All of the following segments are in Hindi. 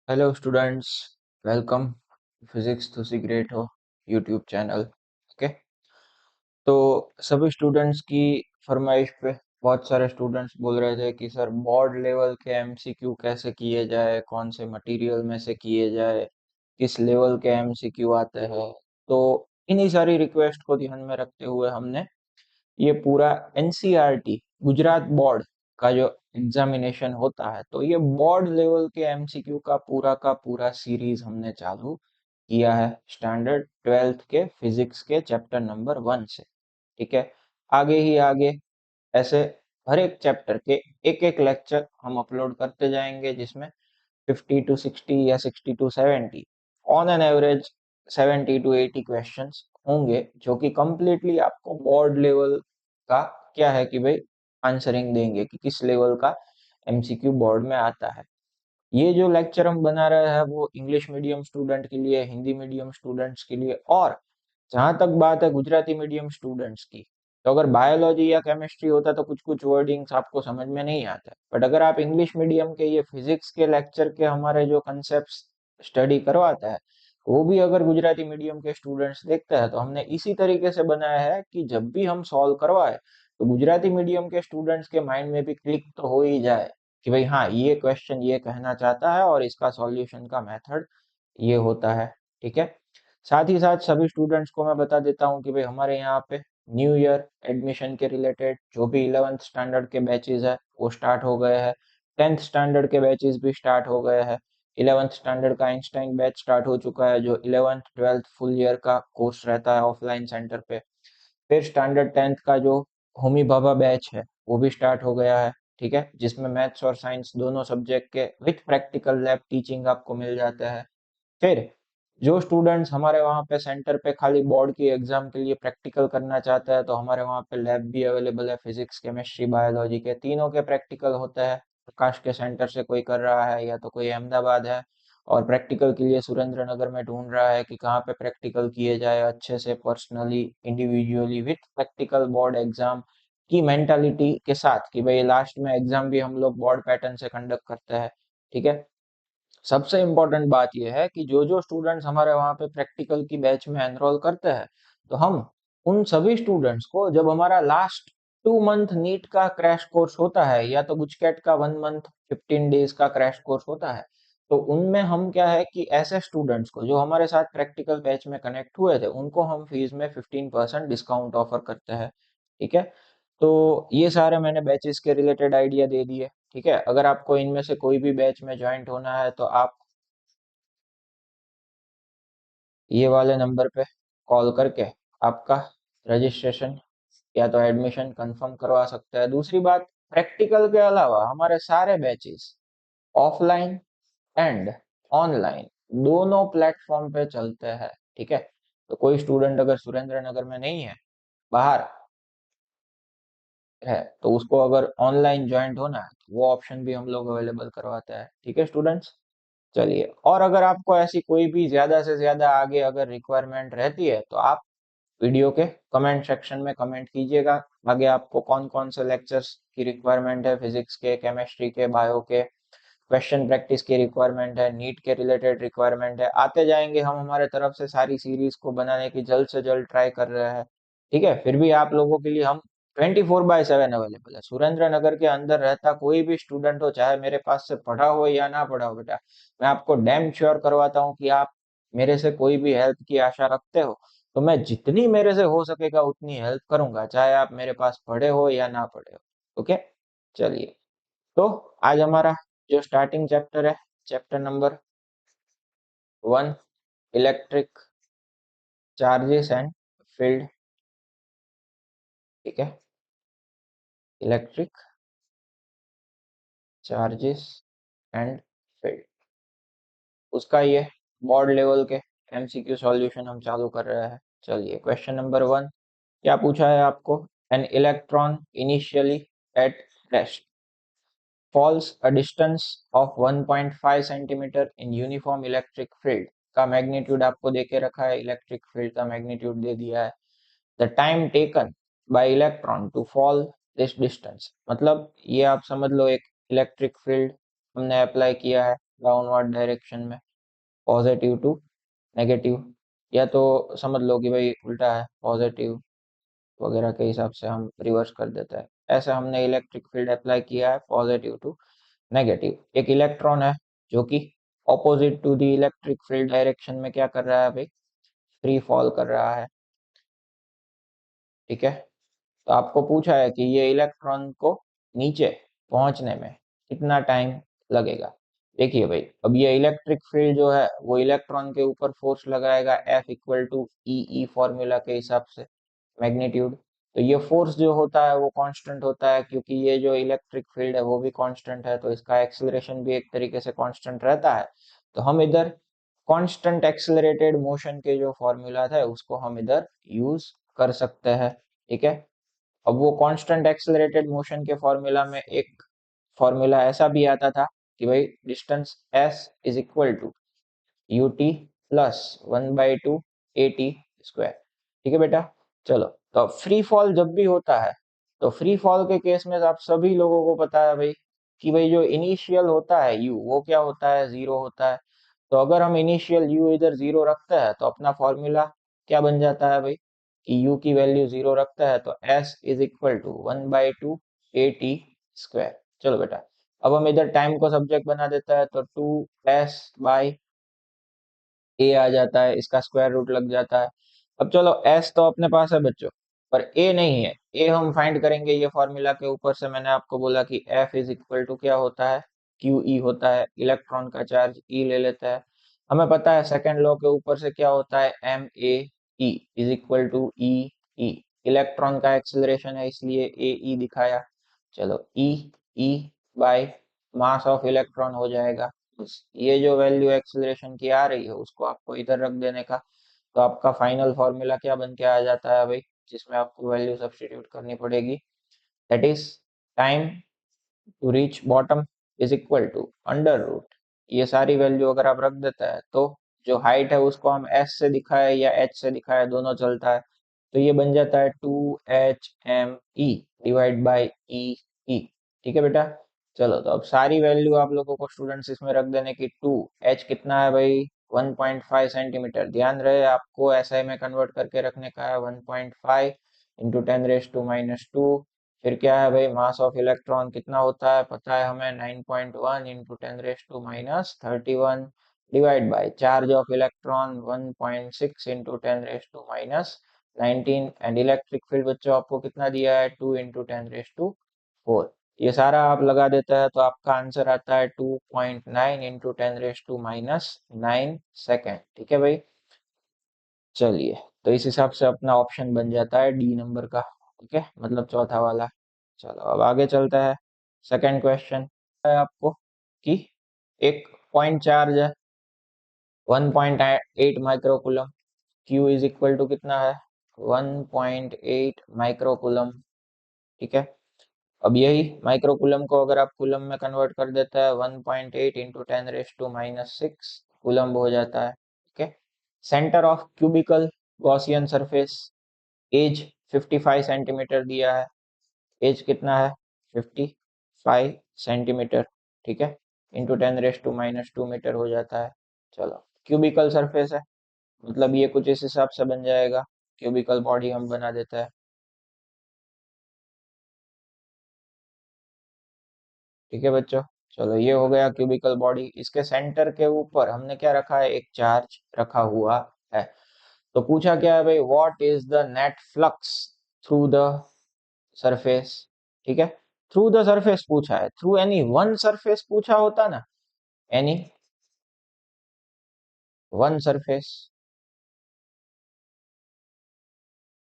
हेलो स्टूडेंट्स, वेलकम फिजिक्स तो सी ग्रेट हो यूट्यूब चैनल। ओके, तो सभी स्टूडेंट्स की फरमाइश पे बहुत सारे स्टूडेंट्स बोल रहे थे कि सर बोर्ड लेवल के एमसीक्यू कैसे किए जाए, कौन से मटेरियल में से किए जाए, किस लेवल के एमसीक्यू आते हैं। तो इन्हीं सारी रिक्वेस्ट को ध्यान में रखते हुए हमने ये पूरा एनसीईआरटी गुजरात बोर्ड का जो एग्जामिनेशन होता है, तो ये बोर्ड लेवल के एमसीक्यू का पूरा सीरीज हमने चालू किया है स्टैंडर्ड 12th के फिजिक्स के चैप्टर नंबर 1 से। ठीक है, आगे ही आगे ऐसे हर एक चैप्टर के एक एक लेक्चर हम अपलोड करते जाएंगे, जिसमें 50 to 60 या 60 to 70 on an average 70 to 80 questions होंगे, जो कि कंप्लीटली आपको बोर्ड लेवल का क्या है कि भाई आंसरिंग देंगे कि किस लेवल का एमसीक्यू बोर्ड में आता है। ये जो लेक्चर हम बना रहे हैं वो इंग्लिश मीडियम स्टूडेंट के लिए, हिंदी मीडियम स्टूडेंट्स के लिए, और जहां तक बात है गुजराती मीडियम स्टूडेंट्स की, तो अगर बायोलॉजी या केमिस्ट्री होता तो कुछ कुछ वर्डिंग्स आपको समझ में नहीं आते, बट अगर आप इंग्लिश मीडियम के ये फिजिक्स के लेक्चर के हमारे जो कंसेप्ट स्टडी करवाता है, वो भी अगर गुजराती मीडियम के स्टूडेंट्स देखते हैं, तो हमने इसी तरीके से बनाया है कि जब भी हम सॉल्व करवाए तो गुजराती मीडियम के स्टूडेंट्स के माइंड में भी क्लिक तो हो ही जाए कि भाई हाँ, ये क्वेश्चन ये कहना चाहता है और इसका सॉल्यूशन का मेथड ये होता है। ठीक है, साथ ही साथ सभी स्टूडेंट्स को मैं बता देता हूँ कि भाई हमारे यहाँ पे न्यू ईयर एडमिशन के रिलेटेड जो भी 11th स्टैंडर्ड के बैचेस है वो स्टार्ट हो गए हैं, 10th स्टैंडर्ड के बैचेस भी स्टार्ट हो गए हैं, 11th स्टैंडर्ड का आइंस्टाइन बैच स्टार्ट हो चुका है, जो 11th 12th फुल ईयर का कोर्स रहता है ऑफलाइन सेंटर पे। फिर स्टैंडर्ड 10th का जो होमी भाभा बैच है वो भी स्टार्ट हो गया है। ठीक है, जिसमें मैथ्स और साइंस दोनों सब्जेक्ट के विथ प्रैक्टिकल लैब टीचिंग आपको मिल जाता है। फिर जो स्टूडेंट्स हमारे वहाँ पे सेंटर पे खाली बोर्ड की एग्जाम के लिए प्रैक्टिकल करना चाहते हैं, तो हमारे वहाँ पे लैब भी अवेलेबल है, फिजिक्स केमिस्ट्री बायोलॉजी के तीनों के प्रैक्टिकल होते हैं। प्रकाश के सेंटर से कोई कर रहा है या तो कोई अहमदाबाद है और प्रैक्टिकल के लिए सुरेंद्र नगर में ढूंढ रहा है कि कहाँ पे प्रैक्टिकल किए जाए अच्छे से, personally individually with practical board exam की मेंटालिटी के साथ कि भाई लास्ट में एग्जाम भी हम लोग बोर्ड पैटर्न से कंडक्ट करते हैं। ठीक है, सबसे इम्पोर्टेंट बात यह है कि जो जो स्टूडेंट्स हमारे वहाँ पे प्रैक्टिकल की बैच में एनरोल करते हैं, तो हम उन सभी स्टूडेंट्स को जब हमारा लास्ट 2 मंथ नीट का क्रैश कोर्स होता है या तो गुजकेट का 1 मंथ 15 डेज का क्रैश कोर्स होता है, तो उनमें हम क्या है कि ऐसे स्टूडेंट्स को जो हमारे साथ प्रैक्टिकल बैच में कनेक्ट हुए थे उनको हम फीस में 15% डिस्काउंट ऑफर करते हैं। ठीक है, तो ये सारे मैंने बैचेस के रिलेटेड आइडिया दे दिए। ठीक है, अगर आपको इनमें से कोई भी बैच में ज्वाइंट होना है तो आप ये वाले नंबर पे कॉल करके आपका रजिस्ट्रेशन या तो एडमिशन कंफर्म करवा सकते हैं। दूसरी बात, प्रैक्टिकल के अलावा हमारे सारे बैचेस ऑफलाइन एंड ऑनलाइन दोनों प्लेटफॉर्म पे चलते हैं। ठीक है, तो कोई स्टूडेंट अगर सुरेंद्र नगर में नहीं है, बाहर है, तो उसको अगर ऑनलाइन ज्वाइंट होना है तो वो ऑप्शन भी हम लोग अवेलेबल करवाते हैं। ठीक है स्टूडेंट्स, चलिए, और अगर आपको ऐसी कोई भी ज्यादा से ज्यादा आगे अगर रिक्वायरमेंट रहती है तो आप वीडियो के कमेंट सेक्शन में कमेंट कीजिएगा। आगे आपको कौन कौन से लेक्चर्स की रिक्वायरमेंट है, फिजिक्स के, केमिस्ट्री के, बायो के, क्वेश्चन प्रैक्टिस की रिक्वायरमेंट है, नीट के रिलेटेड रिक्वायरमेंट है, आते जाएंगे। हम हमारे तरफ से सारी सीरीज को बनाने की जल्द से जल्द ट्राई कर रहे हैं। ठीक है, फिर भी आप लोगों के लिए हम 24/7 अवेलेबल है। सुरेंद्र नगर के अंदर रहता कोई भी स्टूडेंट हो, चाहे मेरे पास से पढ़ा हो या ना पढ़ा हो, बेटा मैं आपको डैम श्योर करवाता हूँ कि आप मेरे से कोई भी हेल्प की आशा रखते हो तो मैं जितनी मेरे से हो सकेगा उतनी हेल्प करूंगा, चाहे आप मेरे पास पढ़े हो या ना पढ़े हो। ओके, चलिए, तो आज हमारा जो स्टार्टिंग चैप्टर है, chapter number 1, electric charges and field. ठीक है, इलेक्ट्रिक चार्जेस एंड फील्ड, उसका ये बोर्ड लेवल के एमसीक्यू सॉल्यूशन हम चालू कर रहे हैं। चलिए, क्वेश्चन नंबर 1 क्या पूछा है आपको। An electron initially at rest falls a distance of 1.5 centimetre in uniform electric field, का मैग्नीट्यूड आपको देके रखा है, इलेक्ट्रिक फील्ड का मैग्नीट्यूड दे दिया है। The time taken by electron to fall this distance, मतलब ये आप समझ लो एक इलेक्ट्रिक फील्ड हमने अप्लाई किया है, डाउनवर्ड डायरेक्शन में, पॉजिटिव टू नेगेटिव, या तो समझ लो कि भाई उल्टा है, पॉजिटिव वगैरह के हिसाब से हम रिवर्स कर देते हैं। ऐसे हमने इलेक्ट्रिक फील्ड अप्लाई किया है पॉजिटिव टू नेगेटिव। एक इलेक्ट्रॉन है जो कि opposite to the electric field direction में क्या कर रहा है भाई, फ्री फॉल कर रहा है। ठीक है, तो आपको पूछा है कि ये इलेक्ट्रॉन को नीचे पहुंचने में कितना टाइम लगेगा। देखिए भाई, अब ये इलेक्ट्रिक फील्ड जो है वो इलेक्ट्रॉन के ऊपर फोर्स लगाएगा F equal to E formula के हिसाब से, मैग्नीट्यूड। तो ये फोर्स जो होता है वो कांस्टेंट होता है, क्योंकि ये जो इलेक्ट्रिक फील्ड है वो भी कांस्टेंट है, तो इसका एक्सेलरेशन भी एक तरीके से कांस्टेंट रहता है। तो हम इधर कांस्टेंट एक्सेलरेटेड मोशन के जो फॉर्मूला था उसको हम इधर यूज कर सकते हैं। ठीक है, अब वो कांस्टेंट एक्सेलरेटेड मोशन के फॉर्मूला में एक फॉर्मूला ऐसा भी आता था कि भाई distance s is equal to ut plus 1/2 at square. ठीक है बेटा, चलो। तो फ्री फॉल जब भी होता है, तो फ्री फॉल के केस में आप सभी लोगों को पता है भाई कि भाई जो इनिशियल होता है u वो क्या होता है, जीरो होता है। तो अगर हम इनिशियल u इधर जीरो रखते हैं तो अपना फॉर्मूला क्या बन जाता है भाई, कि u की वैल्यू जीरो रखता है तो s is equal to 1/2 at square. चलो बेटा, अब हम इधर टाइम को सब्जेक्ट बना देता है तो 2s बाई ए आ जाता है, इसका स्क्वायर रूट लग जाता है। अब चलो एस तो अपने पास है बच्चों, पर ए नहीं है। ए हम फाइंड करेंगे ये फॉर्मूला के ऊपर से। मैंने आपको बोला कि एफ इज इक्वल टू क्या होता है, क्यू ई होता है। इलेक्ट्रॉन का चार्ज ई ले लेता है। हमें पता है सेकंड लॉ के ऊपर से क्या होता है, M A E is equal to E E. Electron का एक्सेलरेशन है इसलिए ए ई दिखाया। चलो E E by mass of electron हो जाएगा। ये जो वैल्यू एक्सेलरेशन की आ रही है उसको आपको इधर रख देने का, तो आपका फाइनल फॉर्मूला क्या बन के आ जाता है भाई, जिसमें आपको वैल्यू सब्स्टिट्यूट करनी पड़ेगी। That is time to reach bottom is equal to under root, ये सारी वैल्यू अगर आप रख देता है तो जो हाइट है उसको हम एस से दिखाए या एच से दिखाए दोनों चलता है। तो ये बन जाता है 2HME डिवाइड बाई ई ई। ठीक है बेटा, चलो। तो अब सारी वैल्यू आप लोगों को स्टूडेंट्स इसमें रख देने की। 2h कितना है भाई, 1.5 सेंटीमीटर। ध्यान रहे आपको एसआई में कन्वर्ट करके रखने का है। 1.5 इंटू 10⁻⁻²। फिर क्या है भाई, मास ऑफ इलेक्ट्रॉन कितना होता है पता है हमें, 9.1 into 10⁻⁻31 divide by charge of electron 1.6 into 10⁻⁻19। And electric field बच्चों आपको कितना दिया है, 2 इंटू 10⁻⁴। ये सारा आप लगा देता है तो आपका आंसर आता है 2.9 इंटू 10⁻⁹ सेकेंड। ठीक है भाई, चलिए। तो इस हिसाब से अपना ऑप्शन बन जाता है डी नंबर का। ठीक है, मतलब चौथा वाला। चलो अब आगे चलता है। सेकंड क्वेश्चन है आपको कि एक पॉइंट चार्ज है 1.8 microcoulomb, Q is equal to कितना है, 1.8 माइक्रोकूलम। ठीक है, अब यही माइक्रोकूलम को अगर आप कूलम में कन्वर्ट कर देता है 1.8 इंटू 10⁻⁻6 कूलम हो जाता है। ठीक है, centre of cubical Gaussian surface, edge 55 centimetre दिया है। एज कितना है, 55 सेंटीमीटर। ठीक है, इंटू 10⁻⁻² मीटर हो जाता है। चलो, क्यूबिकल सरफेस है मतलब ये कुछ इस हिसाब से बन जाएगा। क्यूबिकल बॉडी हम बना देता है। ठीक है बच्चों, चलो ये हो गया क्यूबिकल बॉडी। इसके सेंटर के ऊपर हमने क्या रखा है, एक चार्ज रखा हुआ है। तो पूछा क्या है भाई, what is the net flux through the surface. ठीक है, थ्रू द सरफेस पूछा है, थ्रू एनी वन सरफेस पूछा होता ना, एनी वन सरफेस,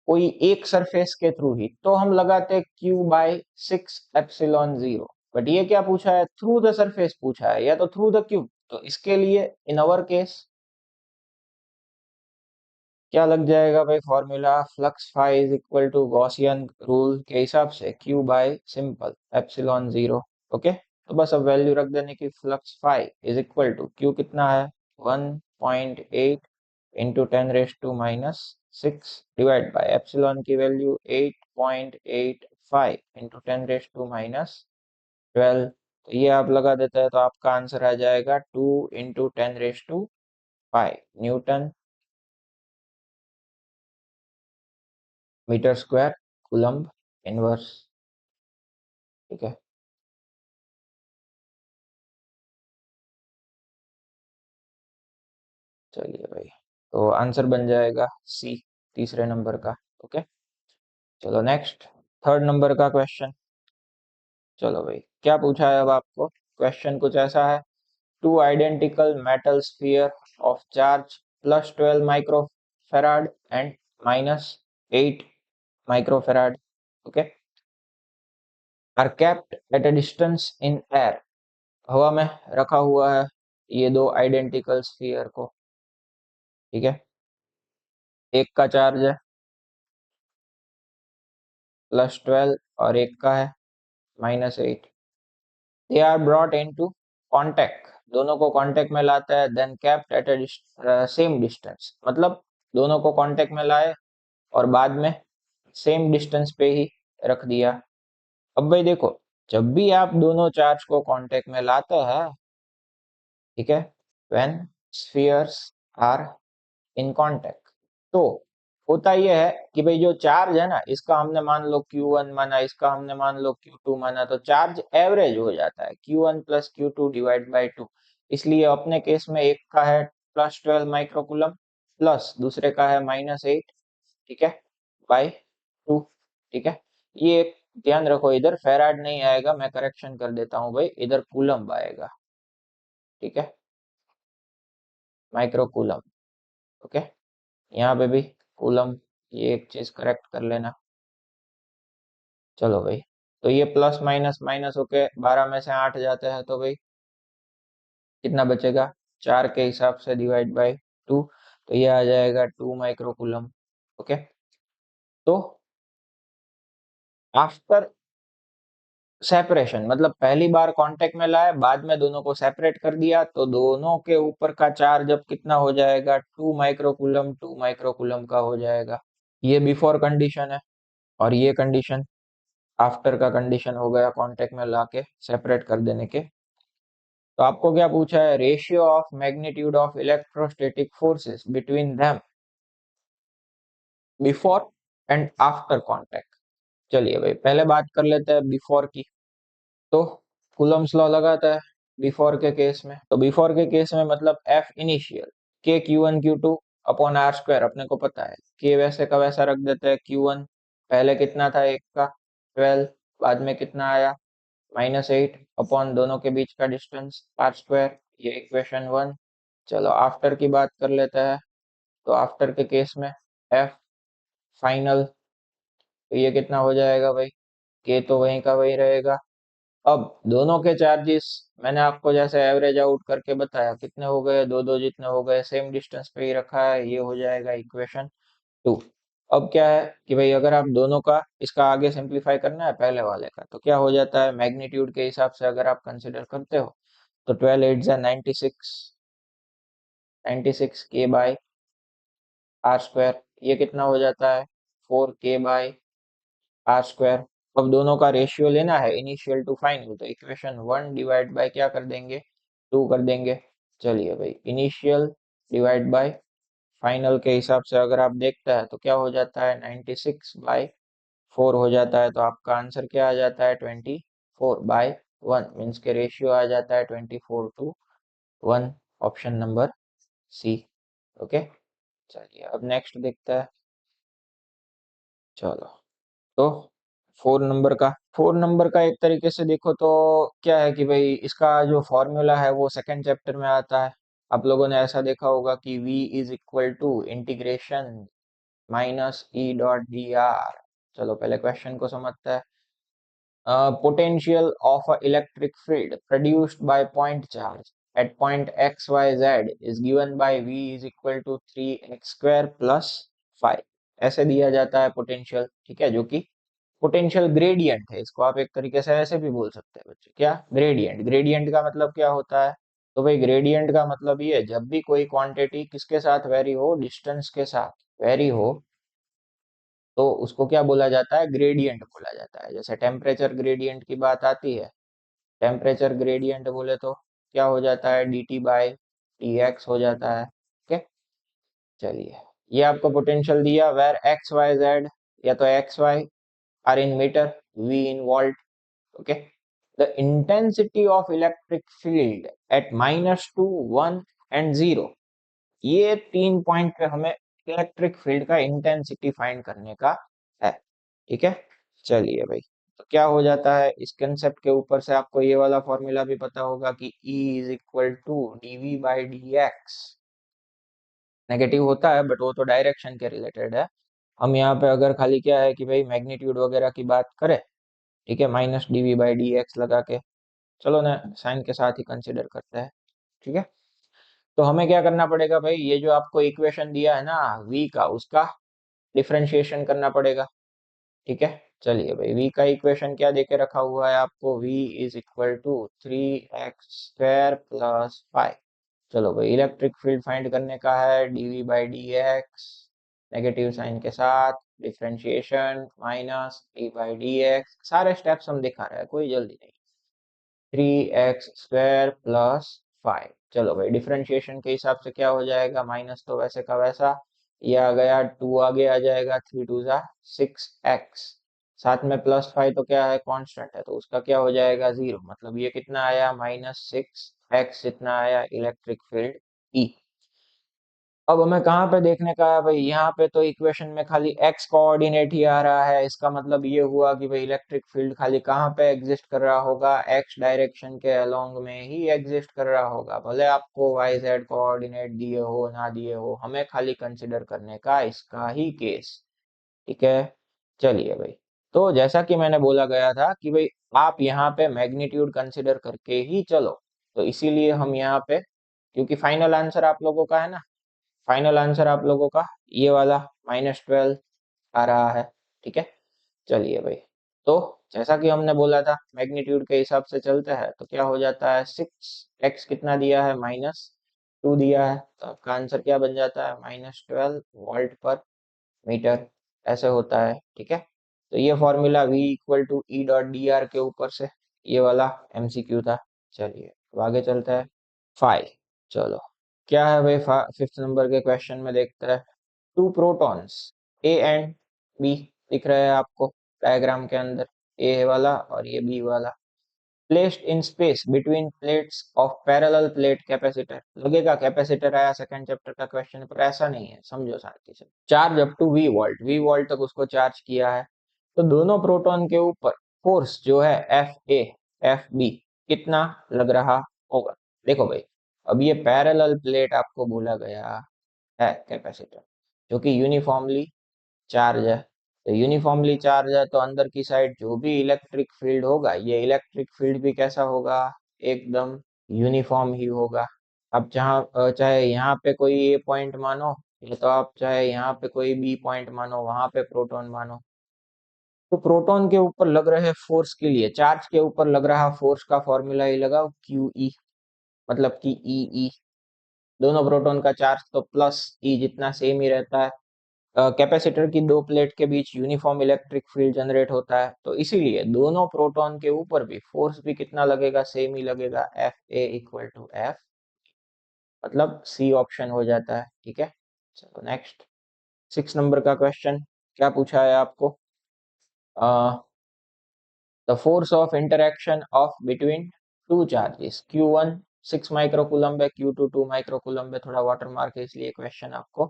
कोई एक सरफेस के थ्रू ही तो हम लगाते Q/6 एप्सिलॉन 0। बट ये क्या पूछा है, थ्रू द सरफेस पूछा है या तो थ्रू द क्यूब। तो इसके लिए इन अवर केस क्या लग जाएगा भाई formula, flux phi is equal to Gaussian rule के हिसाब से Q/सिंपल एप्सिलॉन 0। ओके, तो बस अब वैल्यू रख देने की, flux phi is equal to Q कितना है 1.8 इंटू 10⁻⁻6 डिवाइड बाय एप्सिलॉन की वैल्यू 8.85 इंटू 10⁻12 तो ये आप लगा देते हैं तो आपका आंसर आ जाएगा 2 × 10⁵ newton metre square coulomb inverse. ठीक है, चलिए भाई, तो आंसर बन जाएगा सी, तीसरे नंबर का। ओके, चलो नेक्स्ट, थर्ड नंबर का क्वेश्चन। चलो भाई, क्या पूछा है अब आपको? क्वेश्चन कुछ ऐसा है, two identical metal sphere of charge +12 microfarad and -8 microfarad, okay, are kept at a distance in air. हवा में रखा हुआ है ये दो आइडेंटिकल स्फीयर को। ठीक है, एक का चार्ज है +12 और एक का है -8। They are brought into contact, दोनों को कांटेक्ट में लाता है, then kept at a same distance, मतलब दोनों को कांटेक्ट में लाए और बाद में सेम डिस्टेंस पे ही रख दिया। अब भाई देखो, जब भी आप दोनों चार्ज को कांटेक्ट में लाते हैं, ठीक है, when spheres are in contact, तो होता यह है कि भाई जो चार्ज है ना, इसका हमने मान लो Q1 माना, इसका हमने मान लो Q2 माना, तो चार्ज एवरेज हो जाता है Q1 + Q2 डिवाइड बाई 2। इसलिए अपने केस में एक का है +12 माइक्रोकूलम प्लस दूसरे का है -8, ठीक है, बाई 2। ठीक है, ये ध्यान रखो, इधर फेराड नहीं आएगा, मैं करेक्शन कर देता हूँ भाई, इधर कूलम आएगा। ठीक है, माइक्रो कूलम। ओके, यहाँ पे भी कूलम, ये एक चीज करेक्ट कर लेना। चलो भाई, तो ये प्लस माइनस माइनस होके 12 में से 8 जाते हैं, तो भाई कितना बचेगा? 4 के हिसाब से डिवाइड बाई 2, तो ये आ जाएगा 2 माइक्रो कूलम। ओके, तो आफ्टर सेपरेशन, मतलब पहली बार कांटेक्ट में लाए, बाद में दोनों को सेपरेट कर दिया, तो दोनों के ऊपर का चार्ज अब कितना हो जाएगा? 2 माइक्रोकूलम 2 माइक्रोकूलम का हो जाएगा। ये बिफोर कंडीशन है, और ये कंडीशन आफ्टर का कंडीशन हो गया कांटेक्ट में लाके सेपरेट कर देने के। तो आपको क्या पूछा है? Ratio of magnitude of electrostatic forces between them before and after contact. चलिए भाई, पहले बात कर लेते हैं बिफोर की। तो कूलम्स लॉ लगाता है बिफोर के केस में, तो बिफोर के केस में मतलब एफ इनिशियल के Q1 Q2 upon R square, अपने को पता है के वैसे का वैसा रख देते हैं। Q1 पहले कितना था, एक का 12, बाद में कितना आया -8 अपॉन दोनों के बीच का डिस्टेंस आर स्क्वायर, ये इक्वेशन 1। चलो आफ्टर की बात कर लेते हैं, तो आफ्टर के केस में एफ फाइनल, तो ये कितना हो जाएगा भाई? के तो वहीं का वही रहेगा। अब दोनों के चार्जेस मैंने आपको जैसे एवरेज आउट करके बताया, कितने हो गए? दो दो जितने हो गए, सेम डिस्टेंस पे ही रखा है, ये हो जाएगा इक्वेशन 2। अब क्या है कि भाई अगर आप दोनों का, इसका आगे सिंप्लीफाई करना है पहले वाले का, तो क्या हो जाता है? मैग्नीट्यूड के हिसाब से अगर आप कंसिडर करते हो, तो 12 8 96, 96 के बाय आर स्क्वायर, ये कितना हो जाता है? 4 के बाय आर स्क्वायर। अब दोनों का रेशियो लेना है इनिशियल टू फाइनल, तो इक्वेशन 1 डिवाइड बाय क्या कर देंगे? 2 कर देंगे। चलिए भाई, इनिशियल डिवाइड बाय फाइनल के हिसाब से अगर आप देखते हैं तो क्या हो जाता है? 96/4 हो जाता है, तो आपका आंसर क्या आ जाता है? 24/1, मीन्स के रेशियो आ जाता है 24:1, ऑप्शन नंबर सी। ओके, चलिए अब नेक्स्ट देखते हैं। चलो, तो 4 नंबर का एक तरीके से देखो तो क्या है कि भाई इसका जो फॉर्मूला है वो सेकंड चैप्टर में आता है। आप लोगों ने ऐसा देखा होगा कि V is equal to integration -E.dr। चलो पहले क्वेश्चन को समझते हैं। Potential of a electric field produced by point charge at point x y z is given by V is equal to 3x square plus 5, ऐसे दिया जाता है पोटेंशियल। ठीक है, जो कि पोटेंशियल ग्रेडियंट है, इसको आप एक तरीके से ऐसे भी बोल सकते हैं बच्चे। क्या? ग्रेडियंट। ग्रेडियंट का मतलब क्या होता है? तो भाई ग्रेडियंट का मतलब ये है, जब भी कोई क्वांटिटी किसके साथ वेरी हो? डिस्टेंस के साथ वेरी हो, तो उसको क्या बोला जाता है? ग्रेडियंट बोला जाता है। जैसे टेम्परेचर ग्रेडियंट की बात आती है, टेम्परेचर ग्रेडियंट बोले तो क्या हो जाता है, dt बाय dx हो जाता है। ओके, चलिए ये आपको पोटेंशियल दिया वेर एक्स वाई जेड, या तो X Y are in metre, V in volt. Okay, the intensity of electric field at -2, 1 and 0, ये 3 पॉइंट पे हमें इलेक्ट्रिक फील्ड का इंटेंसिटी फाइंड करने का है। ठीक है, चलिए भाई, तो क्या हो जाता है इस कंसेप्ट के ऊपर से आपको ये वाला फॉर्मूला भी पता होगा कि E is equal to dv by D X. Negative होता है बट वो तो डायरेक्शन के रिलेटेड है। हम यहाँ पे अगर खाली क्या है कि भाई मैग्नीट्यूड वगैरह की बात करें, ठीक है, minus dv by D x लगा के, चलो ना साइन के साथ ही कंसिडर करते हैं। ठीक है, तो हमें क्या करना पड़ेगा भाई, ये जो आपको इक्वेशन दिया है ना v का, उसका डिफरेंशिएशन करना पड़ेगा। ठीक है, चलिए भाई, v का इक्वेशन क्या देके रखा हुआ है आपको, v is equal to 3x² plus 5। चलो भाई, इलेक्ट्रिक फील्ड फाइंड करने का है, dv by D X, negative sine के साथ, differentiation minus D by D X, सारे स्टेप्स हम दिखा रहे हैं, कोई जल्दी नहीं। 3x² प्लस 5, चलो भाई डिफरेंशिएशन के हिसाब से क्या हो जाएगा, माइनस तो वैसे का वैसा, ये आ गया 2, आगे आ जाएगा 3 2 जा 6x, साथ में प्लस 5 तो क्या है, कांस्टेंट है, तो उसका क्या हो जाएगा 0, मतलब ये कितना आया, -6x, जितना आया इलेक्ट्रिक फील्ड E। अब हमें कहाँ पे देखने का है भाई, यहाँ पे तो इक्वेशन में खाली x कोऑर्डिनेट ही आ रहा है, इसका मतलब ये हुआ कि भाई इलेक्ट्रिक फील्ड खाली कहाँ पे एग्जिस्ट कर रहा होगा, x डायरेक्शन के अलोंग में ही एग्जिस्ट कर रहा होगा, भले आपको y z कोऑर्डिनेट दिए हो ना दिए हो, हमें खाली कंसिडर करने का इसका ही केस। ठीक है, चलिए भाई, तो जैसा कि मैंने बोला गया था कि भाई आप यहाँ पे मैग्नीट्यूड कंसिडर करके ही चलो, तो इसीलिए हम यहाँ पे, क्योंकि फाइनल आंसर आप लोगों का है ना, फाइनल आंसर आप लोगों का ये वाला -12 आ रहा है। ठीक है, चलिए भाई, तो जैसा कि हमने बोला था मैग्नीट्यूड के हिसाब से चलते हैं, तो क्या हो जाता है, 6x कितना दिया है, -2 दिया है, तो आपका आंसर क्या बन जाता है, -12 वोल्ट पर मीटर, ऐसे होता है। ठीक है, तो ये formula v equal to E dot D R के ऊपर से ये वाला MCQ था। चलिए अब आगे चलते हैं, 5, चलो क्या है भाई, 5th नंबर के क्वेश्चन में देखते हैं, two protons A and B दिख रहे हैं आपको डायग्राम के अंदर, ए वाला और ये बी वाला, placed in space between plates of parallel plate capacitor, लगेगा कैपेसिटर आया सेकंड चैप्टर का क्वेश्चन, पर ऐसा नहीं है, समझो शांति से, charge up to V volt तक उसको चार्ज किया है, तो दोनों प्रोटॉन के ऊपर फोर्स जो है F कितना लग रहा होगा। देखो भाई, अब ये पैरेलल प्लेट आपको बोला गया है कैपेसिटर, जो कि यूनिफॉर्मली चार्ज है, तो यूनिफॉर्मली चार्ज है तो अंदर की साइड जो भी इलेक्ट्रिक फील्ड होगा, ये इलेक्ट्रिक फील्ड भी कैसा होगा, एकदम यूनिफॉर्म ही होगा। अब चाहे यहाँ पे कोई ए पॉइंट मानो, या तो आप चाहे यहाँ पे कोई बी पॉइंट मानो, वहां पे प्रोटॉन मानो, तो प्रोटॉन के ऊपर लग रहे फोर्स के लिए, चार्ज के ऊपर लग रहा फोर्स का फॉर्मूला ही लगाओ, QE, मतलब कि ई, दोनों प्रोटॉन का चार्ज तो प्लस ई जितना सेम ही रहता है, कैपेसिटर की दो प्लेट के बीच यूनिफॉर्म इलेक्ट्रिक फील्ड जनरेट होता है, तो इसीलिए दोनों प्रोटॉन के ऊपर भी फोर्स भी कितना लगेगा, सेम ही लगेगा, FA इक्वल टू F, मतलब सी ऑप्शन हो जाता है। ठीक है, चलो नेक्स्ट, 6 नंबर का क्वेश्चन क्या पूछा है आपको, the force of interaction of between two charges, Q1 6 माइक्रोकूलम्ब है, Q2 2 माइक्रोकूलम्ब है, थोड़ा वाटर मार्क है इसलिए क्वेश्चन आपको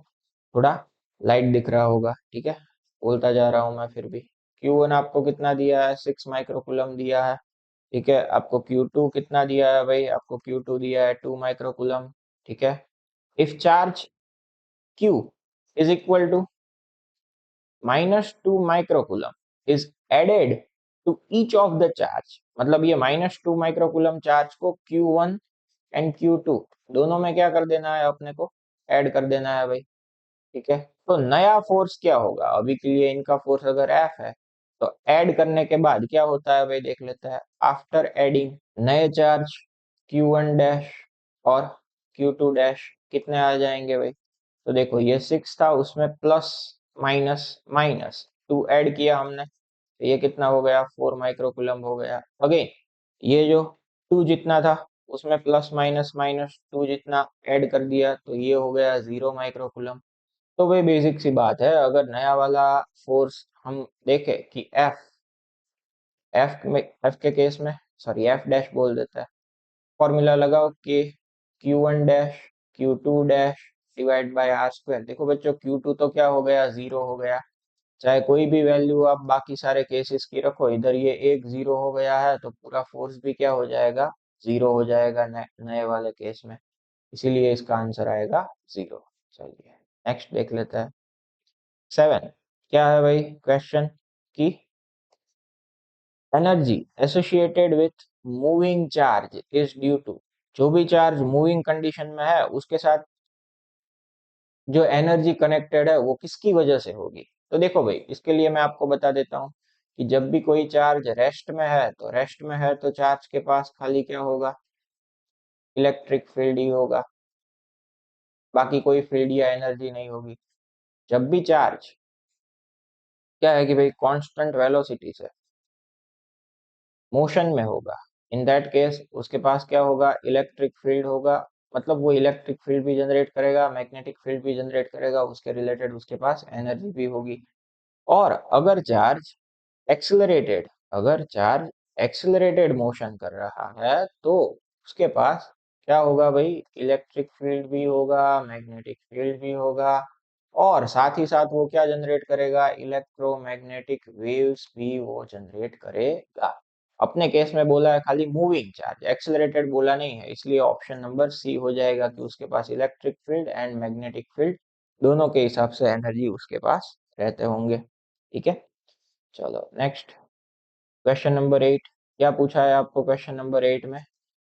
थोड़ा लाइट दिख रहा होगा। ठीक है, बोलता जा रहा हूं मैं फिर भी, Q1 आपको कितना दिया है, 6 माइक्रोकूलम्ब दिया है। ठीक है, आपको Q2 कितना दिया है भाई, आपको Q2 दिया है 2 माइक्रोकूलम्ब। ठीक है, if charge Q is equal to -2 microcoulomb is added to each of the charge, मतलब ये -2 माइक्रोकूलम चार्ज को Q1 एंड Q2 दोनों में क्या कर देना है, अपने को ऐड कर देना है भाई। ठीक है, तो नया फोर्स क्या होगा, अभी के लिए इनका फोर्स अगर F है, तो ऐड करने के बाद क्या होता है भाई, देख लेते हैं, आफ्टर एडिंग नए चार्ज Q1 डैश और Q2 डैश कितने आ जाएंगे भाई, तो देखो ये 6 था, उसमें प्लस माइनस माइनस 2 ऐड किया हमने, तो ये कितना हो गया, 4 माइक्रोकूलम हो गया। अगेन ये जो टू जितना था उसमें प्लस माइनस माइनस टू जितना ऐड कर दिया तो ये हो गया 0 माइक्रो कूलम। तो वही बेसिक सी बात है, अगर नया वाला फोर्स हम देखें कि एफ के केस में, सॉरी एफ डैश बोल देता है, फॉर्मूला लगाओ K Q1 dash Q2 dash divide by R square. देखो बच्चों Q2 तो क्या हो गया, जीरो हो गया। चाहे कोई भी वैल्यू आप बाकी सारे केसेस की रखो, इधर ये एक जीरो हो गया है तो पूरा फोर्स भी क्या हो जाएगा, जीरो हो जाएगा नए वाले केस में। इसीलिए इसका आंसर आएगा जीरो। चलिए नेक्स्ट देख लेते हैं। 7, क्या है भाई क्वेश्चन की, energy associated with moving charge is due to, जो भी चार्ज मूविंग कंडीशन में है उसके साथ जो एनर्जी कनेक्टेड है वो किसकी वजह से होगी। तो देखो भाई, इसके लिए मैं आपको बता देता हूँ कि जब भी कोई चार्ज रेस्ट में है तो चार्ज के पास खाली क्या होगा, इलेक्ट्रिक फील्ड ही होगा, बाकी कोई फील्ड या एनर्जी नहीं होगी। जब भी चार्ज क्या है कि भाई कांस्टेंट वेलोसिटी से मोशन में होगा, इन दैट केस उसके पास क्या होगा, इलेक्ट्रिक फील्ड होगा। मतलब वो इलेक्ट्रिक फील्ड भी जनरेट करेगा, मैग्नेटिक फील्ड भी जनरेट करेगा, उसके रिलेटेड उसके पास एनर्जी भी होगी। और एक्सेलरेटेड अगर चार्ज एक्सेलरेटेड मोशन कर रहा है तो उसके पास क्या होगा भाई, इलेक्ट्रिक फील्ड भी होगा, मैग्नेटिक फील्ड भी होगा, और साथ ही साथ वो क्या जनरेट करेगा, इलेक्ट्रोमैग्नेटिक वेव्स भी वो जनरेट करेगा। अपने केस में बोला है खाली मूविंग चार्ज, एक्सेलरेटेड बोला नहीं है, इसलिए ऑप्शन नंबर सी हो जाएगा कि उसके पास electric field and magnetic field दोनों के हिसाब से एनर्जी उसके पास रहते होंगे। ठीक है, चलो नेक्स्ट क्वेश्चन नंबर 8। क्या पूछा है आपको क्वेश्चन नंबर 8 में,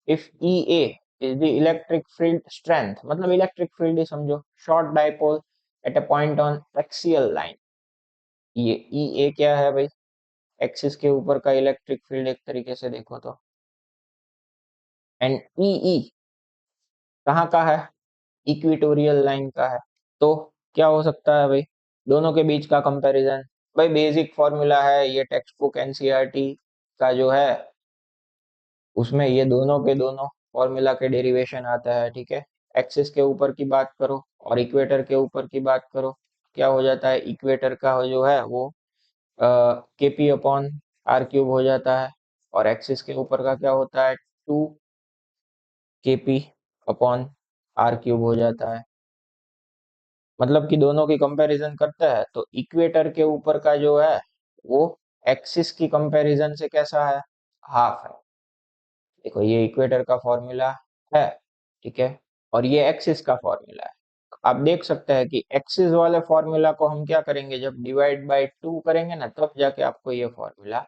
if E A is the electric field strength, मतलब इलेक्ट्रिक फील्ड ही समझो, short dipole at a point on axial line. ये ई ए क्या है भाई, एक्सिस के ऊपर का इलेक्ट्रिक फील्ड एक तरीके से देखो तो, एंड ई ई कहाँ का है, इक्वेटोरियल लाइन का है। तो क्या हो सकता है भाई, दोनों के बीच का कंपैरिजन, भाई बेसिक फॉर्मूला है, ये टेक्स्ट बुक एनसीईआरटी का जो है उसमें ये दोनों के दोनों फॉर्मूला के डेरिवेशन आता है। ठीक है, एक्सिस के ऊपर की बात करो और इक्वेटर के ऊपर की बात करो, क्या हो जाता है, इक्वेटर का जो है वो केपी अपॉन आर क्यूब हो जाता है, और एक्सिस के ऊपर का क्या होता है, 2 केपी अपॉन आर क्यूब हो जाता है। मतलब कि दोनों की कंपैरिजन करता है तो इक्वेटर के ऊपर का जो है वो एक्सिस की कंपैरिजन से कैसा है, हाफ है। देखो ये इक्वेटर का फॉर्मूला है, ठीक है, और ये एक्सिस का फॉर्मूला है। आप देख सकते हैं कि एक्सिस वाले फॉर्मूला को हम क्या करेंगे, जब डिवाइड बाय 2 करेंगे ना तब जाके आपको ये फॉर्मूला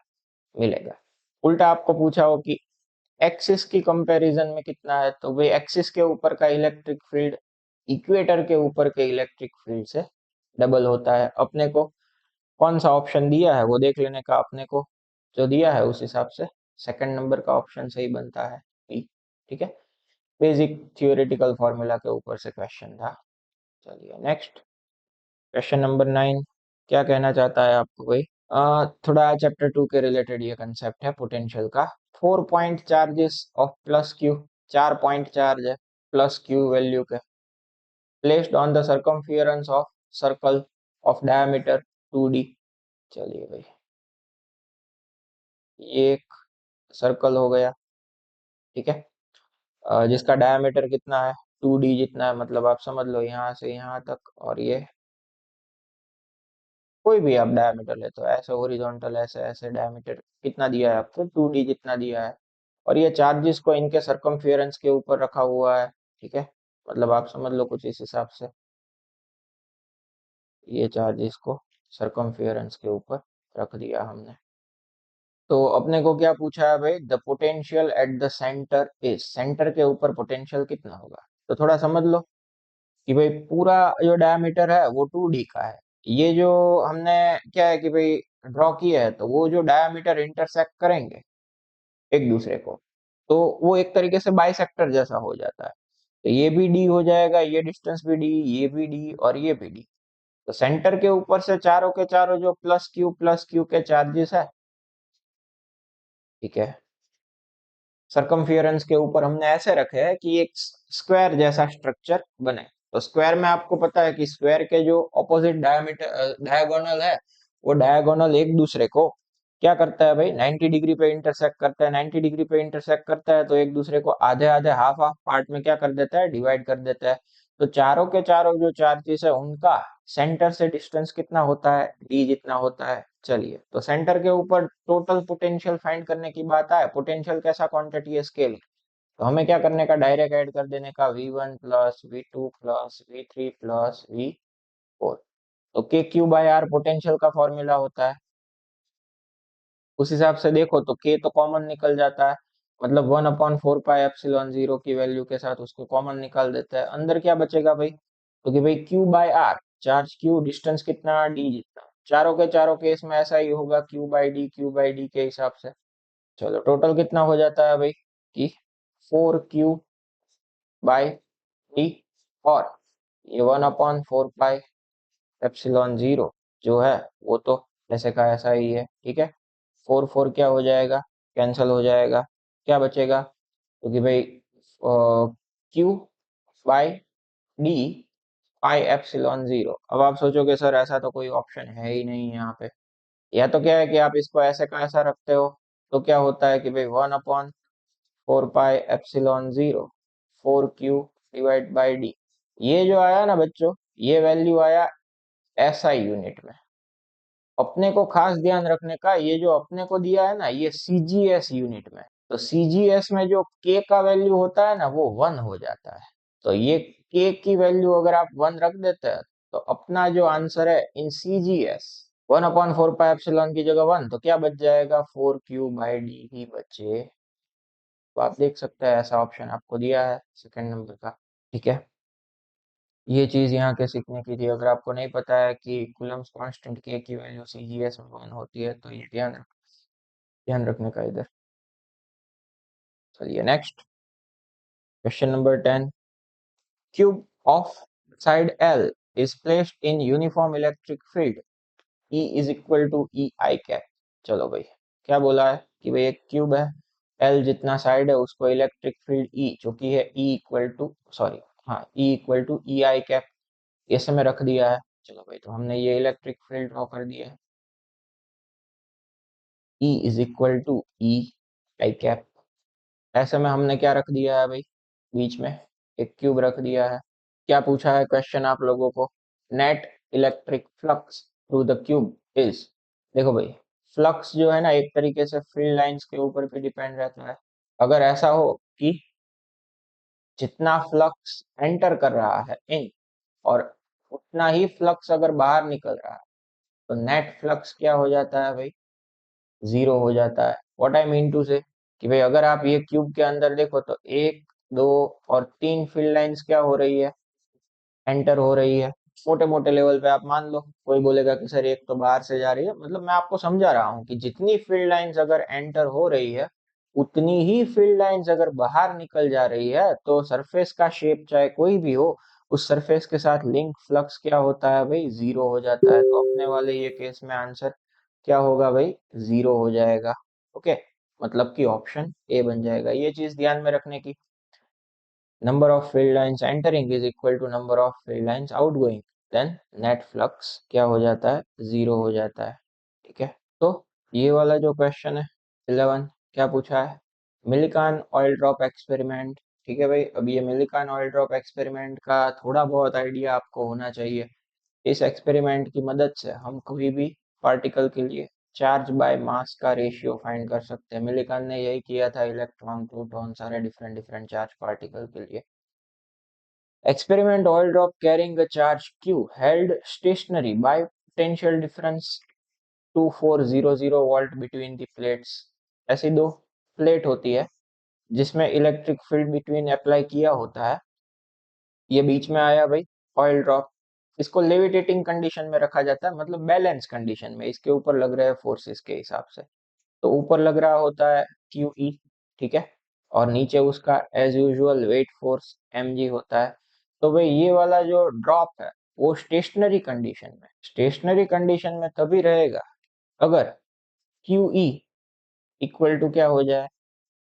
मिलेगा। उल्टा आपको पूछा हो कि एक्सिस की कंपैरिजन में कितना है, तो भाई एक्सिस के ऊपर का इलेक्ट्रिक फील्ड इक्वेटर के ऊपर के इलेक्ट्रिक फील्ड से डबल होता है। अपने को कौन सा ऑप्शन दिया है वो देख लेने का, अपने को जो दिया है उस हिसाब से सेकंड नंबर का ऑप्शन सही बनता है बी। ठीक है, बेसिक थियोरेटिकल फॉर्मूला के ऊपर से क्वेश्चन था। चलिए नेक्स्ट क्वेश्चन नंबर 9। क्या कहना चाहता है आपको भाई, थोड़ा चैप्टर 2 के रिलेटेड ये कंसेप्ट है पोटेंशियल का। 4 point charges of plus Q, 4 point charge है प्लस क्यू वैल्यू के, placed on the circumference of circle of diameter 2d। चलिए भाई, ये एक सर्कल हो गया, ठीक है, जिसका डायमीटर कितना है, 2d जितना है, मतलब आप समझ लो यहाँ से यहाँ तक, और ये कोई भी आप डायमीटर ले तो ऐसे ओरिजेंटल ऐसे ऐसे डायमीटर कितना दिया है आपको, 2d जितना दिया है, और ये चार्जेस को इनके सरकमफियरेंस के ऊपर रखा हुआ है। ठीक है, मतलब आप समझ लो कुछ इस हिसाब से, ये चार्जेस को सरकमफियरेंस के ऊपर रख दिया हमने। तो अपने को क्या पूछा है भाई, the potential at the centre is, centre के ऊपर पोटेंशियल कितना होगा। तो थोड़ा समझ लो कि भाई पूरा जो डायमीटर है वो 2d का है, ये जो हमने क्या है कि भाई ड्रॉ किया है, तो वो जो डायमीटर इंटरसेक्ट करेंगे एक दूसरे को, तो वो एक तरीके से बाइसेक्टर जैसा हो जाता है। तो ये भी डी हो जाएगा, ये डिस्टेंस भी डी, ये भी डी और ये भी डी। तो सेंटर के ऊपर से चारों के चारों जो प्लस क्यू के चार्जेस है, ठीक है, सरकमफियरेंस के ऊपर हमने ऐसे रखे हैं कि एक स्क्वायर जैसा स्ट्रक्चर बने। तो स्क्वायर में आपको पता है कि स्क्वायर के जो ऑपोजिट डायमीटर डायगोनल है, वो डायगोनल एक दूसरे को क्या करता है भाई, 90 डिग्री पे इंटरसेक्ट करता है। 90 डिग्री पे इंटरसेक्ट करता है तो एक दूसरे को आधे आधे हाफ हाफ पार्ट में क्या कर देता है, डिवाइड कर देता है। तो चारों के चारों जो चार्जेस है उनका सेंटर से डिस्टेंस कितना होता है, डी जितना होता है। चलिए, तो सेंटर के ऊपर टोटल पोटेंशियल फाइंड करने की बात आए, पोटेंशियल कैसा क्वांटिटी है, स्केल। तो हमें क्या करने का, डायरेक्ट ऐड कर देने का, V1 plus V2 plus V3 plus V4। तो के क्यू बाय आर पोटेंशियल का फॉर्मूला होता है। उस हिसाब से देखो तो के तो कॉमन निकल जाता है, मतलब 1/4 पाई एप्सिलॉन 0 की वैल्यू के साथ उसको कॉमन निकाल देता है। अंदर क्या बचेगा भाई, तो कि भाई Q by R, charge Q, distance कितना, डी जितना। चारों के चारों केस में ऐसा ही होगा, क्यू बाई डी के हिसाब से। चलो, टोटल कितना हो जाता है भाई, कि 4Q/D। और ये 1/4 पाई एप्सिलॉन 0 जो है वो तो ऐसे का ऐसा ही है, ठीक है। 4 4 क्या हो जाएगा, कैंसिल हो जाएगा। क्या बचेगा, क्योंकि भाई Q/D पाई एप्सिलॉन 0। अब आप सोचोगे सर ऐसा तो कोई ऑप्शन है ही नहीं यहाँ पे, या तो क्या है कि आप इसको ऐसे का ऐसा रखते हो। तो क्या होता है कि भाई 1/4 पाई एप्सिलॉन 0 4Q/D। ये जो आया ना बच्चों, ये वैल्यू आया SI यूनिट में। अपने को खास ध्यान रखने का, ये जो अपने को दिया है ना, ये CGS यूनिट में। तो CGS में जो K का वैल्यू होता है ना, वो 1 हो जाता है। तो ये K की वैल्यू अगर आप 1 रख देते हैं, तो अपना जो आंसर है इन CGS, 1/4 पाई एप्सिलॉन की जगह 1, तो क्या बच जाएगा, 4Q/D ही बचे। तो आप देख सकते हैं ऐसा ऑप्शन आपको दिया है सेकंड नंबर का, ठीक है। ये चीज यहाँ के सीखने की थी। अगर आपको नहीं पता है कि कूलम्स कांस्टेंट के की वैल्यू CGS में 1 होती है, तो ये ध्यान रखने का इधर। चलिए next, question number 10। Cube of side L is placed in uniform electric field E is equal to EI cap. चलो भाई, क्या बोला है कि भाई एक क्यूब है, L जितना साइड है, उसको इलेक्ट्रिक फील्ड E जो कि है E इक्वल टू, सॉरी, हाँ, E equal to EI cap, ऐसे में रख दिया है। चलो भाई, तो हमने ये इलेक्ट्रिक फील्ड ड्रॉ कर दिया है, E is equal to EI cap. ऐसे में हमने क्या रख दिया है भाई, बीच में एक क्यूब रख दिया है। क्या पूछा है क्वेश्चन आप लोगों को, net electric flux through the cube is. देखो भाई, फ्लक्स जो है ना, एक तरीके से फील्ड लाइंस के ऊपर भी डिपेंड रहता है। अगर ऐसा हो कि जितना फ्लक्स एंटर कर रहा है इन, और उतना ही फ्लक्स अगर बाहर निकल रहा है, तो नेट फ्लक्स क्या हो जाता है भाई, 0 हो जाता है। व्हाट आई मीन टू से, कि भाई अगर आप ये क्यूब के अंदर देखो तो एक, दो और तीन फील्ड लाइंस क्या हो रही है, एंटर हो रही है। मोटे मोटे लेवल पे आप मान लो, कोई बोलेगा कि सर एक तो बाहर से जा रही है, मतलब मैं आपको समझा रहा हूँ कि जितनी फील्ड लाइंस अगर एंटर हो रही है, उतनी ही फील्ड लाइंस अगर बाहर निकल जा रही है, तो सरफेस का शेप चाहे कोई भी हो, उस सरफेस के साथ लिंक फ्लक्स क्या होता है भाई, 0 हो जाता है। तो अपने वाले ये केस में आंसर क्या होगा भाई, 0 हो जाएगा। ओके, मतलब कि ऑप्शन ए बन जाएगा। ये चीज ध्यान में रखने की, number of field lines entering is equal to number of field lines outgoing, then net flux क्या हो जाता है, 0 हो जाता है, ठीक है। तो ये वाला जो क्वेश्चन है 11, क्या पूछा है, मिलिकॉन ऑयल ड्रॉप एक्सपेरिमेंट। ठीक है भाई, अब ये मिलिकॉन ऑयल ड्रॉप एक्सपेरिमेंट का थोड़ा बहुत आइडिया आपको होना चाहिए। इस एक्सपेरिमेंट की मदद से हम कोई भी पार्टिकल के लिए चार्ज बाय मास का रेशियो फाइंड कर सकते हैं। मिलिकॉन ने यही किया था, इलेक्ट्रॉन, प्रोटॉन, सारे डिफरेंट डिफरेंट चार्ज पार्टिकल के लिए। Experiment oil drop carrying a charge Q held stationary by potential difference 2400 volt between the plates। ऐसी दो प्लेट होती है जिसमें इलेक्ट्रिक फील्ड बिटवीन अप्लाई किया होता है। ये बीच में आया भाई ऑयल ड्रॉप, इसको लेविटेटिंग कंडीशन में रखा जाता है, मतलब बैलेंस कंडीशन में, इसके ऊपर लग रहे हैं फोर्सेस के हिसाब से। तो ऊपर लग रहा होता है QE, ठीक है, और नीचे उसका as usual weight force mg होता है। तो भाई ये वाला जो ड्रॉप है, वो स्टेशनरी कंडीशन में तभी रहेगा अगर QE इक्वल टू क्या हो जाए,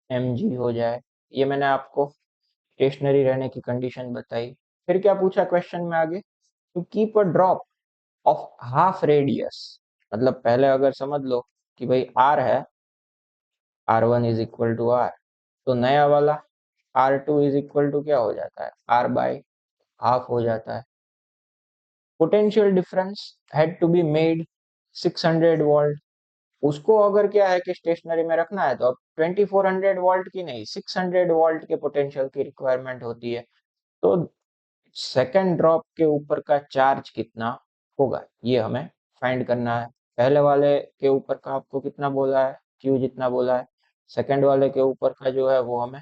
mg हो जाए। ये मैंने आपको स्टेशनरी रहने की कंडीशन बताई। फिर क्या पूछा क्वेश्चन में आगे, to keep a drop of half radius, मतलब पहले अगर समझ लो कि भाई आर है, R1 is equal to are, तो नया वाला R2 इज इक्वल टू क्या हो जाता है, आर बाई हाफ हो जाता है। Potential difference had to be made 600 volt, उसको अगर क्या है कि स्टेशनरी में रखना है तो अब 2400 वोल्ट की नहीं 600 वोल्ट के पोटेंशियल की रिक्वायरमेंट होती है। तो सेकेंड ड्रॉप के ऊपर का चार्ज कितना होगा ये हमें फाइंड करना है। पहले वाले के ऊपर का आपको कितना बोला है, क्यू जितना बोला है, सेकेंड वाले के ऊपर का जो है वो हमें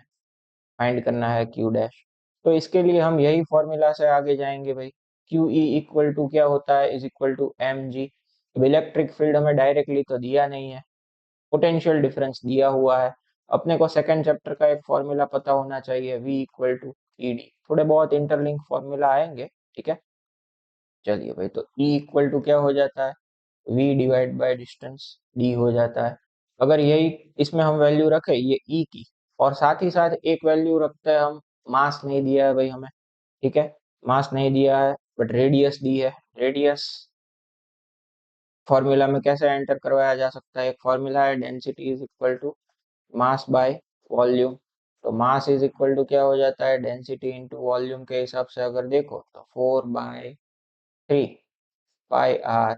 फाइंड करना है क्यू डैश। तो इसके लिए हम यही फॉर्मूला से आगे जाएंगे भाई, क्यू ई इक्वल टू क्या होता है, is equal to M G. अब इलेक्ट्रिक फील्ड हमें डायरेक्टली तो दिया नहीं है, पोटेंशियल डिफरेंस दिया हुआ है। अपने को सेकंड चैप्टर का एक फॉर्मूला पता होना चाहिए, v equal to E D, थोड़े बहुत इंटरलिंक फॉर्मूला आएंगे, ठीक है। चलिए भाई, तो E इक्वल टू क्या हो जाता है, v divide by distance d हो जाता है। अगर यही इसमें हम वैल्यू रखें ये E की, और साथ ही साथ एक वैल्यू रखते हैं हम, मास नहीं दिया है भाई हमें, ठीक है, मास नहीं दिया है बट रेडियस दी है। रेडियस फॉर्मूला में कैसे एंटर करवाया जा सकता है, एक फॉर्मूला है density is equal to mass by volume. तो मास इज इक्वल टू क्या हो जाता है, डेंसिटी इंटू वॉल्यूम के हिसाब से अगर देखो तो 4/3 पाई आर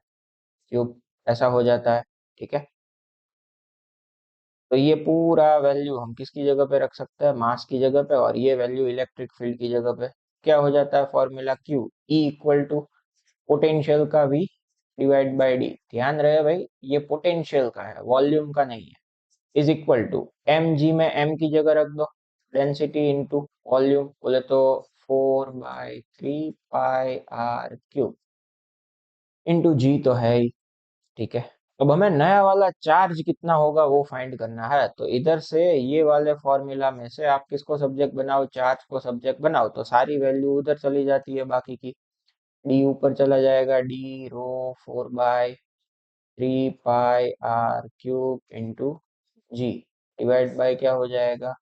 क्यूब ऐसा हो जाता है, ठीक है। तो ये पूरा वैल्यू हम किसकी जगह पे रख सकते हैं, मास की जगह पे, और ये वैल्यू इलेक्ट्रिक फील्ड की जगह पे। क्या हो जाता है formula, Q E equal to potential का v डिवाइड बाय डी, ध्यान रहे भाई ये पोटेंशियल का है वॉल्यूम का नहीं है, is equal to M G में m की जगह रख दो, डेंसिटी इंटू वॉल्यूम, बोले तो 4/3 पाई आर क्यूब इंटू जी तो है ही, ठीक है। अब हमें नया वाला चार्ज कितना होगा वो फाइंड करना है। तो इधर से ये वाले फॉर्मूला में से आप किसको सब्जेक्ट बनाओ, चार्ज को सब्जेक्ट बनाओ, तो सारी वैल्यू उधर चली जाती है, बाकी की डी ऊपर चला जाएगा, D rho 4/3 pi R cube into G divide by क्या हो जाएगा,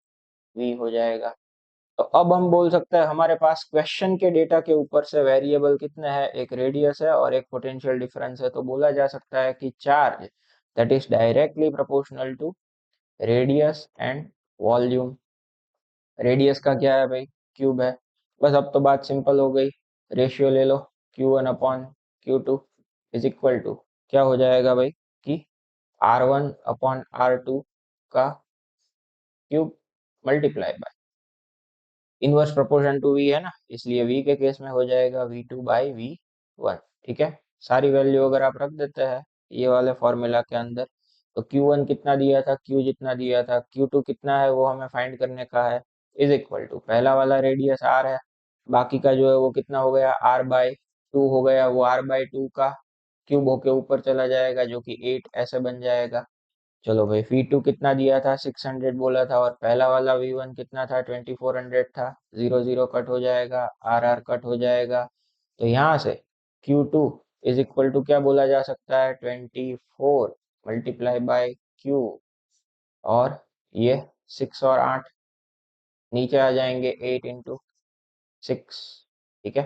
वी हो जाएगा। तो अब हम बोल सकते हैं हमारे पास क्वेश्चन के डेटा के ऊपर से वेरिएबल कितने हैं, एक रेडियस है और एक पोटेंशियल डिफरेंस है, तो बोला जा सकता है कि charge that is directly proportional to radius and volume. Radius का क्या है भाई, क्यूब है। बस अब तो बात सिंपल हो गई, रेशियो ले लो, Q1/Q2 इज इक्वल टू क्या हो जाएगा भाई, कि R1/R2 का cube multiply by inverse proportion to V है ना, इसलिए वी के केस में हो जाएगा V2/V1, ठीक है। सारी वैल्यू अगर आप रख देते हैं ये वाले फॉर्मूला के अंदर, तो Q1 कितना दिया था, Q जितना दिया था, Q2 कितना है वो हमें फाइंड करने का है, इज इक्वल टू पहला वाला रेडियस R है, बाकी का जो है वो कितना हो गया, R/2 हो गया, वो R/2 का क्यूब होके ऊपर चला जाएगा जो कि 8 ऐसे बन जाएगा। चलो भाई, V2 कितना दिया था, 600 बोला था, और पहला वाला V1 कितना था, 2400 था, 0 0 कट हो जाएगा, R कट हो जाएगा। तो यहाँ से Q2 इज इक्वल टू क्या बोला जा सकता है, 24 मल्टीप्लाई बाय Q, और ये 6 और 8 नीचे आ जाएंगे, 8 × 6, ठीक है।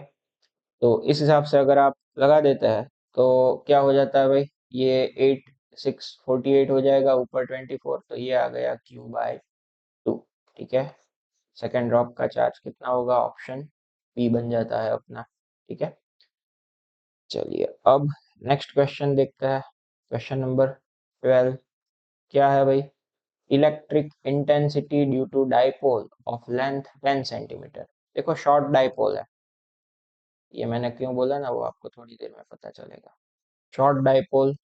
तो इस हिसाब से अगर आप लगा देते हैं तो क्या हो जाता है भाई, ये 8 6 48 हो जाएगा, ऊपर 24, तो ये आ गया Q/2, ठीक है। सेकेंड ड्रॉप का चार्ज कितना होगा, ऑप्शन बी बन जाता है अपना, ठीक है। चलिए अब नेक्स्ट क्वेश्चन देखते हैं, क्वेश्चन नंबर 12। क्या है भाई, electric intensity due to dipole of length 10 centimetre. देखो शॉर्ट डाइपोल है, ये मैंने क्यों बोला ना वो आपको थोड़ी देर में पता चलेगा। शॉर्ट डाइपोल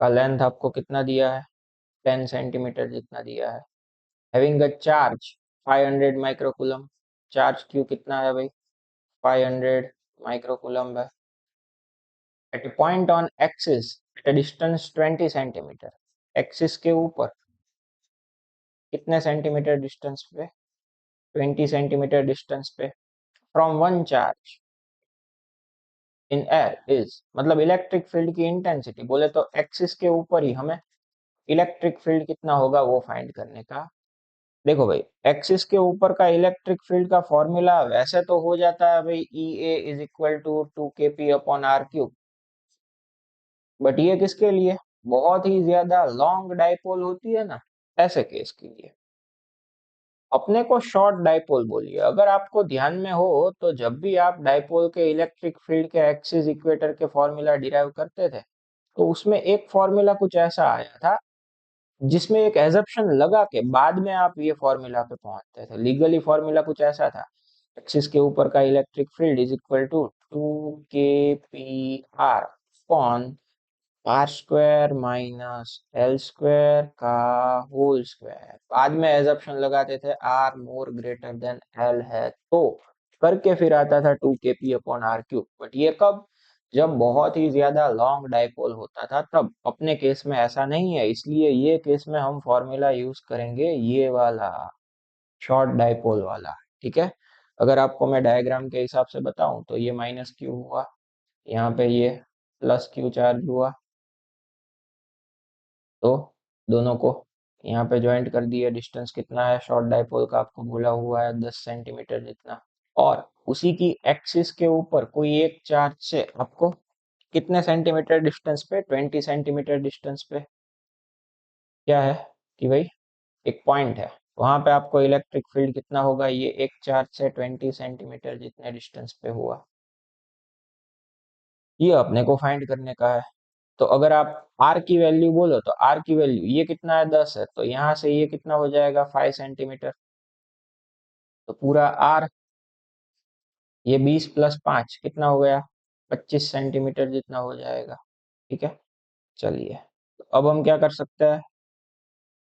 का लेंथ आपको कितना दिया है, 10 सेंटीमीटर जितना दिया है, having a charge 500 microcoulomb, charge Q कितना है भाई, 500 माइक्रोकूलम है, at a point on axis at a distance 20 centimetre, axis के ऊपर कितने सेंटीमीटर डिस्टेंस पे, 20 सेंटीमीटर डिस्टेंस पे, from one charge in air is, मतलब इलेक्ट्रिक फील्ड की इंटेंसिटी, बोले तो एक्सिस के ऊपर ही हमें इलेक्ट्रिक फील्ड कितना होगा वो फाइंड करने का। देखो भाई, एक्सिस के ऊपर का इलेक्ट्रिक फील्ड का फॉर्मूला वैसे तो हो जाता है भाई, E A is equal to 2 kp/r³। But ये किसके लिए, बहुत ही ज्यादा लॉन्ग डाइपोल होती है ना, ऐसे केस के लिए। अपने को शॉर्ट डाइपोल बोलिए। अगर आपको ध्यान में हो तो जब भी आप डाइपोल के इलेक्ट्रिक फील्ड के एक्सिस इक्वेटर के फॉर्मूला डिराइव करते थे, तो उसमें एक फॉर्मूला कुछ ऐसा आया था जिसमें एक एजप्शन लगा के बाद में आप ये फॉर्मूला पे पहुंचते थे। लीगली फॉर्मूला कुछ ऐसा था, एक्सिस के ऊपर का electric field is equal to 2 kpr R square minus L square का होल स्क्वायर। बाद में एजप्शन लगाते थे R more greater than L है तो, करके फिर आता था 2 kp/r³। बट ये कब, जब बहुत ही ज्यादा लॉन्ग डाइपोल होता था तब। अपने केस में ऐसा नहीं है, इसलिए ये केस में हम फॉर्मूला यूज करेंगे ये वाला, शॉर्ट डाइपोल वाला। ठीक है, अगर आपको मैं डायग्राम के हिसाब से बताऊं तो ये माइनस क्यू हुआ, यहाँ पे ये प्लस क्यू चार्ज हुआ, तो दोनों को यहाँ पे ज्वाइंट कर दिया। डिस्टेंस कितना है शॉर्ट डाइपोल का, आपको बोला हुआ है 10 सेंटीमीटर जितना। और उसी की एक्सिस के ऊपर कोई एक चार्ज से आपको कितने सेंटीमीटर डिस्टेंस पे, 20 सेंटीमीटर डिस्टेंस पे क्या है कि भाई एक पॉइंट है, वहां पे आपको इलेक्ट्रिक फील्ड कितना होगा, ये एक चार्ज से 20 सेंटीमीटर जितने डिस्टेंस पे हुआ, ये अपने को फाइंड करने का है। तो अगर आप आर की वैल्यू बोलो तो आर की वैल्यू ये कितना है, 10 है, तो यहाँ से ये कितना हो जाएगा 5 सेंटीमीटर। तो पूरा आर, ये 20 + 5 कितना हो गया, 25 सेंटीमीटर जितना हो जाएगा। ठीक है, चलिए तो अब हम क्या कर सकते हैं,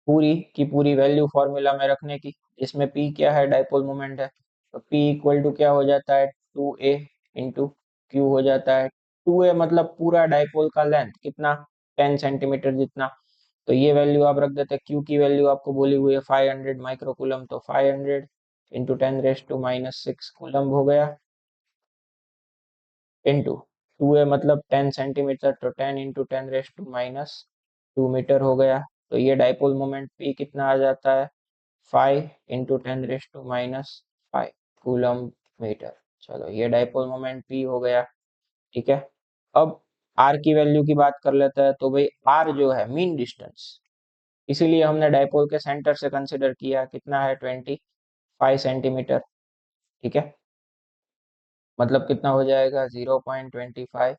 पूरी की पूरी वैल्यू फॉर्मूला में रखने की। इसमें पी क्या है, डाइपोल मोमेंट है, तो पी इक्वल टू क्या हो जाता है, 2a क्यू हो जाता है। 2a मतलब पूरा डाइपोल का लेंथ कितना, 10 सेंटीमीटर जितना। तो ये वैल्यू आप रख देते हैं, क्यू की वैल्यू आपको बोली हुई है 500 माइक्रोकूलम, तो 500 इंटू 10⁻⁻⁶ कूलम हो गया, इंटू 2a मतलब 10 सेंटीमीटर, तो 10 इंटू 10⁻⁻² मीटर हो गया। तो ये डाइपोल मोमेंट पी कितना आ जाता है, 5 इंटू 10⁻⁻⁵ कूलम मीटर। चलो ये डाइपोल मोमेंट पी हो गया। ठीक है, अब आर की वैल्यू की बात कर लेते हैं। तो भाई आर जो है मीन डिस्टेंस, इसीलिए हमने डाइपोल के सेंटर से कंसिडर किया, कितना है 25 सेंटीमीटर। ठीक है, मतलब कितना हो जाएगा, 0.25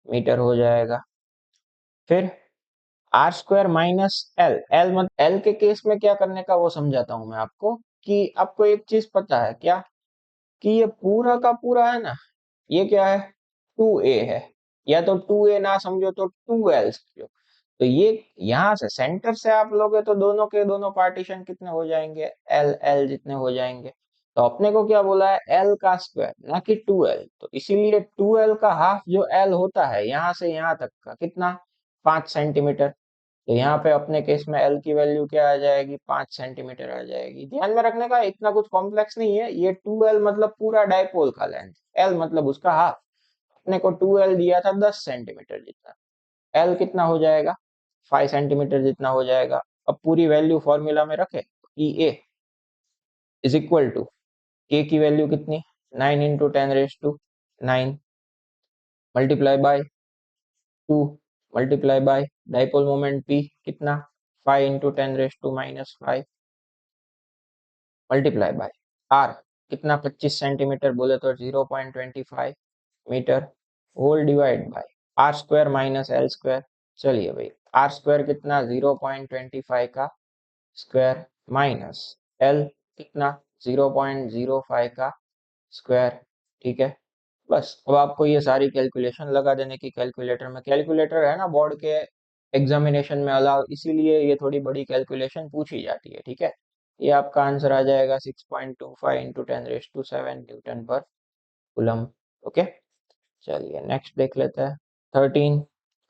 मीटर हो जाएगा। फिर R square minus L, L मतलब एल के केस में क्या करने का वो समझाता हूं मैं आपको। कि आपको एक चीज पता है क्या, कि ये पूरा का पूरा है ना, ये क्या है, 2a है, या तो 2a ना समझो तो 2l समझो। तो ये यहाँ से सेंटर से आप लोगे तो दोनों के दोनों पार्टीशन कितने हो जाएंगे, एल एल जितने हो जाएंगे। तो अपने को क्या बोला है, एल का स्क्वायर ना कि 2l, तो इसीलिए 2l का हाफ जो एल होता है यहाँ से यहाँ तक का कितना, 5 सेंटीमीटर। तो यहाँ पे अपने केस में एल की वैल्यू क्या आ जाएगी, 5 सेंटीमीटर आ जाएगी। ध्यान में रखने का इतना कुछ कॉम्प्लेक्स नहीं है, ये 2l मतलब पूरा डाइपोल का लेंथ, एल मतलब उसका हाफ। अपने को 2l दिया था 10 सेंटीमीटर जितना, एल कितना हो जाएगा, 5 सेंटीमीटर जितना हो जाएगा। अब पूरी वैल्यू फॉर्मूला में रखे, ई ए इज इक्वल टू, के की वैल्यू कितनी, 9 into 10⁻⁹ multiply by 2 multiply by dipole moment P कितना, 5 इंटू 10⁻⁻⁵ मल्टीप्लाई बाय आर कितना, 25 सेंटीमीटर बोले तो 0.25 metre, whole divide by R square minus L square. चलिए भाई, आर स्क्वायर कितना, 0.25 का स्क्वायर माइनस एल कितना, 0.05 का स्क्वायर। ठीक है, बस अब आपको ये सारी कैलकुलेशन लगा देने की कैलकुलेटर में। कैलकुलेटर है ना बोर्ड के एग्जामिनेशन में अलाउ, इसीलिए ये थोड़ी बड़ी कैलकुलेशन पूछी जाती है। ठीक है, ये आपका आंसर आ जाएगा 6.25 into 10⁻⁷ Newton per coulomb. Okay, चलिए नेक्स्ट देख लेते हैं। 13,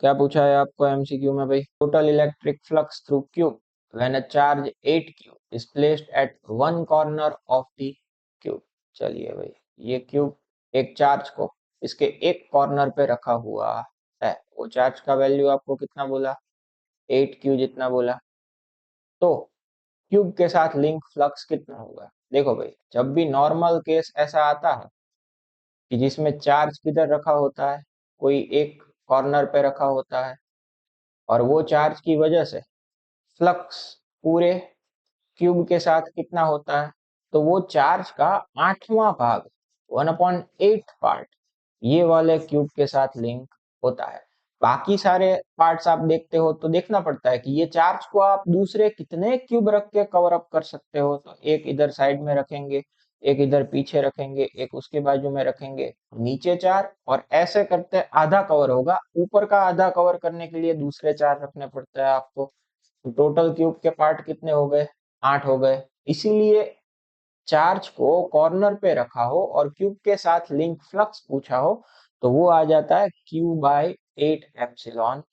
क्या पूछा है आपको एमसीक्यू में भाई, total electric flux through cube when a charge 8q is placed eight one corner of the cube. चलिए भाई, ये क्यूब एक चार्ज को इसके एक कॉर्नर पे रखा हुआ है, वो चार्ज का वैल्यू आपको कितना बोला, 8Q जितना बोला। तो क्यूब के साथ लिंक फ्लक्स कितना होगा? देखो भाई, जब भी नॉर्मल केस ऐसा आता है कि जिसमें चार्ज किधर रखा होता है, कोई एक कॉर्नर पे रखा होता है, और वो चार्ज की वजह से फ्लक्स पूरे क्यूब के साथ कितना होता है, तो वो चार्ज का 8वां भाग, 1/8 पार्ट ये वाले क्यूब के साथ लिंक होता है। बाकी सारे पार्ट्स आप देखते हो तो देखना पड़ता है कि ये चार्ज को आप दूसरे कितने क्यूब रख के कवर अप कर सकते हो। तो एक इधर साइड में रखेंगे, एक इधर पीछे रखेंगे, एक उसके बाजू में रखेंगे, नीचे चार, और ऐसे करते आधा कवर होगा। ऊपर का आधा कवर करने के लिए दूसरे चार रखने पड़ते हैं आपको। टोटल क्यूब के पार्ट कितने हो गए? 8 हो गए। इसीलिए चार्ज को कॉर्नर पे रखा हो और क्यूब के साथ लिंक फ्लक्स पूछा हो, तो वो आ जाता है Q/8 एप्सिलॉन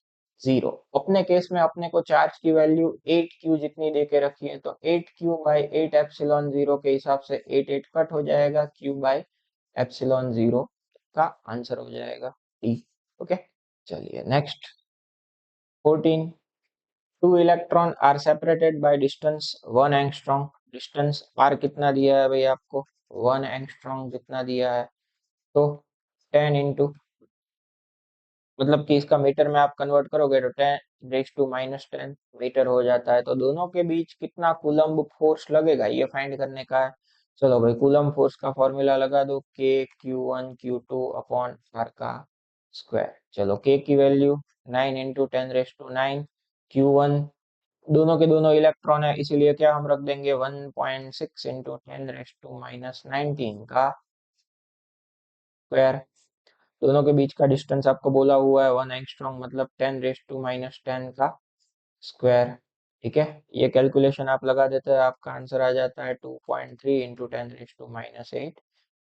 0। अपने केस में अपने को चार्ज की वैल्यू 8Q जितनी दे के रखी है, तो 8Q/8 एप्सिलॉन 0 के हिसाब से 8 कट हो जाएगा, Q/एप्सिलॉन 0 का आंसर हो जाएगा D। ओके, चलिए next. 14, two electron are separated by distance 1 angstrom. Distance R कितना दिया है भाई आपको? 1 एंगस्ट्रॉम जितना दिया है। तो 10 इंटू, मतलब कि इसका मीटर में आप कन्वर्ट करोगे तो 10⁻⁻10 मीटर हो जाता है। तो दोनों के बीच कितना कूलम्ब फोर्स लगेगा ये फाइंड करने का है। चलो भाई, कूलम्ब फोर्स का फॉर्मूला लगा दो, K Q1 Q2 upon R का स्क्वायर। चलो K की वैल्यू 9 × 10⁻⁹ Q1, दोनों के दोनों इलेक्ट्रॉन है, इसीलिए क्या हम रख देंगे, 1.6 × 10⁻19 का स्क्वायर। दोनों के बीच का डिस्टेंस आपको बोला हुआ है 1 एंगस्ट्रॉम, मतलब 10⁻⁻10 का स्क्वायर। ठीक है, ये कैलकुलेशन आप लगा देते हैं, आपका आंसर आ जाता है 2.3 × 10⁻⁸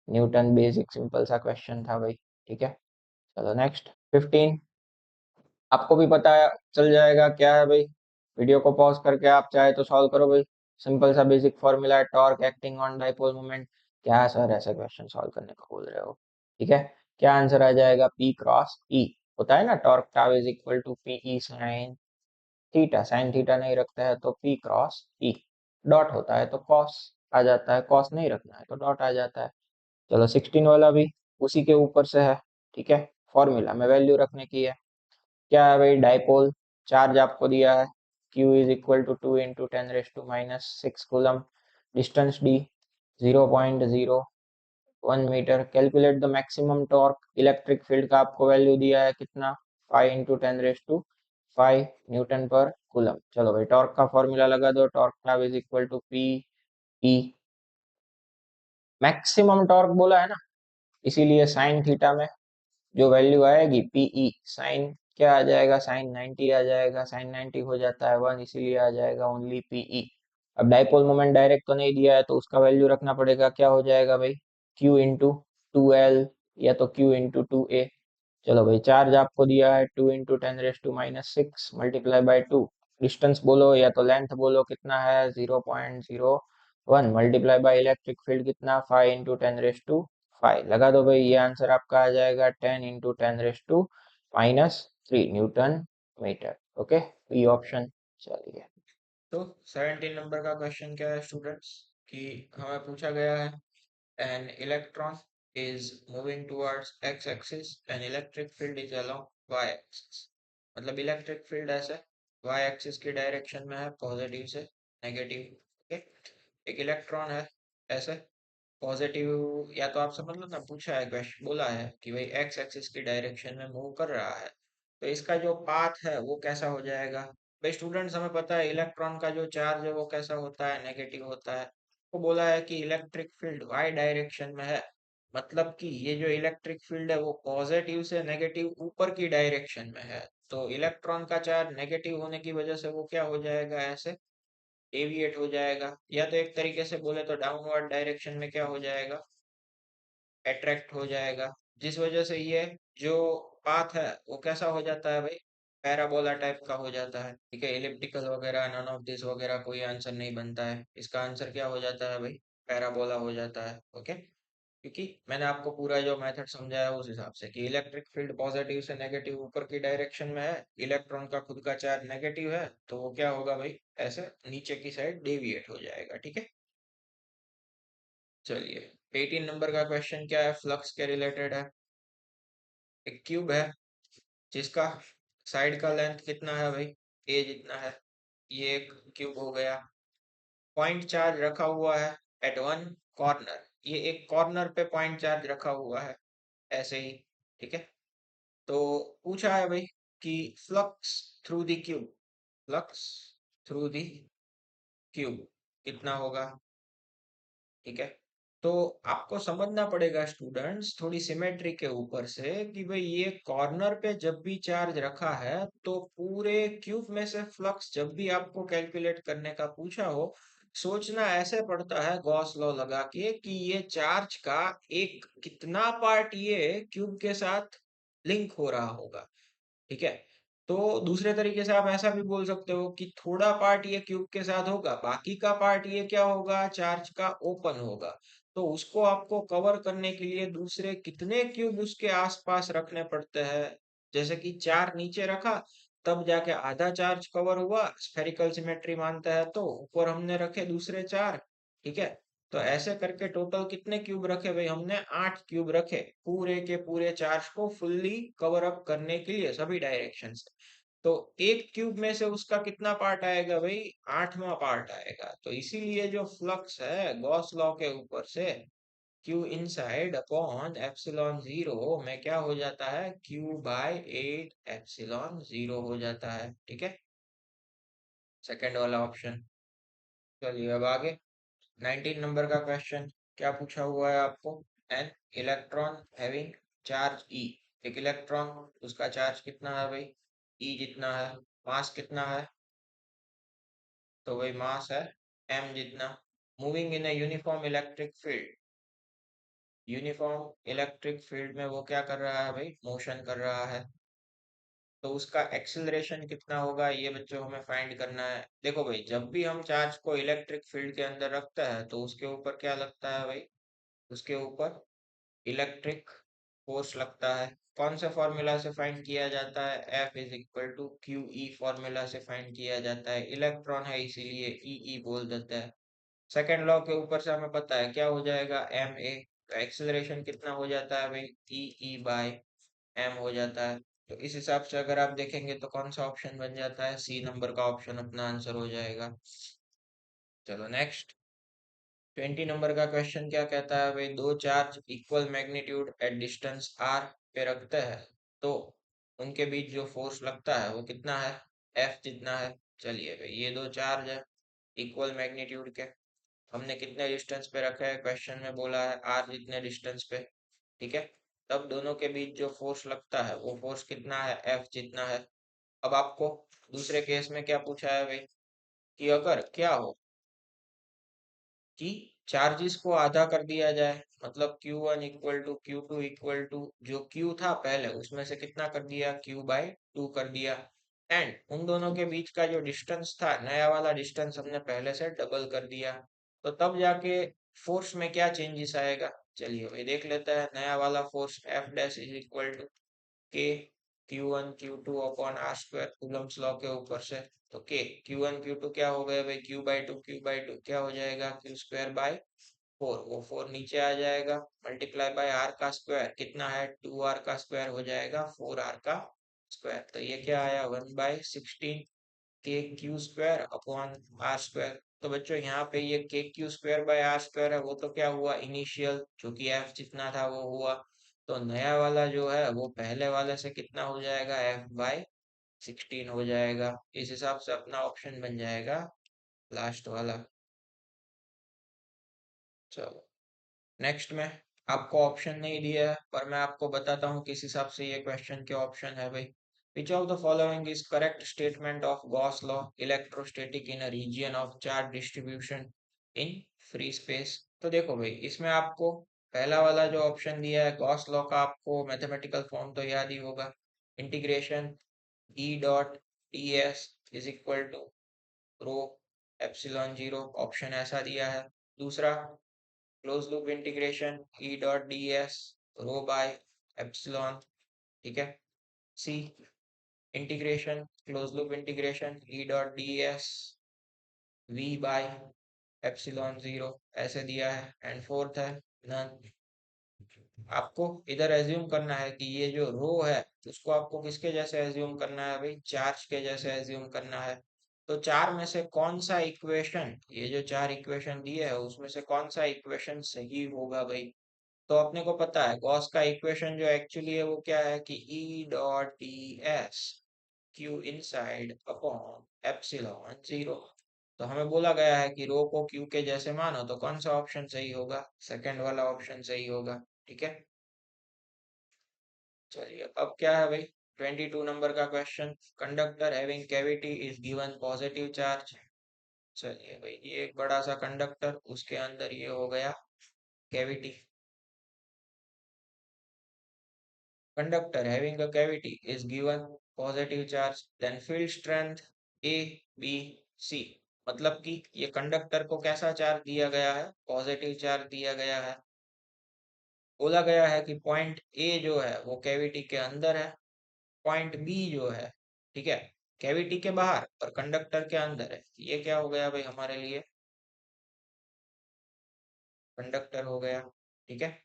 न्यूटन। बेसिक सिंपल सा क्वेश्चन था भाई। ठीक है, चलो नेक्स्ट। 15, आपको भी पता है, चल जाएगा, क्या है भाई, वीडियो को पॉज करके आप चाहे तो सॉल्व करो भाई। सिंपल सा बेसिक फॉर्मूला है, torque acting on dipole moment. क्या है सर ऐसा क्वेश्चन सॉल्व करने को बोल रहे हो? ठीक है, क्या आंसर आ जाएगा? P×E होता है ना, torque tau is equal to PE sine theta. Sine theta नहीं रखता है तो P×E। डॉट होता है तो कॉस आ जाता है, कॉस नहीं रखना है तो डॉट आ जाता है। चलो 16 वाला भी उसी के ऊपर से है। ठीक है, फॉर्मूला में वैल्यू रखने की है। क्या है भाई, डाइपोल चार्ज आपको दिया है, Q is equal to 2 × 10⁻⁶ coulomb. Distance D 0.01 metre. Calculate the maximum torque. Electric field का आपको वैल्यू दिया है कितना, 5 × 10⁵ न्यूटन पर कूलम। चलो भाई, टॉर्क का फॉर्मूला लगा दो, torque tau is equal to PE। Maximum torque बोला है ना, इसीलिए साइन थीटा में जो वैल्यू आएगी PE साइन, क्या आ जाएगा, साइन 90 आ जाएगा। साइन 90 हो जाता है 1, इसीलिए आ जाएगा ओनली PE। अब डाइपोल मोमेंट डायरेक्ट तो नहीं दिया है, तो उसका वैल्यू रखना पड़ेगा। क्या हो जाएगा भाई, Q × 2L या तो Q × 2A। चलो भाई, चार्ज आपको दिया है 2 × 10⁻⁶ मल्टीप्लाई बाय 2। डिस्टेंस बोलो या तो लेंथ बोलो, कितना है, 0.01 मल्टीप्लाई बाय इलेक्ट्रिक फील्ड कितना, 5 × 10⁻⁵ लगा दो भाई। ये आंसर आपका आ जाएगा 10 × 10⁻⁻³ newton metre. Okay, B option. चलिए, तो 17 नंबर का क्वेश्चन क्या है स्टूडेंट्स, कि हमें पूछा गया है, an electron is moving towards x-axis and electric field is along y-axis। मतलब इलेक्ट्रिक फील्ड ऐसे y-axis की डायरेक्शन में है, पॉजिटिव से नेगेटिव। ओके, एक इलेक्ट्रॉन है ऐसे पॉजिटिव, या तो आप समझ लो ना, पूछा है क्वेश्चन, बोला है कि भाई एक्स एक्सिस की डायरेक्शन में मूव कर रहा है, तो इसका जो पाथ है वो कैसा हो जाएगा। भाई स्टूडेंट्स, हमें पता है इलेक्ट्रॉन का जो चार्ज है वो कैसा होता है, नेगेटिव होता है। तो बोला है कि इलेक्ट्रिक फील्ड वाई डायरेक्शन में है, मतलब कि ये जो इलेक्ट्रिक फील्ड है वो पॉजिटिव से नेगेटिव ऊपर की डायरेक्शन में है। तो इलेक्ट्रॉन का चार्ज नेगेटिव होने की वजह से वो क्या हो जाएगा, ऐसे डेविएट हो जाएगा, या तो एक तरीके से बोले तो डाउनवर्ड डायरेक्शन में क्या हो जाएगा, अट्रैक्ट हो जाएगा। जिस वजह से ये जो पाथ है वो कैसा हो जाता है भाई, पैराबोला टाइप का हो जाता है। ठीक है, इलिप्टिकल वगैरह, नन ऑफ दिस वगैरह कोई आंसर नहीं बनता है, इसका आंसर क्या हो जाता है भाई, पैराबोला हो जाता है। ओके, क्योंकि मैंने आपको पूरा जो मेथड समझाया उस हिसाब से कि इलेक्ट्रिक फील्ड पॉजिटिव से नेगेटिव ऊपर की डायरेक्शन में है, इलेक्ट्रॉन का खुद का चार्ज नेगेटिव है, तो वो क्या होगा भाई, ऐसे नीचे की साइड डेविएट हो जाएगा। ठीक है, चलिए 18 नंबर का क्वेश्चन क्या है, फ्लक्स के रिलेटेड है। एक क्यूब है जिसका साइड का लेंथ कितना है भाई, ए जितना है। ये एक क्यूब हो गया, पॉइंट चार्ज रखा हुआ है एट वन कॉर्नर, ये एक कॉर्नर पे पॉइंट चार्ज रखा हुआ है ऐसे ही। ठीक है, तो पूछा है भाई कि flux through the cube, flux through the cube कितना होगा। ठीक है, तो आपको समझना पड़ेगा स्टूडेंट्स थोड़ी सिमेट्री के ऊपर से कि भाई ये कॉर्नर पे जब भी चार्ज रखा है तो पूरे क्यूब में से फ्लक्स जब भी आपको कैलकुलेट करने का पूछा हो, सोचना ऐसे पड़ता है गॉस लॉ लगा के कि ये चार्ज का एक कितना पार्ट ये क्यूब के साथ लिंक हो रहा होगा। ठीक है, तो दूसरे तरीके से आप ऐसा भी बोल सकते हो कि थोड़ा पार्ट ये क्यूब के साथ होगा, बाकी का पार्ट ये क्या होगा, चार्ज का ओपन होगा। तो उसको आपको कवर करने के लिए दूसरे कितने क्यूब उसके आसपास रखने पड़ते हैं। जैसे कि चार नीचे रखा, तब जाके आधा चार्ज कवर हुआ, स्फेरिकल सिमेट्री मानता है, तो ऊपर हमने रखे दूसरे चार। ठीक है, तो ऐसे करके टोटल कितने क्यूब रखे भाई, हमने 8 क्यूब रखे पूरे के पूरे चार्ज को फुल्ली कवर अप करने के लिए सभी डायरेक्शन से। तो एक क्यूब में से उसका कितना पार्ट आएगा भाई, 8वां पार्ट आएगा। तो इसीलिए जो फ्लक्स है गॉस लॉ के ऊपर से Q inside upon epsilon zero में क्या हो जाता है, क्यू बाय 8 एप्सिलॉन जीरो हो जाता है। ठीक है, सेकेंड वाला ऑप्शन। चलिए अब आगे 19 नंबर का क्वेश्चन क्या पूछा हुआ है आपको, एन इलेक्ट्रॉन हैविंग चार्ज ई, एक इलेक्ट्रॉन उसका चार्ज कितना है भाई, ई जितना है, मास कितना है, तो वही मास है एम जितना, moving in a uniform electric field, uniform electric field में वो क्या कर रहा है भाई, मोशन कर रहा है। तो उसका एक्सेलरेशन कितना होगा ये बच्चों हमें फाइंड करना है। देखो भाई जब भी हम चार्ज को इलेक्ट्रिक फील्ड के अंदर रखते हैं तो उसके ऊपर क्या लगता है भाई, उसके ऊपर इलेक्ट्रिक फोर्स लगता है। कौन से फॉर्मूला से फाइंड किया जाता है, F is equal to Q E formula से फाइंड किया जाता है, इलेक्ट्रॉन है इसीलिए ई ई बोल देते हैं। सेकेंड लॉ के ऊपर से हमें पता है क्या हो जाएगा, एम ए, तो एक्सेलरेशन कितना हो जाता है भाई, ई ई बाय एम हो जाता है। तो इस हिसाब से अगर आप देखेंगे तो कौन सा ऑप्शन बन जाता है, सी नंबर का ऑप्शन अपना आंसर हो जाएगा। चलो नेक्स्ट 20 नंबर का क्वेश्चन क्या कहता है भाई, दो charge equal magnitude at distance R पे रखते हैं तो उनके बीच जो फोर्स लगता है वो कितना है, एफ जितना है। चलिए भाई ये दो चार्ज है इक्वल मैग्नीट्यूड के, हमने कितने डिस्टेंस पे रखा है, क्वेश्चन में बोला है आर जितने डिस्टेंस पे। ठीक है, तब दोनों के बीच जो फोर्स लगता है वो फोर्स कितना है, एफ जितना है। अब आपको दूसरे केस में क्या पूछा है भाई, कि अगर क्या हो कि चार्जेस को आधा कर दिया जाए, मतलब Q1 equal to Q2 equal to जो Q था पहले उसमें से कितना कर दिया, Q बाय 2 कर दिया, एंड उन दोनों के बीच का जो डिस्टेंस था नया वाला डिस्टेंस हमने पहले से डबल कर दिया, तो तब जाके फोर्स में क्या चेंजेस आएगा। चलिए भाई देख लेते हैं, नया वाला force F dash is equal to K Q1 Q2 upon R square Coulomb's law के ऊपर से। तो के Q1 Q2 क्या हो गए भाई, Q बाई टू क्या हो जाएगा, Q स्क्वायर बाय 4, वो 4 नीचे आ जाएगा, मल्टीप्लाई बाय आर का स्क्वायर कितना है, 2r का स्क्वायर हो जाएगा 4r का स्क्वायर। तो ये क्या आया, 1/16 K Q square upon R square. तो बच्चों यहाँ पे ये K Q square by R square है वो तो क्या हुआ, इनिशियल जो कि एफ जितना था वो हुआ। तो नया वाला जो है वो पहले वाले से कितना हो जाएगा, F/16 हो जाएगा। इस हिसाब से अपना ऑप्शन बन जाएगा लास्ट वाला। चलो नेक्स्ट में आपको ऑप्शन नहीं दिया है पर मैं आपको बताता हूँ किस हिसाब से ये क्वेश्चन के ऑप्शन है भाई। विच of the following is correct statement of Gauss law electrostatic in a region of charge distribution in free space. तो देखो भाई इसमें आपको पहला वाला जो ऑप्शन दिया है गॉस लॉ का, आपको मैथमेटिकल फॉर्म तो याद ही होगा, integration E dot T S is equal to rho epsilon zero, option ऐसा दिया है। दूसरा close loop integration E dot D S rho by epsilon, ठीक है। C, integration close loop integration E dot D S V by epsilon zero, ऐसे दिया है। एंड फोर्थ है नन। आपको इधर एज्यूम करना है कि ये जो रो है उसको आपको किसके जैसे एज्यूम करना है भाई, चार्ज के जैसे एज्यूम करना है। तो चार में से कौन सा इक्वेशन, ये जो चार इक्वेशन दिए है उसमें से कौन सा इक्वेशन सही होगा भाई। तो अपने को पता है गॉस का इक्वेशन जो एक्चुअली है वो क्या है कि ई dot D S Q inside upon epsilon zero. तो हमें बोला गया है कि रो को क्यू के जैसे मानो, तो कौन सा ऑप्शन सही होगा, सेकंड वाला ऑप्शन सही होगा, ठीक है। चलिए अब क्या है भाई, 22 नंबर का question. Conductor having cavity is given positive charge. चलिए भाई, ये एक बड़ा सा कंडक्टर, उसके अंदर ये हो गया cavity. Conductor having a cavity is given positive charge, then field strength A B C. मतलब कि ये कंडक्टर को कैसा चार्ज दिया गया है, पॉजिटिव चार्ज दिया गया है। बोला गया है कि पॉइंट ए जो है वो कैविटी के अंदर है, पॉइंट बी जो है, ठीक है, कैविटी के बाहर और कंडक्टर के अंदर है। ये क्या हो गया भाई हमारे लिए, कंडक्टर हो गया, ठीक है।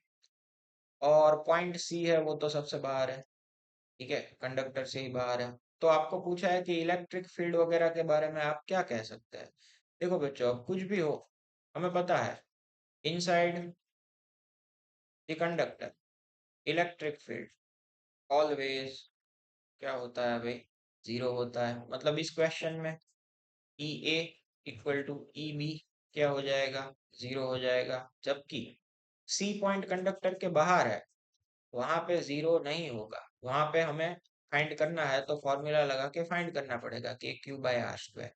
और पॉइंट सी है वो तो सबसे बाहर है, ठीक है, कंडक्टर से ही बाहर है। तो आपको पूछा है कि इलेक्ट्रिक फील्ड वगैरह के बारे में आप क्या कह सकते हैं। देखो बच्चों, अब कुछ भी हो, हमें पता है inside the conductor electric field always क्या होता है भाई, जीरो होता है। मतलब इस क्वेश्चन में ई ए इक्वल टू ई बी क्या हो जाएगा, जीरो हो जाएगा। जबकि सी पॉइंट कंडक्टर के बाहर है, वहां पे जीरो नहीं होगा। वहां पे हमें फाइंड करना है तो फॉर्मूला लगा के फाइंड करना पड़ेगा कि क्यू बाय आर स्क्वायर।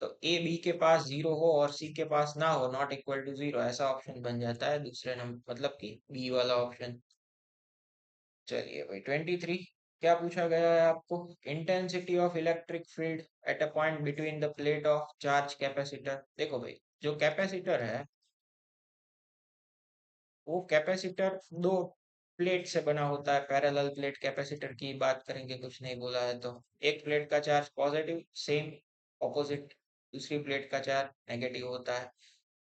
तो ए बी के पास जीरो हो और सी के पास ना हो, नॉट इक्वल टू जीरो, ऐसा ऑप्शन बन जाता है दूसरे नंबर, मतलब कि बी वाला ऑप्शन। चलिए भाई 23, क्या पूछा गया है आपको, intensity of electric field at a point between the plate of charge capacitor. देखो भाई, जो कैपेसिटर है वो कैपेसिटर दो प्लेट से बना होता है, पैरेलल प्लेट कैपेसिटर की बात करेंगे, कुछ नहीं बोला है तो। एक प्लेट का चार्ज पॉजिटिव सेम, ऑपोजिट दूसरी प्लेट का चार्ज नेगेटिव होता है।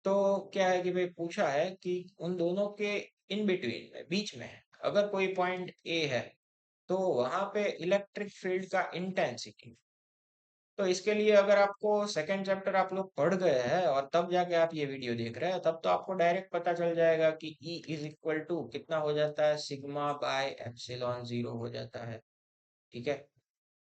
तो क्या है कि भाई पूछा है कि उन दोनों के इन बिटवीन में, बीच में है, अगर कोई पॉइंट ए है तो वहां पे इलेक्ट्रिक फील्ड का इंटेंसिटी। तो इसके लिए अगर आपको सेकंड चैप्टर आप लोग पढ़ गए हैं और तब जाके आप ये वीडियो देख रहे हैं, तब तो आपको डायरेक्ट पता चल जाएगा कि E इज इक्वल टू कितना हो जाता है, सिग्मा बाय एप्सिलॉन जीरो हो जाता है, ठीक है।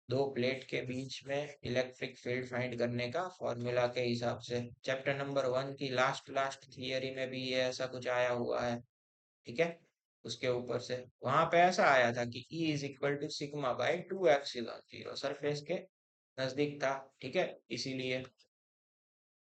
दो प्लेट के बीच में इलेक्ट्रिक फील्ड फाइंड करने का फॉर्मूला के हिसाब से चैप्टर नंबर 1 की लास्ट लास्ट थियरी में भी ये ऐसा कुछ आया हुआ है, ठीक है। उसके ऊपर से वहां पे ऐसा आया था कि E is equal to sigma by two epsilon zero, surface के नजदीक था, ठीक है, इसीलिए।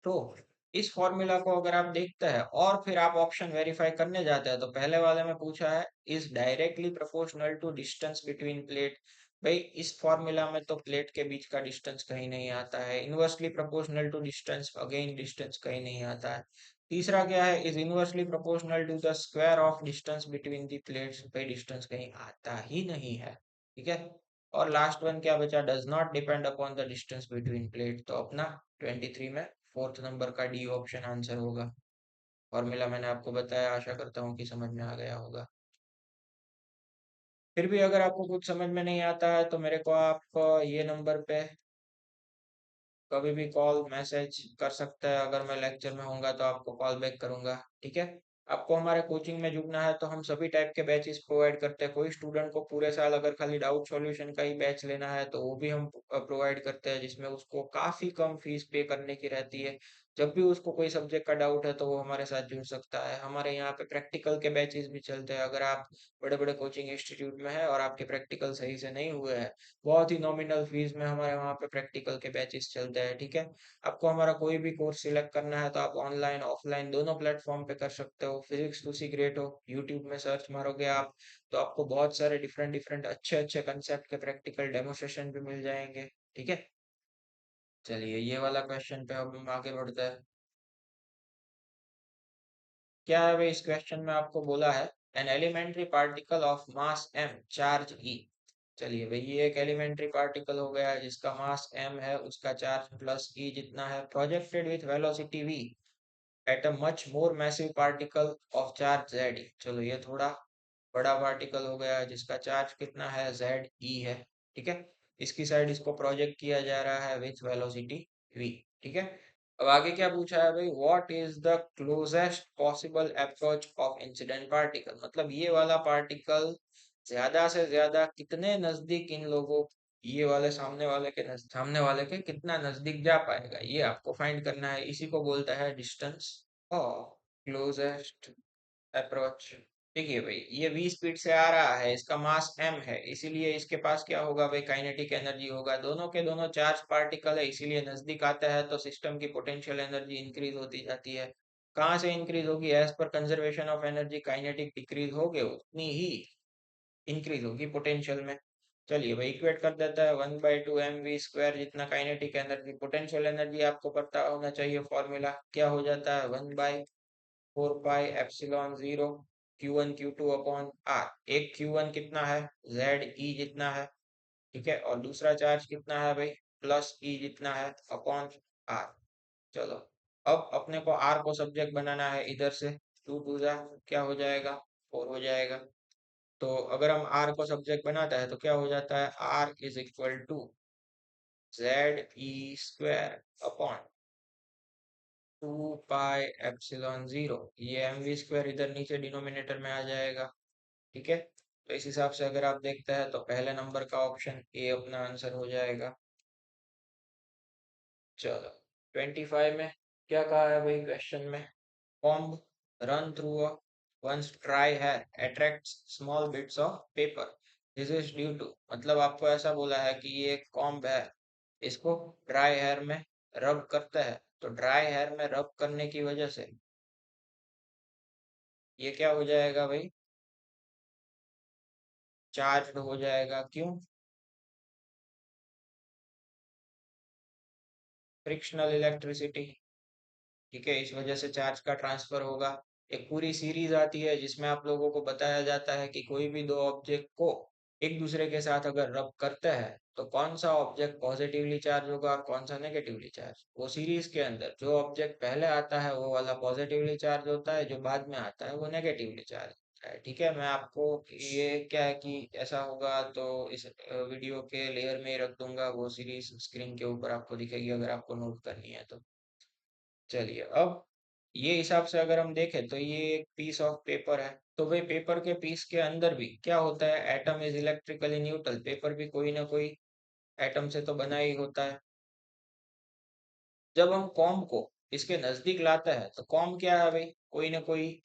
तो इस फॉर्मूला को अगर आप देखते हैं और फिर आप ऑप्शन वेरीफाई करने जाते हैं, तो पहले वाले में पूछा है is directly proportional to distance between plate. भाई इस फॉर्मूला में तो प्लेट के बीच का डिस्टेंस कहीं नहीं आता है। Inversely proportional to distance, again distance कहीं नहीं आता है। तीसरा क्या है, is inversely proportional to the square of distance between the plates. भाई डिस्टेंस कहीं आता ही नहीं है, ठीक है। और लास्ट वन क्या बचा, does not depend upon the distance between plate. तो अपना 23 में फोर्थ नंबर का डी ऑप्शन आंसर होगा। फॉर्मूला मैंने आपको बताया, आशा करता हूँ कि समझ में आ गया होगा। फिर भी अगर आपको कुछ समझ में नहीं आता है तो मेरे को आप ये नंबर पे कभी भी कॉल मैसेज कर सकता है। अगर मैं लेक्चर में होऊंगा तो आपको कॉल बैक करूंगा, ठीक है। आपको हमारे कोचिंग में जुड़ना है तो हम सभी टाइप के बैचेस प्रोवाइड करते हैं। कोई स्टूडेंट को पूरे साल अगर खाली डाउट सॉल्यूशन का ही बैच लेना है तो वो भी हम प्रोवाइड करते हैं, जिसमें उसको काफी कम फीस पे करने की रहती है। जब भी उसको कोई सब्जेक्ट का डाउट है तो वो हमारे साथ जुड़ सकता है। हमारे यहाँ पे प्रैक्टिकल के बैचेस भी चलते हैं। अगर आप बड़े बड़े कोचिंग इंस्टीट्यूट में है और आपके प्रैक्टिकल सही से नहीं हुए हैं, बहुत ही नॉमिनल फीस में हमारे वहाँ पे प्रैक्टिकल के बैचेस चलते हैं, ठीक है। आपको हमारा कोई भी कोर्स सिलेक्ट करना है तो आप ऑनलाइन ऑफलाइन दोनों प्लेटफॉर्म पे कर सकते हो। फिजिक्स टू सी ग्रेट हो यूट्यूब में सर्च मारोगे आप, तो आपको बहुत सारे डिफरेंट डिफरेंट अच्छे अच्छे कंसेप्ट के प्रैक्टिकल डेमोस्ट्रेशन भी मिल जाएंगे, ठीक है। चलिए ये वाला क्वेश्चन पे अब हम आगे बढ़ते हैं। क्या है भाई, इस क्वेश्चन में आपको बोला है an elementary particle of mass m charge e। चलिए भाई, ये एक एलिमेंट्री पार्टिकल हो गया जिसका मास m है, उसका चार्ज प्लस e जितना है, projected with velocity v at a much more massive particle of charge z। चलो, ये थोड़ा बड़ा पार्टिकल हो गया जिसका चार्ज कितना है, जेड ई है। ठीक है, इसकी साइड इसको प्रोजेक्ट किया जा रहा है विथ वेलोसिटी v। ठीक है, अब आगे क्या पूछा है भाई, what is the closest possible approach of incident particle, मतलब ये वाला पार्टिकल ज्यादा से ज्यादा कितने नजदीक इन लोगों, ये वाले सामने वाले के कितना नजदीक जा पाएगा, ये आपको फाइंड करना है। इसी को बोलता है डिस्टेंस और क्लोजेस्ट अप्रोच। देखिए भाई, ये v स्पीड से आ रहा है, इसका मास m है, इसीलिए इसके पास क्या होगा भाई, काइनेटिक एनर्जी होगा। दोनों के दोनों चार्ज पार्टिकल है, इसीलिए नजदीक आता है तो सिस्टम की पोटेंशियल एनर्जी इंक्रीज होती जाती है। कहाँ से इंक्रीज होगी, as per conservation of energy kinetic decrease हो गए उतनी ही इंक्रीज होगी पोटेंशियल में। चलिए भाई, इक्वेट कर देता है, 1/2 mv² जितना काइनेटिक एनर्जी, पोटेंशियल एनर्जी आपको पता होना चाहिए, फॉर्मूला क्या हो जाता है, 1/4πε0 Q1 Q2 अपॉन R। एक Q1 कितना है, जेड ई जितना है। ठीक है, और दूसरा चार्ज कितना है भाई, प्लस ई जितना है अपॉन आर। चलो, अब अपने को आर को सब्जेक्ट बनाना है, इधर से टू टू जा क्या हो जाएगा, फोर हो जाएगा। तो अगर हम आर को सब्जेक्ट बनाता है तो क्या हो जाता है, R is equal to ZE² upon 2πε0। ये mv² इधर नीचे डिनोमिनेटर में आ जाएगा। ठीक है, तो इस हिसाब से अगर आप देखते हैं तो पहले नंबर का ऑप्शन ए अपना आंसर हो जाएगा। चलो, 25 में क्या कहा है भाई क्वेश्चन में, comb run through a one's dry hair attracts small bits of paper, this is due to, मतलब आपको ऐसा बोला है कि ये एक कॉम्ब है, इसको ड्राई हेयर में रब करते हैं, तो ड्राई हेयर में रब करने की वजह से ये क्या हो जाएगा भाई, चार्ज हो जाएगा। क्यों, फ्रिक्शनल इलेक्ट्रिसिटी। ठीक है, इस वजह से चार्ज का ट्रांसफर होगा। एक पूरी सीरीज आती है जिसमें आप लोगों को बताया जाता है कि कोई भी दो ऑब्जेक्ट को एक दूसरे के साथ अगर रब करते हैं तो कौन सा ऑब्जेक्ट पॉजिटिवली चार्ज होगा और कौन सा नेगेटिवली चार्ज। वो सीरीज के अंदर जो ऑब्जेक्ट पहले आता है वो वाला पॉजिटिवली चार्ज होता है, जो बाद में आता है वो नेगेटिवली चार्ज होता है। ठीक है, मैं आपको ये क्या है कि ऐसा होगा तो इस वीडियो के लेयर में ही रख दूंगा, वो सीरीज स्क्रीन के ऊपर आपको दिखेगी अगर आपको नोट करनी है तो। चलिए, अब ये हिसाब से अगर हम देखें तो ये एक पीस ऑफ पेपर है, तो भाई पेपर के पीस के अंदर भी क्या होता है, atom is electrically neutral, paper भी कोई ना कोई एटम से तो बना ही होता है। जब हम कॉम्ब को इसके नजदीक लाते हैं तो कॉम्ब क्या है भाई, कोई ना कोई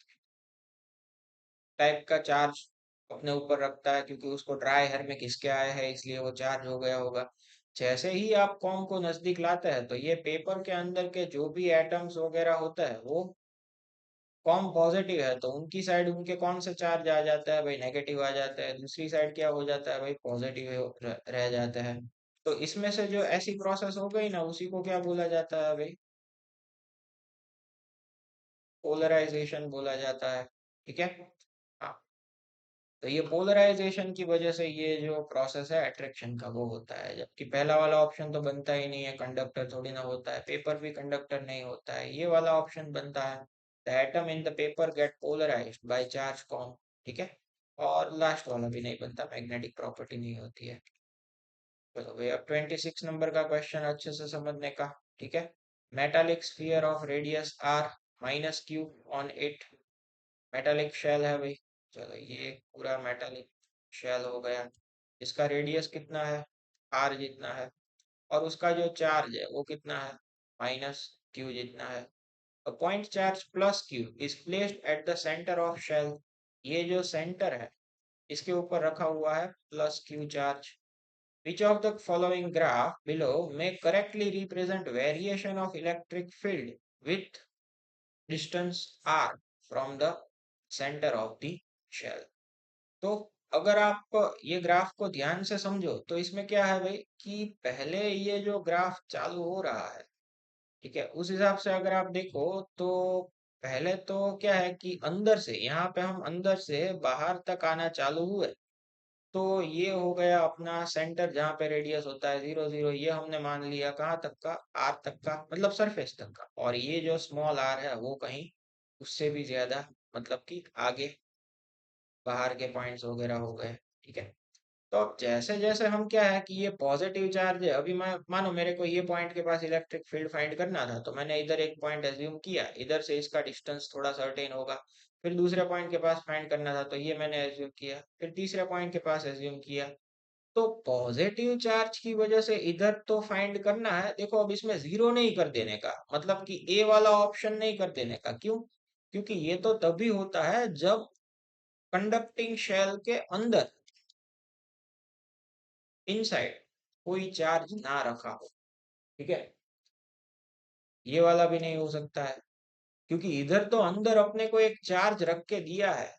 टाइप का चार्ज अपने ऊपर रखता है, क्योंकि उसको ड्राई एयर में खिसके आया है इसलिए वो चार्ज हो गया होगा। जैसे ही आप कॉम्ब को नजदीक लाते हैं तो ये पेपर के अंदर के जो भी एटम्स वगैरह होता है वो कॉम पॉजिटिव है तो उनकी साइड उनके कौन से चार्ज आ जाता है भाई, नेगेटिव आ जाता है, दूसरी साइड क्या हो जाता है भाई, पॉजिटिव रह जाता है। तो इसमें से जो ऐसी प्रोसेस हो गई ना, उसी को क्या बोला जाता है भाई, पोलराइजेशन बोला जाता है। ठीक है, हाँ, तो ये पोलराइजेशन की वजह से ये जो प्रोसेस है अट्रैक्शन का वो होता है, जबकि पहला वाला ऑप्शन तो बनता ही नहीं है, कंडक्टर थोड़ी ना होता है, पेपर भी कंडक्टर नहीं होता है, ये वाला ऑप्शन बनता है, the atom in the paper get polarised by charge comb. ठीक है, और लास्ट वाला भी नहीं बनता, मैग्नेटिक प्रॉपर्टी नहीं होती है। चलो भाई, अब 26 नंबर का क्वेश्चन अच्छे से समझने का। ठीक है, metallic sphere of radius R -q on it, metallic shell है भाई। चलो, ये पूरा मेटालिक शेल हो गया, इसका रेडियस कितना है, आर जितना है, और उसका जो चार्ज है वो कितना है, -q जितना है। A point charge +q is placed at the centre of shell, ये जो सेंटर है इसके ऊपर रखा हुआ है +q charge. Which of the following graph below may correctly represent variation of electric field with distance r from the center of the shell। तो अगर आप ये ग्राफ को ध्यान से समझो तो इसमें क्या है भाई कि पहले ये जो ग्राफ चालू हो रहा है, ठीक है, उस हिसाब से अगर आप देखो तो पहले तो क्या है कि अंदर से, यहाँ पे हम अंदर से बाहर तक आना चालू हुए, तो ये हो गया अपना सेंटर जहाँ पे रेडियस होता है 0 0, ये हमने मान लिया कहाँ तक का, आर तक का, मतलब सरफेस तक का। और ये जो स्मॉल आर है वो कहीं उससे भी ज्यादा, मतलब कि आगे बाहर के पॉइंट्स वगैरह हो गए। ठीक है। तो अब जैसे जैसे हम क्या है कि ये पॉजिटिव चार्ज है, अभी मैं मानो मेरे को ये पॉइंट के पास इलेक्ट्रिक फील्ड फाइंड करना था, तो मैंने इधर एक पॉइंट एज्यूम किया, इधर से इसका डिस्टेंस थोड़ा सर्टेन होगा। फिर दूसरे पॉइंट के पास फाइंड करना था, तो ये मैंने एज्यूम किया, फिर तीसरे पॉइंट के पास एज्यूम किया। तो पॉजिटिव चार्ज की वजह से इधर तो फाइंड करना है। देखो अब इसमें जीरो नहीं कर देने का, मतलब कि ए वाला ऑप्शन नहीं कर देने का। क्यों? क्योंकि ये तो तभी होता है जब कंडक्टिंग शेल के अंदर, इनसाइड, कोई चार्ज ना रखा हो। ठीक है। ये वाला भी नहीं हो सकता है, क्योंकि इधर तो अंदर अपने को एक चार्ज रख के दिया है,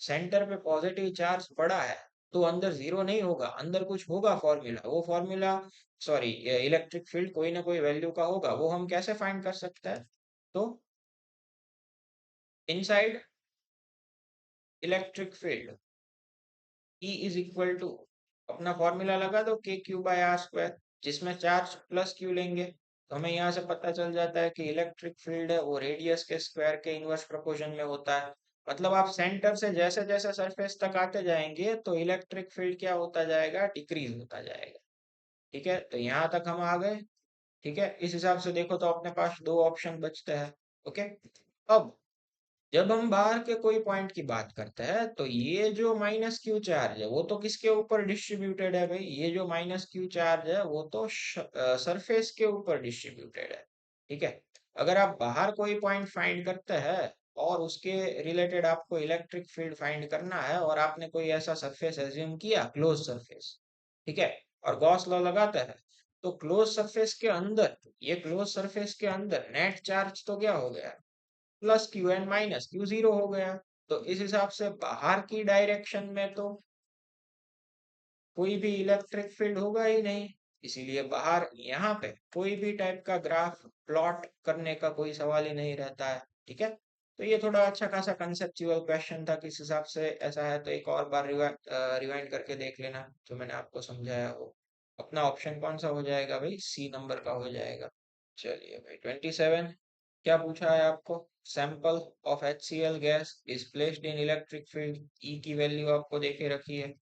सेंटर पे पॉजिटिव चार्ज पड़ा है, तो अंदर जीरो नहीं होगा, अंदर कुछ होगा फॉर्मूला, वो फॉर्मूला, सॉरी, इलेक्ट्रिक फील्ड कोई ना कोई वैल्यू का होगा, वो हम कैसे फाइंड कर सकते हैं? तो inside electric field E is equal to, अपना फॉर्मूला लगा दो, K Q by R square, जिसमें चार्ज प्लस क्यू लेंगे, तो हमें यहाँ से पता चल जाता है कि इलेक्ट्रिक फील्ड है वो रेडियस के स्क्वायर के इनवर्स प्रोपोर्शन में होता है। मतलब आप सेंटर से जैसे जैसे सरफेस तक आते जाएंगे तो इलेक्ट्रिक फील्ड क्या होता जाएगा, डिक्रीज होता जाएगा। ठीक है, तो यहाँ तक हम आ गए। ठीक है, इस हिसाब से देखो तो अपने पास दो ऑप्शन बचते हैं। ओके। अब जब हम बाहर के कोई पॉइंट की बात करते हैं, तो ये जो माइनस क्यू चार्ज है वो तो किसके ऊपर डिस्ट्रीब्यूटेड है भाई? ये जो माइनस क्यू चार्ज है वो तो सरफेस के ऊपर डिस्ट्रीब्यूटेड है। ठीक है। अगर आप बाहर कोई पॉइंट फाइंड करते हैं और उसके रिलेटेड आपको इलेक्ट्रिक फील्ड फाइंड करना है, और आपने कोई ऐसा सरफेस एज्यूम किया, क्लोज सरफेस, ठीक है, और गॉस लॉ लगाते हैं, तो क्लोज सरफेस के अंदर, ये क्लोज सरफेस के अंदर नेट चार्ज तो क्या हो गया, plus Q, and minus Q zero हो गया। तो इस हिसाब से बाहर की डायरेक्शन में तो कोई भी इलेक्ट्रिक फील्ड होगा ही नहीं, इसीलिए बाहर यहाँ पे कोई भी टाइप का ग्राफ प्लॉट करने का कोई सवाल ही नहीं रहता है। ठीक है। तो ये थोड़ा अच्छा खासा कंसेप्चुअल क्वेश्चन था, किस हिसाब से ऐसा है, तो एक और बार रिवाइंड करके देख लेना जो मैंने आपको समझाया हो। अपना ऑप्शन कौन सा हो जाएगा भाई? सी नंबर का हो जाएगा। चलिए भाई, 27 क्या पूछा है आपको? Sample of HCl gas is placed in electric field, E की वैल्यू आपको देके रखी है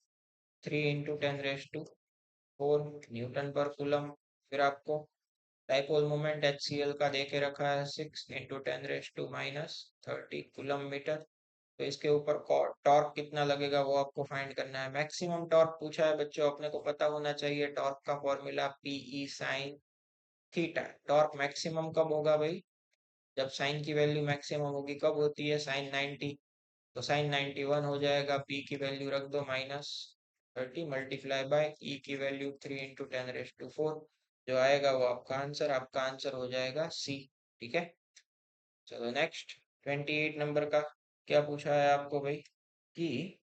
3 × 10⁻⁴ न्यूटन पर कूलम। फिर आपको डाइपोल मोमेंट HCl का देके रखा है 6 × 10⁻⁻30 कूलम मीटर। तो इसके ऊपर टॉर्क कितना लगेगा वो आपको फाइंड करना है। मैक्सिमम टॉर्क पूछा है बच्चों, अपने को पता होना चाहिए टॉर्क का formula PE sin theta. Torque maximum कब होगा भाई? जब साइन की वैल्यू मैक्सिमम होगी। कब होती है? sin 90। तो sin 91 हो जाएगा, पी की वैल्यू रख दो -30 मल्टीप्लाई बाय ई की वैल्यू 3 × 10⁻⁴। जो आएगा वो आपका आंसर, आपका आंसर हो जाएगा सी। ठीक है। चलो नेक्स्ट, 28 नंबर का क्या पूछा है आपको भाई? कि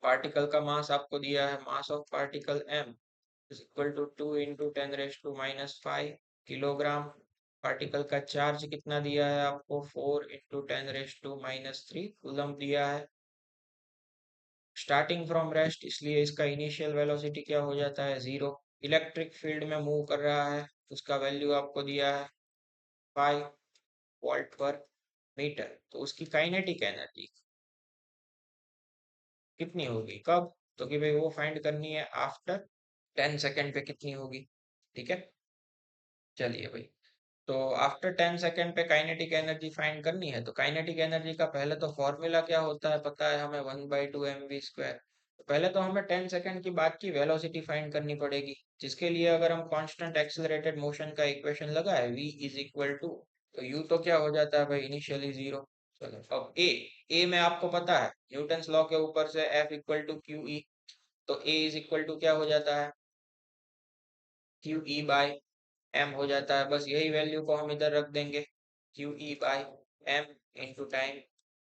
पार्टिकल का मास आपको दिया है, mass of particle m is equal to 2 × 10⁻⁵ kilogram. Particle का चार्ज कितना दिया है आपको? 4 × 10⁻³ कूलम दिया है। स्टार्टिंग फ्रॉम रेस्ट, इसलिए इसका इनिशियल वेलोसिटी क्या हो जाता है? जीरो। इलेक्ट्रिक फील्ड में मूव कर रहा है, उसका वैल्यू आपको दिया है 5 वोल्ट पर मीटर। तो उसकी काइनेटिक एनर्जी कितनी होगी, कब? तो कि भाई वो फाइंड करनी है आफ्टर 10 सेकेंड पे कितनी होगी। ठीक है। चलिए भाई, तो आफ्टर 10 सेकेंड पे काइनेटिक एनर्जी फाइंड करनी है, तो काइनेटिक एनर्जी का पहले तो फॉर्मूला क्या होता है पता है हमें, 1/2 mv²। तो पहले तो हमें 10 सेकेंड की बाद की वेलोसिटी फाइंड करनी पड़ेगी, जिसके लिए अगर हम कांस्टेंट एक्सेलरेटेड मोशन का इक्वेशन लगाए v इज इक्वल टू, तो u तो क्या हो जाता है भाई? Initially zero. चलो अब ए में आपको पता है न्यूटन्स लॉ के ऊपर से F equal to Q E, तो A इज इक्वल टू क्या हो जाता है? क्यू ई बाय एम हो जाता है। बस यही वैल्यू को हम इधर रख देंगे, Q E by M into time,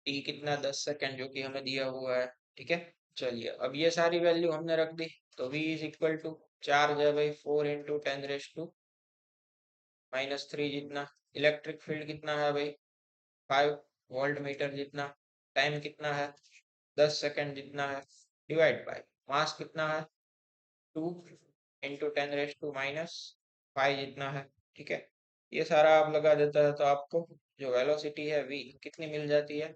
T कितना 10 सेकेंड जो कि हमें दिया हुआ है। ठीक है। चलिए अब ये सारी वैल्यू हमने रख दी, तो v is equal to, charge है भाई 4 × 10⁻³ -3 जितना। इलेक्ट्रिक फील्ड कितना है भाई? 5 वोल्ट मीटर जितना, टाइम कितना है 10 सेकेंड जितना है, डिवाइड बाय मास कितना है 2 × 10⁻⁻⁵ जितना है। ठीक है, ये सारा आप लगा देता है तो आपको जो वेलोसिटी है v कितनी मिल जाती है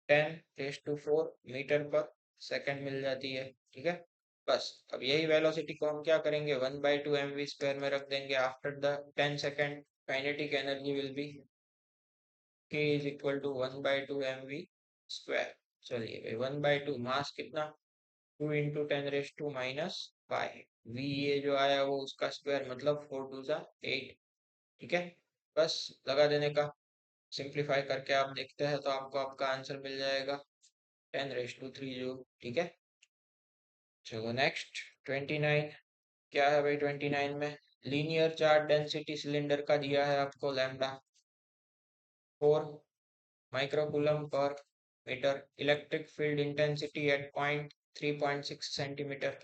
10⁻⁴मीटर पर सेकेंड मिल जाती है। ठीक है, बस अब यही वेलोसिटी को हम क्या करेंगे 1/2 mv² में रख देंगे। After the 10 second kinetic energy will be k = 1/2 mv²। चलिए भाई 1/2 मास कितना 2 × 10⁻⁻⁵ v ये जो आया वो उसका स्क्वायर मतलब 4 × 2 = 8। ठीक है, बस लगा देने का। सिंप्लीफाई करके आप देखते हैं तो आपको आपका आंसर मिल जाएगा 10⁻³ जूल। ठीक है, चलो नेक्स्ट 29। क्या है भाई 29 में, लीनियर चार्ज डेंसिटी सिलेंडर का दिया है आपको lambda 4 microcoulomb per metre, electric field intensity at point 3.6 centimetre,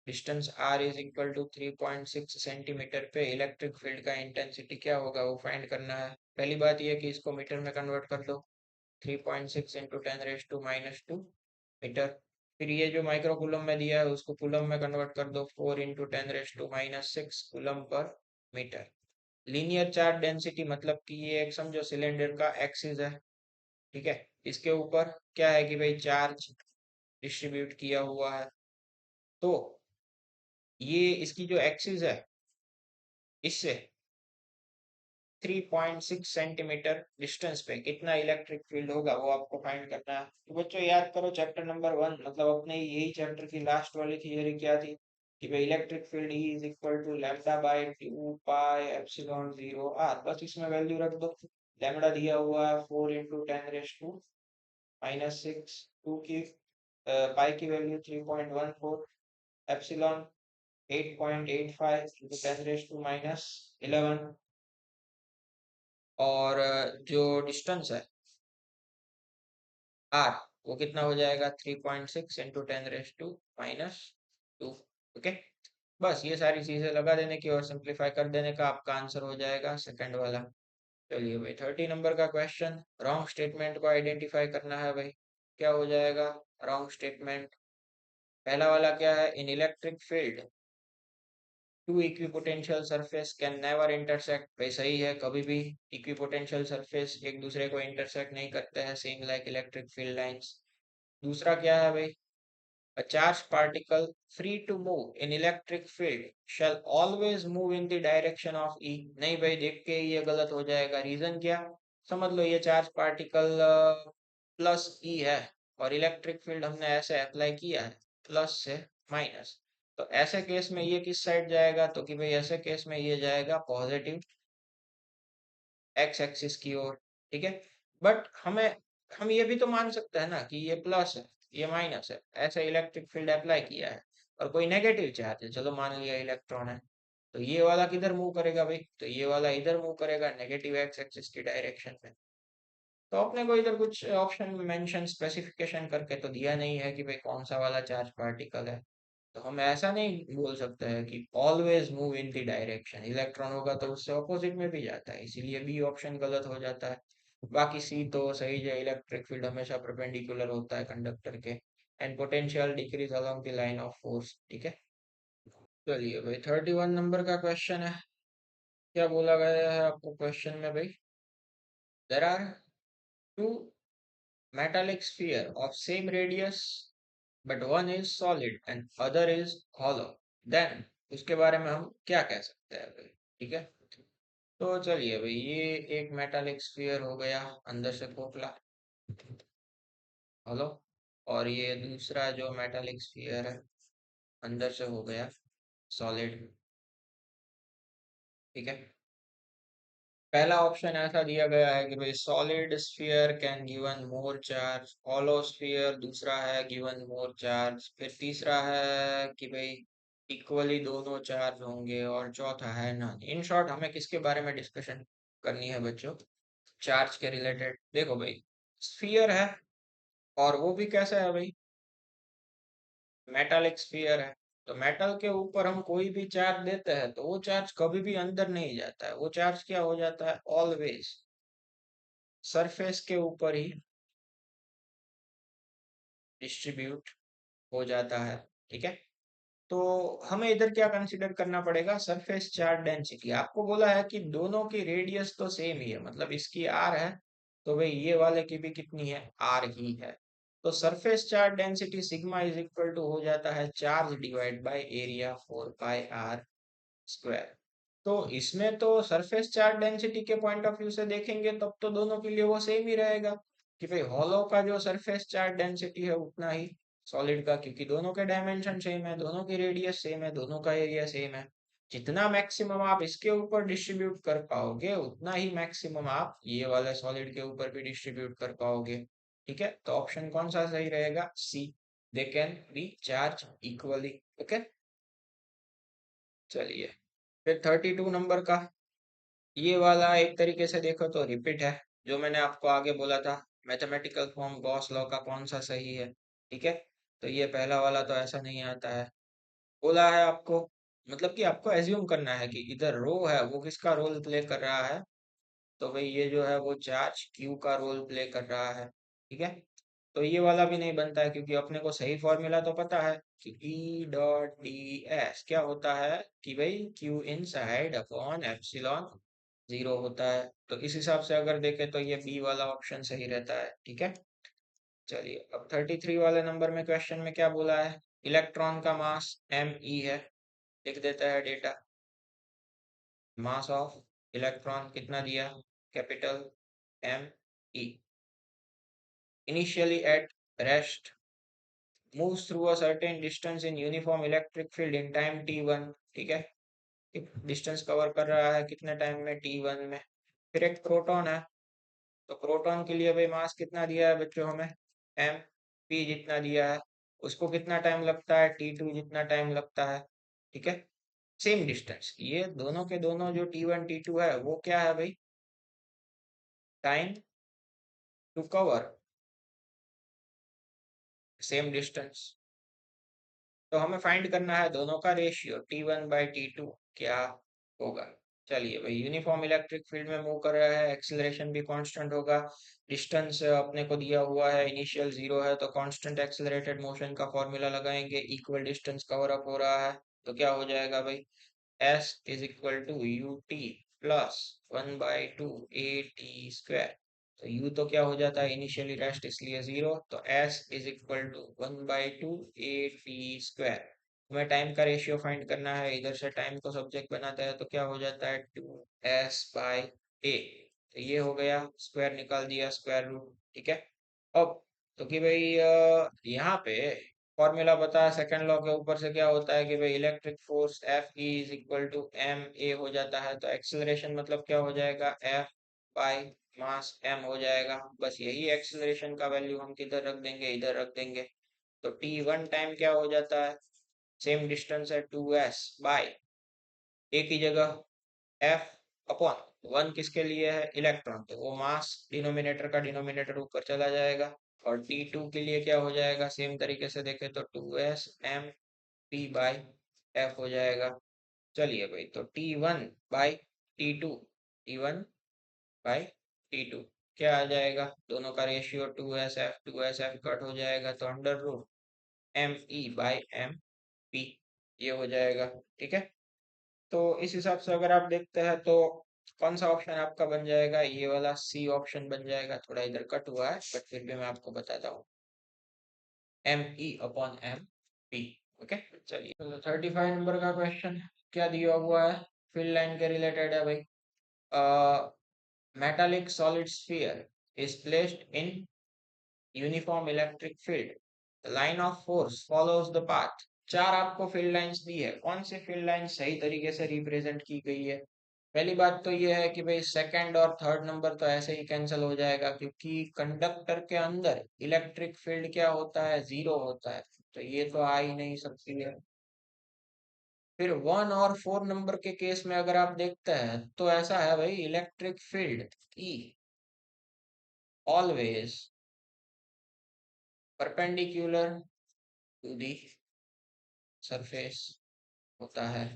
distance r is equal to 3.6 centimetre पे इलेक्ट्रिक फील्ड का इंटेंसिटी क्या होगा वो फाइंड करना है। पहली बात ये कि इसको मीटर में कन्वर्ट कर दो, 3.6 × 10⁻⁻² मीटर। फिर ये जो माइक्रो कूलम में दिया है उसको कूलम में कन्वर्ट कर दो, 4 × 10⁻⁻6 coulomb per metre. Linear charge density मतलब कि ये एक समझो सिलेंडर का एक्सिस है। ठीक है, इसके ऊपर क्या है कि भाई चार्ज डिस्ट्रीब्यूट किया हुआ है, तो ये इसकी जो एक्सिस है इससे 3.6 सेंटीमीटर डिस्टेंस पे कितना इलेक्ट्रिक फील्ड होगा वो आपको फाइंड करना है। तो बच्चों याद करो चैप्टर नंबर 1 मतलब अपने यही चैप्टर की लास्ट वाली थियरी क्या थी कि भाई electric field E is equal to λ/2πε0r। बस इसमें वैल्यू रख दो। लैम्बडा दिया हुआ है 4 × 10⁻⁻⁶, 2 की पाई की वैल्यू 3.14, एप्सिलॉन 8.85 × 10⁻⁻11, और जो डिस्टेंस है r वो कितना हो जाएगा 3.6 × 10⁻⁻²। ओके, बस ये सारी चीजें लगा देने की और सिंप्लीफाई कर देने का आपका आंसर हो जाएगा सेकंड वाला। चलिए भाई 30 नंबर का क्वेश्चन, रॉन्ग स्टेटमेंट को आइडेंटिफाई करना है भाई। क्या हो जाएगा रॉन्ग स्टेटमेंट, पहला वाला क्या है, in electric field to equipotential surface can never intersect. भाई सही है, कभी भी इक्विपोटेंशियल सरफेस एक दूसरे को इंटरसेक्ट नहीं करते हैं, same like electric field lines. दूसरा क्या है भाई, a charged particle free to move in electric field shall always move in the direction of E। नहीं भाई देख के ये गलत हो जाएगा, रीजन क्या, समझ लो ये चार्ज पार्टिकल प्लस E है और इलेक्ट्रिक फील्ड हमने ऐसे अप्लाई किया है प्लस से माइनस, तो ऐसे केस में ये किस साइड जाएगा, तो कि भाई ऐसे केस में ये जाएगा पॉजिटिव एक्स एक्सिस की ओर। ठीक है, बट हम ये भी तो मान सकते हैं ना कि ये प्लस है ये माइनस है, ऐसे इलेक्ट्रिक फील्ड अप्लाई किया है और कोई नेगेटिव चार्ज है, चलो मान लिया इलेक्ट्रॉन है, तो ये वाला किधर मूव करेगा भाई, तो ये वाला इधर मूव करेगा नेगेटिव एक्स एक्सिस की डायरेक्शन में। तो अपने को इधर कुछ ऑप्शन मेंशन स्पेसिफिकेशन करके तो दिया नहीं है कि भाई कौन सा वाला चार्ज पार्टिकल है, तो हम ऐसा नहीं बोल सकते हैं कि always move in the direction, electron होगा तो उससे ऑपोजिट में भी जाता है, इसीलिए बी ऑप्शन गलत हो जाता है। बाकी सी तो सही है, इलेक्ट्रिक फील्ड हमेशा परपेंडिकुलर होता है कंडक्टर के, and potential decrease along the line of force. ठीक है, चलिए भाई 31 नंबर का क्वेश्चन है। क्या बोला गया है आपको क्वेश्चन में भाई, there are two metallic sphere of same radius but one is solid and other is hollow, then उसके बारे में हम क्या कह सकते हैं भाई। ठीक है, तो चलिए भाई ये एक मेटालिक स्फीयर हो गया अंदर से खोखला, हेलो, और ये दूसरा जो मेटालिक स्फीयर है अंदर से हो गया सॉलिड। ठीक है, पहला ऑप्शन ऐसा दिया गया है कि भाई solid sphere can given more charge, hollow sphere दूसरा है गिवन मोर चार्ज, फिर तीसरा है कि भाई इक्वली दोनों चार्ज होंगे, और चौथा है नन। इन शॉर्ट हमें किसके बारे में डिस्कशन करनी है बच्चों, चार्ज के रिलेटेड। देखो भाई स्फीयर है और वो भी कैसा है भाई, मेटालिक स्फीयर है, तो मेटल के ऊपर हम कोई भी चार्ज देते हैं तो वो चार्ज कभी भी अंदर नहीं जाता है, वो चार्ज क्या हो जाता है ऑलवेज सरफेस के ऊपर ही डिस्ट्रीब्यूट हो जाता है। ठीक है, तो हमें इधर क्या कंसीडर करना पड़ेगा, सरफेस चार्ज डेंसिटी। आपको बोला है कि दोनों की रेडियस तो सेम ही है, मतलब इसकी आर है तो भाई ये वाले की भी कितनी है, आर ही है। तो surface charge density sigma is equal to हो जाता है charge divide by area 4 pi R square. तो इसमें तो सरफेस चार्ज डेंसिटी के पॉइंट ऑफ व्यू से देखेंगे तब तो दोनों के लिए वो सेम ही रहेगा कि भाई हॉलो का जो सरफेस चार्ज डेंसिटी है उतना ही सॉलिड का, क्योंकि दोनों के डायमेंशन सेम है, दोनों की रेडियस सेम है, दोनों का एरिया सेम है। जितना मैक्सिमम आप इसके ऊपर डिस्ट्रीब्यूट कर पाओगे उतना ही मैक्सिमम आप ये वाले सॉलिड के ऊपर भी डिस्ट्रीब्यूट कर पाओगे। ठीक है, तो ऑप्शन कौन सा सही रहेगा, C, they can be charge equally. Okay, चलिए फिर 32 नंबर का, ये वाला एक तरीके से देखो तो रिपीट है जो मैंने आपको आगे बोला था, मैथमेटिकल फॉर्म गॉस लॉ का कौन सा सही है। ठीक है, तो ये पहला वाला तो ऐसा नहीं आता है, बोला है आपको, मतलब कि आपको एज्यूम करना है कि इधर रो है वो किसका रोल प्ले कर रहा है, तो भाई ये जो है वो चार्ज क्यू का रोल प्ले कर रहा है। ठीक है, तो ये वाला भी नहीं बनता है क्योंकि अपने को सही फॉर्मूला तो पता है कि ई डॉट डी एस क्या होता है कि भाई Q in side upon epsilon zero होता है। तो इस हिसाब से अगर देखें तो ये बी वाला ऑप्शन सही रहता है। ठीक है, चलिए अब 33 वाले नंबर में क्वेश्चन में क्या बोला है, इलेक्ट्रॉन का मास एम ई है, लिख देता है डेटा, मास ऑफ इलेक्ट्रॉन कितना दिया, capital M E, initially at rest moves through a certain distance in uniform electric field in time t1। ठीक है, डिस्टेंस कवर कर रहा है कितने टाइम में, t1 में। फिर एक प्रोटॉन है, तो प्रोटॉन के लिए भाई मास कितना दिया है बच्चों हमें, एम पी जितना दिया है, उसको कितना टाइम लगता है, t2 जितना टाइम लगता है। ठीक है, सेम डिस्टेंस, ये दोनों के दोनों जो t1 t2 है वो क्या है भाई, time to cover same distance. तो हमें फाइंड करना है दोनों का रेशियो t1/t2 क्या होगा। चलिए भाई, यूनिफॉर्म इलेक्ट्रिक फील्ड में मूव कर रहा है, एक्सेलरेशन भी कांस्टेंट होगा, डिस्टेंस अपने को दिया हुआ है इनिशियल जीरो है, तो कांस्टेंट एक्सेलरेटेड मोशन का फॉर्मूला लगाएंगे, इक्वल डिस्टेंस कवर अप हो रहा है, तो क्या हो जाएगा भाई, s is equal to U T plus 1/2 A T square. तो u तो क्या हो जाता है, इनिशियली रेस्ट इसलिए जीरो, तो s is equal to 1/2 A T square. हमें टाइम का रेशियो फाइंड करना है, इधर से टाइम को सब्जेक्ट बनाता है तो क्या हो जाता है 2s/a। तो ये हो गया, स्क्वायर निकाल दिया, स्क्वायर रूट। ठीक है, अब तो कि भाई यहाँ पे फॉर्मूला बता, सेकंड लॉ के ऊपर से क्या होता है कि भाई electric force F E is equal to M A हो जाता है, तो एक्सेलरेशन मतलब क्या हो जाएगा, एफ बाई मास एम हो जाएगा। बस यही एक्सेलरेशन का वैल्यू हम किधर रख देंगे, इधर रख देंगे। तो टी वन टाइम क्या हो जाता है, सेम डिस्टेंस है 2s बाई ए की जगह एफ अपॉन वन, किसके लिए है, इलेक्ट्रॉन, तो वो मास डिनोमिनेटर का डिनोमिनेटर ऊपर चला जाएगा। और टी टू के लिए क्या हो जाएगा, सेम तरीके से देखें तो 2s पी बाई एफ हो जाएगा। चलिए भाई, तो T1/T2 क्या आ जाएगा, दोनों का रेशियो 2s f कट हो जाएगा, तो under root M E by M P ये हो जाएगा। ठीक है, तो इस हिसाब से अगर आप देखते हैं तो कौन सा ऑप्शन आपका बन जाएगा, ये वाला सी ऑप्शन बन जाएगा। थोड़ा इधर कट हुआ है बट फिर भी मैं आपको बताता हूँ, M E upon M P. Okay, चलिए तो 35 नंबर का क्वेश्चन क्या दिया हुआ है, फिल लाइन के रिलेटेड है भाई। Metallic solid sphere is placed in uniform electric field, the line of force follows the path. चार आपको फील्ड लाइंस दी है, कौन सी फील्ड लाइन सही तरीके से रिप्रेजेंट की गई है। पहली बात तो ये है कि भाई सेकंड और थर्ड नंबर तो ऐसे ही कैंसिल हो जाएगा क्योंकि कंडक्टर के अंदर इलेक्ट्रिक फील्ड क्या होता है, जीरो होता है, तो ये तो आ ही नहीं सकती है। फिर वन और फोर नंबर के केस में अगर आप देखते हैं तो ऐसा है भाई, electric field E always perpendicular to the surface होता है।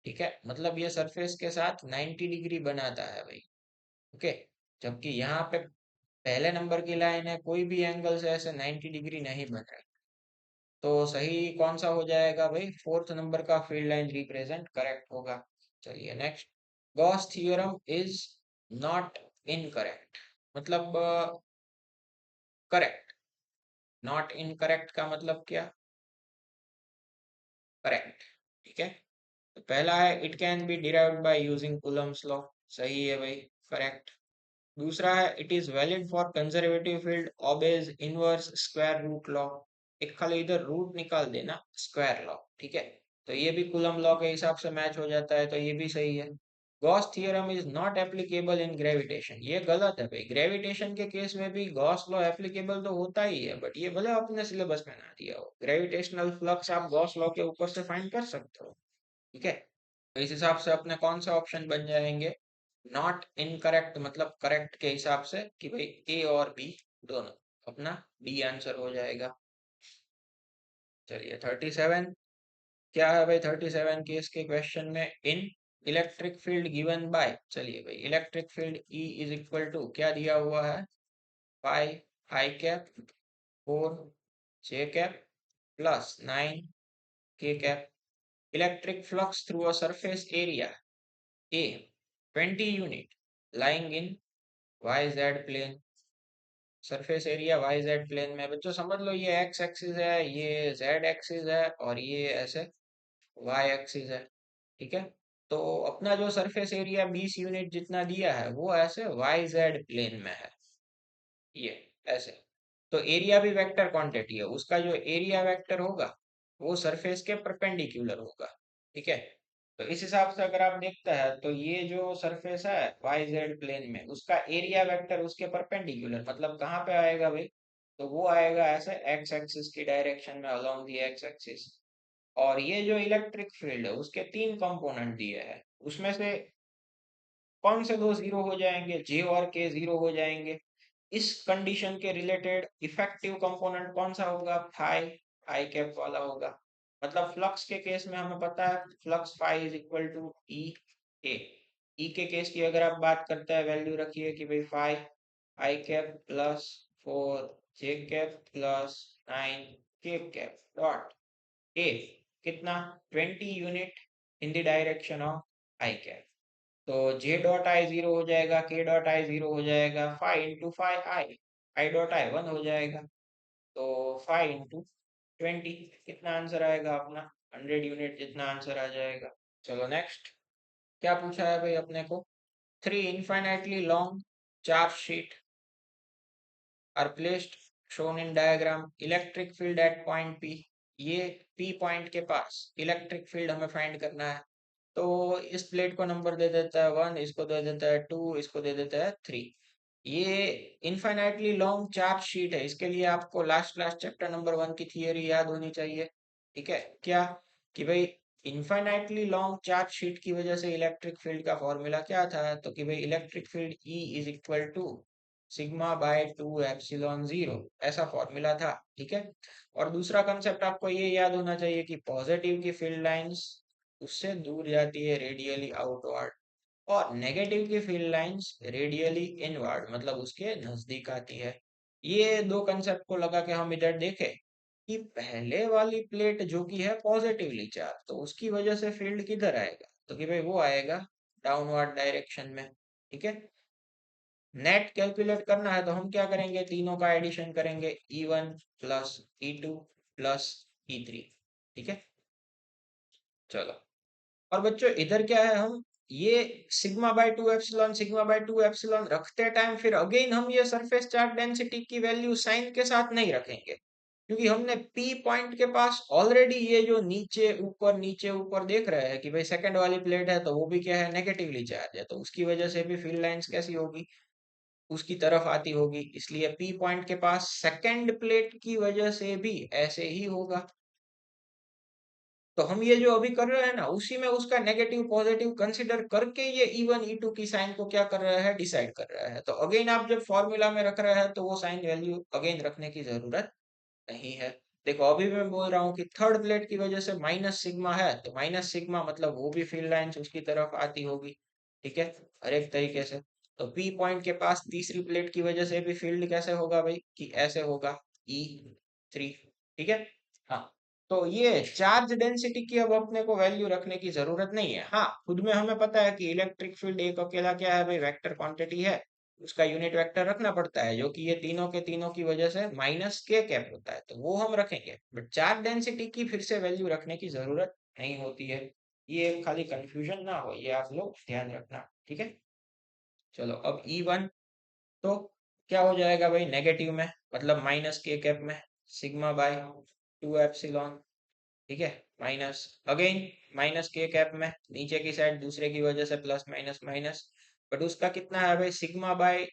ठीक है, मतलब ये सरफेस के साथ 90 डिग्री बनाता है भाई। ओके, जबकि यहाँ पे पहले नंबर की लाइन है, कोई भी एंगल से ऐसे 90 डिग्री नहीं बन रहा। तो सही कौन सा हो जाएगा भाई? फोर्थ नंबर का फील्ड लाइन रिप्रेजेंट करेक्ट होगा। चलिए next. Gauss theorem is not incorrect, मतलब करेक्ट। नॉट इनकरेक्ट का मतलब क्या? करेक्ट। ठीक है। तो पहला है it can be derived by using Coulomb's law. सही है भाई, करेक्ट। दूसरा है it is valid for conservative field obeys inverse square root law. एक खाली इधर रूट निकाल देना, स्क्वायर लॉ। ठीक है। तो ये भी कूलम लॉ के हिसाब से मैच हो जाता है, तो ये भी सही है। Gauss theorem is not applicable in gravitation, ये गलत है भाई। ग्रेविटेशन के केस में भी गॉस लॉ एप्लीकेबल तो होता ही है, बट ये भले अपने सिलेबस में ना दिया हो। ग्रेविटेशनल फ्लक्स आप गॉस लॉ के ऊपर से फाइंड कर सकते हो। ठीक है। तो इस हिसाब से अपने कौन सा ऑप्शन बन जाएंगे? नॉट इनकरेक्ट मतलब करेक्ट के हिसाब से कि भाई ए और बी दोनों, अपना डी आंसर हो जाएगा। चलिए 37। क्या है भाई 37 के इसके क्वेश्चन में? In electric field given by, चलिए भाई electric field E is equal to क्या दिया हुआ है? Pi I cap 4 J cap plus 9 K cap. Electric flux through a surface area A 20 unit lying in YZ plane. Surface area YZ plane में बच्चों समझ लो, ये एक्स एक्सिस है, ये जेड एक्सिस है, और ये ऐसे वाई एक्सिस है। ठीक है। तो अपना जो सरफेस एरिया 20 यूनिट जितना दिया है वो ऐसे YZ प्लेन में है, ये ऐसे। तो एरिया भी वेक्टर क्वांटिटी है, उसका जो एरिया वेक्टर होगा वो सरफेस के परपेंडिकुलर होगा। ठीक है। तो इस हिसाब से अगर आप देखते हैं तो ये जो सरफेस है वाई जेड प्लेन में, उसका एरिया वेक्टर उसके परपेंडिकुलर मतलब कहाँ पे आएगा भाई? तो वो आएगा ऐसे एक्स एक्सिस की डायरेक्शन में, अलोंग दी एक्स एक्सिस। और ये जो इलेक्ट्रिक फील्ड है उसके तीन कंपोनेंट दिए हैं, उसमें से कौन से दो जीरो हो जाएंगे? जे और के जीरो हो जाएंगे। इस कंडीशन के रिलेटेड इफेक्टिव कंपोनेंट कौन सा होगा? फाई आई कैप वाला होगा। मतलब फ्लक्स के केस में हमें पता है flux phi is equal to E A. E के केस की अगर आप बात करते हैं वैल्यू रखिए कि भाई phi I cap plus 4 J cap plus 9 K cap dot A, कितना? 20 unit in the direction of I cap. तो जे डॉट आई जीरो हो जाएगा, के डॉट आई जीरो हो जाएगा, five into five I, I dot I one हो जाएगा। तो 5 इंटू 20 कितना आंसर आएगा अपना? 100 यूनिट जितना आंसर आ जाएगा। चलो नेक्स्ट। क्या पूछा है भाई अपने को? Three infinitely long charge sheet are placed shown in diagram electric field at point P. ये पी पॉइंट के पास इलेक्ट्रिक फील्ड हमें फाइंड करना है। तो इस प्लेट को नंबर दे देता है 1, इसको दे देता है 2, इसको दे देता है 3। ये इनफाइनाइटली लॉन्ग चार्ज शीट है, इसके लिए आपको लास्ट लास्ट चैप्टर नंबर 1 की थियरी याद होनी चाहिए। ठीक है। क्या? कि भाई इनफाइनाइटली लॉन्ग चार्ज शीट की वजह से इलेक्ट्रिक फील्ड का फॉर्मूला क्या था? तो कि भाई electric field E is equal to sigma by 2 epsilon 0, ऐसा फॉर्मूला था। ठीक है। और दूसरा कंसेप्ट आपको ये याद होना चाहिए कि पॉजिटिव की फील्ड लाइंस उससे दूर जाती है रेडियली आउटवर्ड, और नेगेटिव की फील्ड लाइंस रेडियली इनवर्ड मतलब उसके नजदीक आती है। ये दो कंसेप्ट को लगा के हम इधर देखें कि पहले वाली प्लेट जो कि है पॉजिटिवली चार्ज, तो उसकी वजह से फील्ड किधर आएगा? तो कि भाई वो आएगा डाउनवर्ड डायरेक्शन में। ठीक है। नेट कैलकुलेट करना है तो हम क्या करेंगे? तीनों का एडिशन करेंगे, E1 plus E2 plus E3। ठीक है। चलो। और बच्चों इधर क्या है, हम ये सिग्मा बाय टू एप्सिलॉन रखते टाइम फिर अगेन हम ये सरफेस चार्ज डेंसिटी की वैल्यू साइन के साथ नहीं रखेंगे, क्योंकि हमने पी पॉइंट के पास ऑलरेडी ये जो नीचे ऊपर देख रहे हैं कि भाई सेकंड वाली प्लेट है, तो वो भी क्या है? नेगेटिवली चार्ज है, तो उसकी वजह से भी फील्ड लाइंस कैसी होगी? उसकी तरफ आती होगी। इसलिए पी पॉइंट के पास सेकंड प्लेट की वजह से भी ऐसे ही होगा। तो हम ये जो अभी कर रहे हैं ना, उसी में उसका नेगेटिव पॉजिटिव कंसिडर करके ये E1 E2 की साइन को क्या कर रहा है? डिसाइड कर रहा है। तो अगेन आप जब फॉर्मूला में रख रहे हैं तो वो साइन वैल्यू अगेन रखने की जरूरत नहीं है। देखो अभी मैं बोल रहा हूँ कि थर्ड प्लेट की वजह से माइनस सिग्मा है, तो माइनस सिग्मा मतलब वो भी फील्ड लाइंस उसकी तरफ आती होगी। ठीक है। हर एक तरीके से। तो पी पॉइंट के पास तीसरी प्लेट की वजह से भी फील्ड कैसे होगा भाई, कि ऐसे होगा, E3। ठीक है। हाँ, तो ये चार्ज डेंसिटी की अब अपने को वैल्यू रखने की जरूरत नहीं है। हाँ, खुद में हमें पता है कि इलेक्ट्रिक फील्ड एक अकेला क्या है भाई, वेक्टर क्वांटिटी है, उसका यूनिट वेक्टर रखना पड़ता है, जो कि ये तीनों के तीनों की वजह से माइनस के कैप होता है, तो वो हम रखेंगे। बट चार्ज डेंसिटी की फिर से वैल्यू रखने की जरूरत नहीं होती है। ये खाली कंफ्यूजन ना हो, ये आप लोग ध्यान रखना। ठीक है। चलो अब E1, तो क्या हो जाएगा भाई, नेगेटिव में, मतलब माइनस के कैप में, सिग्मा बाय 2 एप्सिलॉन। ठीक है। माइनस अगेन माइनस के कैप में, नीचे की साइड दूसरे की वजह से प्लस माइनस माइनस। बट उसका कितना है भाई, सिग्मा बाय,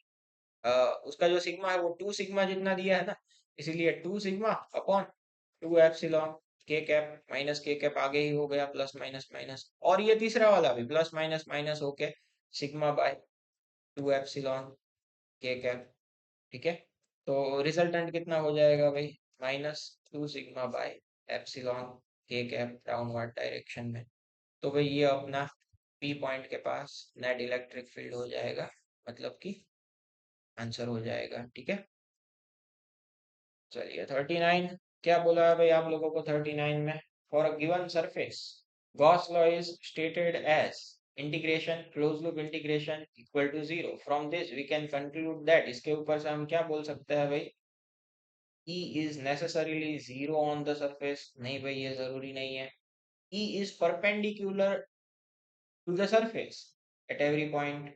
उसका जो सिग्मा है वो 2 सिग्मा जितना दिया है ना, इसीलिए 2 सिग्मा अपॉन 2 एप्सिलॉन। के कैप माइनस के कैप आगे ही हो गया, प्लस माइनस माइनस, और ये तीसरा वाला भी प्लस माइनस माइनस होके सिग्मा बाय 2 एप्सिलॉन के कैप। ठीक है। तो रिजल्टेंट कितना हो जाएगा भाई, -2 सिग्मा बाय एप्सिलॉन के कैप डाउनवर्ड डायरेक्शन में। तो भाई ये अपना पी पॉइंट के पास नेट इलेक्ट्रिक फील्ड हो जाएगा, मतलब कि आंसर हो जाएगा। ठीक है। चलिए 39, क्या बोला है भाई आप लोगों को 39 में, for a given surface Gauss law is stated as integration close loop integration equal to 0, from this we can conclude that, इसके ऊपर से हम क्या बोल सकते हैं भाई, E is necessarily zero on the surface, नहीं भाई ये जरूरी नहीं है। E is perpendicular to the surface at every point।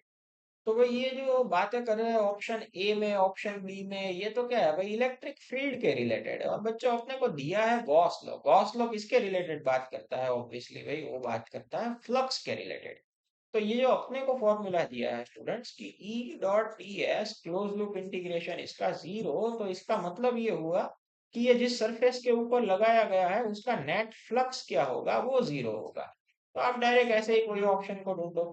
तो भाई ये जो बातें कर रहे हैं ऑप्शन ए में ऑप्शन बी में, ये तो क्या है भाई, इलेक्ट्रिक फील्ड के रिलेटेड है। और बच्चों अपने को दिया है गॉस लॉ, गॉस लॉ किसके रिलेटेड बात करता है, ऑब्वियसली भाई वो बात करता है फ्लक्स के रिलेटेड। तो ये जो अपने को फॉर्मूला दिया है स्टूडेंट्स की ई dot D S close loop integration इसका 0, तो इसका मतलब ये हुआ कि ये जिस सरफेस के ऊपर लगाया गया है उसका नेट फ्लक्स क्या होगा, वो 0 होगा। तो आप डायरेक्ट ऐसे ही कोई ऑप्शन को ढूंढो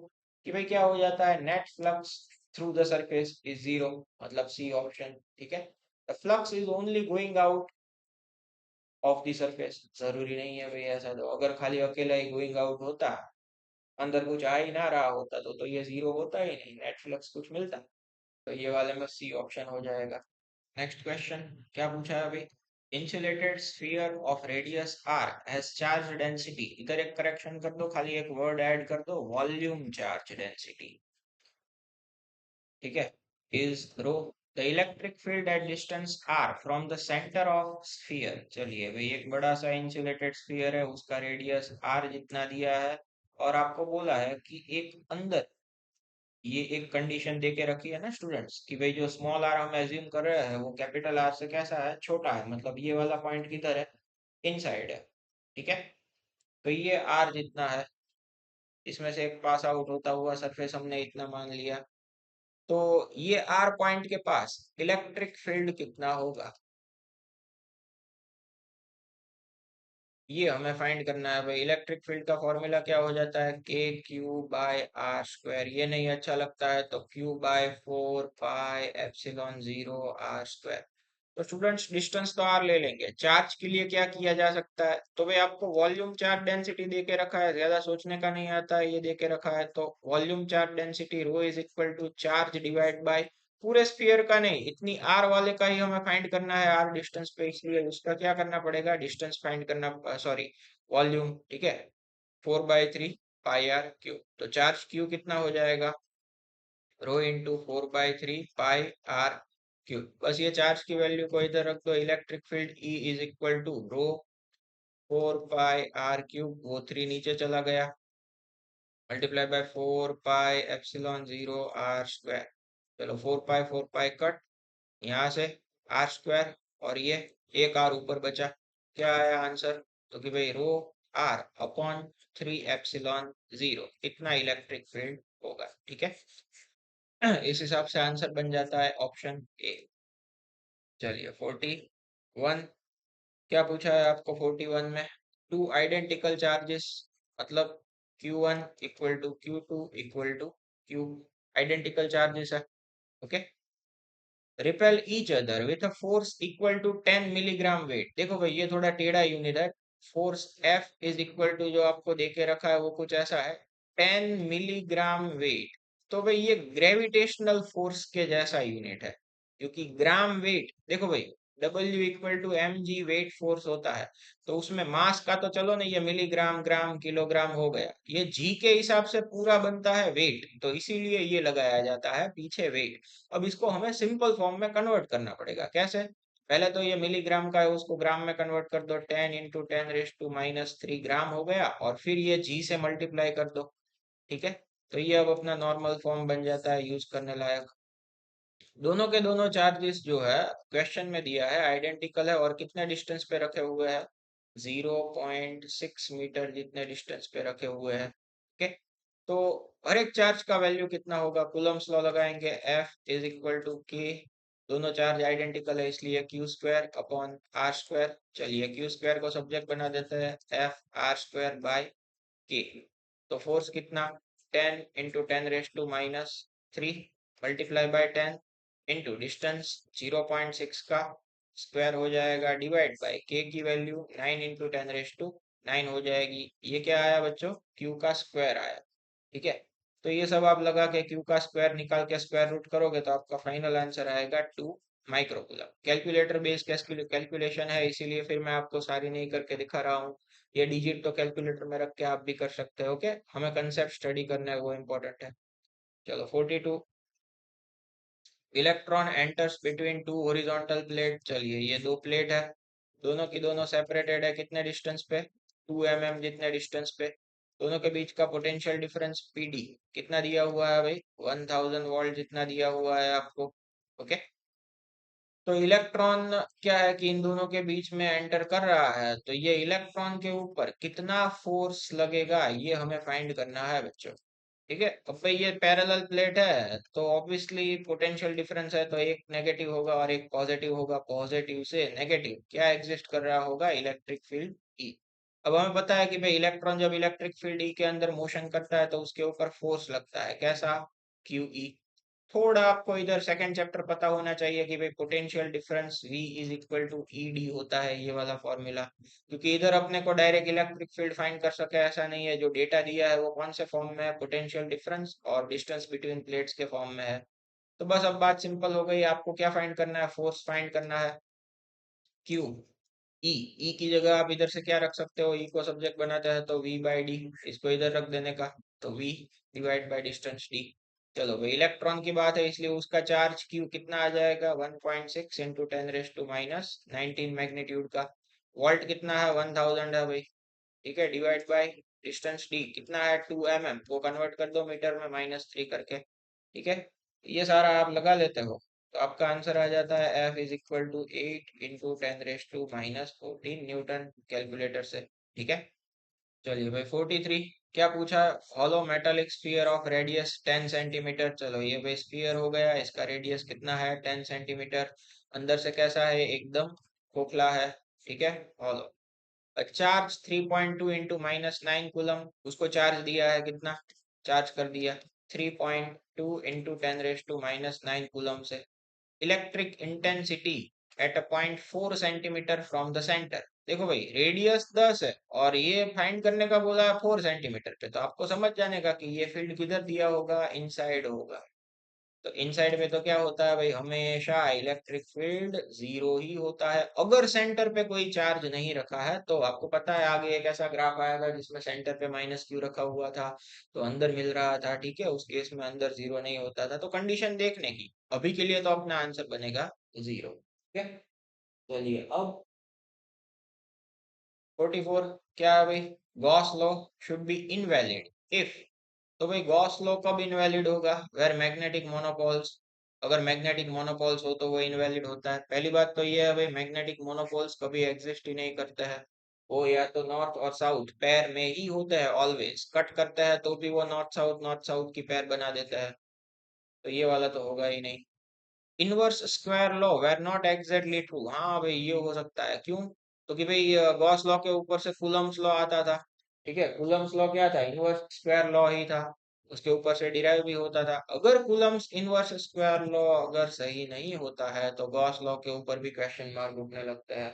कि भाई क्या हो जाता है, net flux through the surface is 0, मतलब सी ऑप्शन। ठीक है। The flux is only going out of the surface, जरूरी नहीं है भाई ऐसा, तो अगर खाली अकेला ही गोइंग आउट होता, अंदर कुछ आ ही ना रहा होता, तो ये 0 होता ही नहीं, नेटफ्लिक्स कुछ मिलता। तो ये वाले में सी ऑप्शन हो जाएगा। नेक्स्ट क्वेश्चन, क्या पूछा है अभी, insulated sphere of radius R has charge density, इधर एक करेक्शन कर दो, खाली एक वर्ड ऐड कर दो, वॉल्यूम चार्ज डेंसिटी। ठीक है। Is rho, the electric field at distance R from the centre of sphere. चलिए भाई एक बड़ा सा इंसुलेटेड स्फीयर है, उसका रेडियस आर जितना दिया है, और आपको बोला है कि एक अंदर, ये एक कंडीशन दे के रखी है ना स्टूडेंट्स, कि भाई जो स्मॉल आर हम एज्यूम कर रहे हैं वो कैपिटल आर से कैसा है, छोटा है, मतलब ये वाला पॉइंट किधर है, इनसाइड है। ठीक है। तो ये आर जितना है, इसमें से एक पास आउट होता हुआ सरफेस हमने इतना मान लिया। तो ये आर पॉइंट के पास इलेक्ट्रिक फील्ड कितना होगा, ये हमें फाइंड करना है भाई। इलेक्ट्रिक फील्ड का फॉर्मूला क्या हो जाता है, के क्यू बाय आर स्क्वायर, ये नहीं अच्छा लगता है तो Q by 4 pi epsilon 0 R square. तो स्टूडेंट्स डिस्टेंस तो आर ले लेंगे, चार्ज के लिए क्या किया जा सकता है, तो भाई आपको वॉल्यूम चार्ज डेंसिटी दे के रखा है, ज्यादा सोचने का नहीं आता है, ये दे के रखा है, तो volume charge density rho is equal to charge divide by पूरे स्फीयर का नहीं, इतनी आर वाले का ही हमें फाइंड करना है, आर डिस्टेंस पे, इसलिए उसका क्या करना पड़ेगा, डिस्टेंस फाइंड करना, सॉरी वॉल्यूम। ठीक है। 4/3 पाई आर क्यू, तो चार्ज क्यू कितना हो जाएगा, rho into 4/3 pi R cube. बस ये चार्ज की वैल्यू को इधर रख दो, electric field E is equal to rho 4 pi R cube, वो 3 नीचे चला गया, multiply by 4 pi epsilon 0 R square. चलो 4 पाई कट, यहाँ से आर स्क्वायर, और ये एक आर ऊपर बचा, क्या आया आंसर, तो कि भाई रो आर अपॉन 3 एप्सिलॉन 0 इतना इलेक्ट्रिक फील्ड होगा। ठीक है। इस हिसाब से आंसर बन जाता है ऑप्शन ए। चलिए 41, क्या पूछा है आपको 41 में, टू आइडेंटिकल चार्जेस, मतलब Q1 equal to Q2 equal to Q, identical charges है। Okay. Repel each other with a force equal to 10 milligram weight. देखो भाई ये थोड़ा टेढ़ा यूनिट है, force F is equal to जो आपको देके रखा है वो कुछ ऐसा है, 10 मिलीग्राम वेट। तो भाई ये ग्रेविटेशनल फोर्स के जैसा यूनिट है, क्योंकि ग्राम वेट देखो भाई, W equal to M G weight force होता है, तो उसमें मास का तो चलो नहीं, ये मिलीग्राम ग्राम किलोग्राम हो गया, ये जी के हिसाब से पूरा बनता है वेट, तो इसीलिए ये लगाया जाता है पीछे वेट। अब इसको हमें सिंपल फॉर्म में कन्वर्ट करना पड़ेगा, कैसे? पहले तो ये मिलीग्राम का है, उसको ग्राम में कन्वर्ट कर दो, 10 × 10⁻³ ग्राम हो गया, और फिर ये जी से मल्टीप्लाई कर दो। ठीक है, तो ये अब अपना नॉर्मल फॉर्म बन जाता है यूज करने लायक। दोनों के दोनों चार्जेस जो है क्वेश्चन में दिया है आइडेंटिकल है, और कितने डिस्टेंस पे रखे हुए हैं, 0.6 मीटर जितने डिस्टेंस पे रखे हुए हैं। ओके, तो हर एक चार्ज का वैल्यू कितना होगा, कूलम्स लॉ लगाएंगे, F इज इक्वल टू के, दोनों चार्ज आइडेंटिकल है इसलिए Q² अपॉन R²। चलिए Q² को सब्जेक्ट बना देते हैं, F r² बाय के। तो फोर्स कितना, 10 × 10⁻³ मल्टीप्लाई बाय 10 इंटू डिस्टेंस 0.6 का स्क्वायर हो जाएगा, डिवाइड बाय के की वैल्यू 9 × 10⁻⁹ हो जाएगी। ये क्या आया बच्चों, क्यू का स्क्वायर आया। ठीक है, तो ये सब आप लगा के क्यू का स्क्वायर निकाल के स्क्वायर रूट करोगे तो आपका फाइनल आंसर आएगा 2 माइक्रोकूलम। कैलकुलेटर बेस्ड कैलकुलेशन है, इसीलिए फिर मैं आपको सारी नहीं करके दिखा रहा हूँ। ये डिजिट तो कैलकुलेटर में रख के आप भी कर सकते हो। ओके, हमें कंसेप्ट स्टडी करना है, वो इम्पोर्टेंट है। चलो 42, electron enters between two horizontal plate. चलिए ये दो प्लेट है, दोनों की दोनों सेपरेटेड है, कितने डिस्टेंस पे, 2 mm जितने डिस्टेंस पे। दोनों के बीच का पोटेंशियल डिफरेंस पीडी कितना दिया हुआ है भाई, 1000 वोल्ट जितना दिया हुआ है आपको। ओके, तो इलेक्ट्रॉन क्या है कि इन दोनों के बीच में एंटर कर रहा है, तो ये इलेक्ट्रॉन के ऊपर कितना फोर्स लगेगा ये हमें फाइंड करना है बच्चों। ठीक है, अब भाई ये पैरेलल प्लेट है तो ऑब्वियसली पोटेंशियल डिफरेंस है, तो एक नेगेटिव होगा और एक पॉजिटिव होगा, पॉजिटिव से नेगेटिव क्या एग्जिस्ट कर रहा होगा, इलेक्ट्रिक फील्ड ई। अब हमें पता है कि भाई इलेक्ट्रॉन जब इलेक्ट्रिक फील्ड ई के अंदर मोशन करता है तो उसके ऊपर फोर्स लगता है, कैसा, क्यू ई। थोड़ा आपको इधर सेकंड चैप्टर पता होना चाहिए कि भाई potential difference V is equal to E D होता है, ये वाला फॉर्मूला। क्योंकि इधर अपने को डायरेक्ट इलेक्ट्रिक फील्ड फाइंड कर सके ऐसा नहीं है, जो डेटा दिया है वो कौन से फॉर्म में है, पोटेंशियल डिफरेंस और डिस्टेंस बिटवीन प्लेट्स के फॉर्म में है। तो बस अब बात सिंपल हो गई, आपको क्या फाइंड करना है, फोर्स फाइंड करना है, क्यू। ई की जगह आप इधर से क्या रख सकते हो, ई को सब्जेक्ट बनाते हैं तो V/d, इसको इधर रख देने का, तो V divide by distance d। चलो भाई इलेक्ट्रॉन की बात है इसलिए उसका चार्ज Q कितना आ जाएगा, 1.6 × 10⁻⁻19 मैग्नीट्यूड का। वोल्ट कितना है, 1000 है भाई। ठीक है, डिवाइड बाय डिस्टेंस d कितना है, 2 mm, वो कन्वर्ट कर दो मीटर में -3 करके। ठीक है, ये सारा आप लगा लेते हो तो आपका आंसर आ जाता है F is equal to 8 × 10⁻⁻14 newton, calculator से। ठीक है, चलिए भाई 43, क्या पूछा, hollow metallic sphere of radius 10 centimetre. चलो ये भाई स्फीयर हो गया, इसका रेडियस कितना है, 10 सेंटीमीटर। अंदर से कैसा है, एकदम खोखला है। ठीक है, हॉलो। चार्ज 3.2 इंटू -9 कूलम, उसको चार्ज दिया है कितना, चार्ज कर दिया 3.2 इंटू 10⁻⁻9 कूलम से। Electric intensity at a point 4 centimetre from the centre. देखो भाई रेडियस 10 है और ये फाइंड करने का बोला है 4 सेंटीमीटर पे, तो आपको समझ जाने का कि ये फील्ड किधर दिया होगा, इनसाइड होगा। तो इनसाइड में तो क्या होता है भाई, हमेशा इलेक्ट्रिक फील्ड जीरो ही होता है। अगर सेंटर पे कोई चार्ज नहीं रखा है तो आपको पता है आगे एक ऐसा ग्राफ आएगा जिसमें सेंटर पे -q रखा हुआ था तो अंदर मिल रहा था। ठीक है, उस केस में अंदर जीरो नहीं होता था, तो कंडीशन देखने की, अभी के लिए तो अपना आंसर बनेगा जीरो। ठीक है, चलिए अब 44, क्या है भाई, Gauss law should be invalid if. तो भाई गॉस लॉ कब इनवैलिड होगा, वेर मैग्नेटिक मोनोपोल्स। अगर मैग्नेटिक मोनोपोल्स हो तो वो इनवैलिड होता है। पहली बात तो ये है भाई, मैग्नेटिक मोनोपोल्स कभी एग्जिस्ट ही नहीं करते हैं, वो या तो नॉर्थ और साउथ पैर में ही होते हैं, ऑलवेज कट करते हैं तो भी वो नॉर्थ साउथ की पैर बना देते हैं, तो ये वाला तो होगा ही नहीं। Inverse square law were not exactly true, हाँ भाई ये हो सकता है, क्यों, तो कि भाई गॉस लॉ के ऊपर से कूलम्स लॉ आता था। ठीक है, कूलम्स लॉ क्या था, इनवर्स स्क्वायर लॉ ही था, उसके ऊपर से डिराइव भी होता था। अगर कूलम्स इनवर्स स्क्वायर लॉ अगर सही नहीं होता है तो गॉस लॉ के ऊपर भी क्वेश्चन मार्क उठने लगते हैं,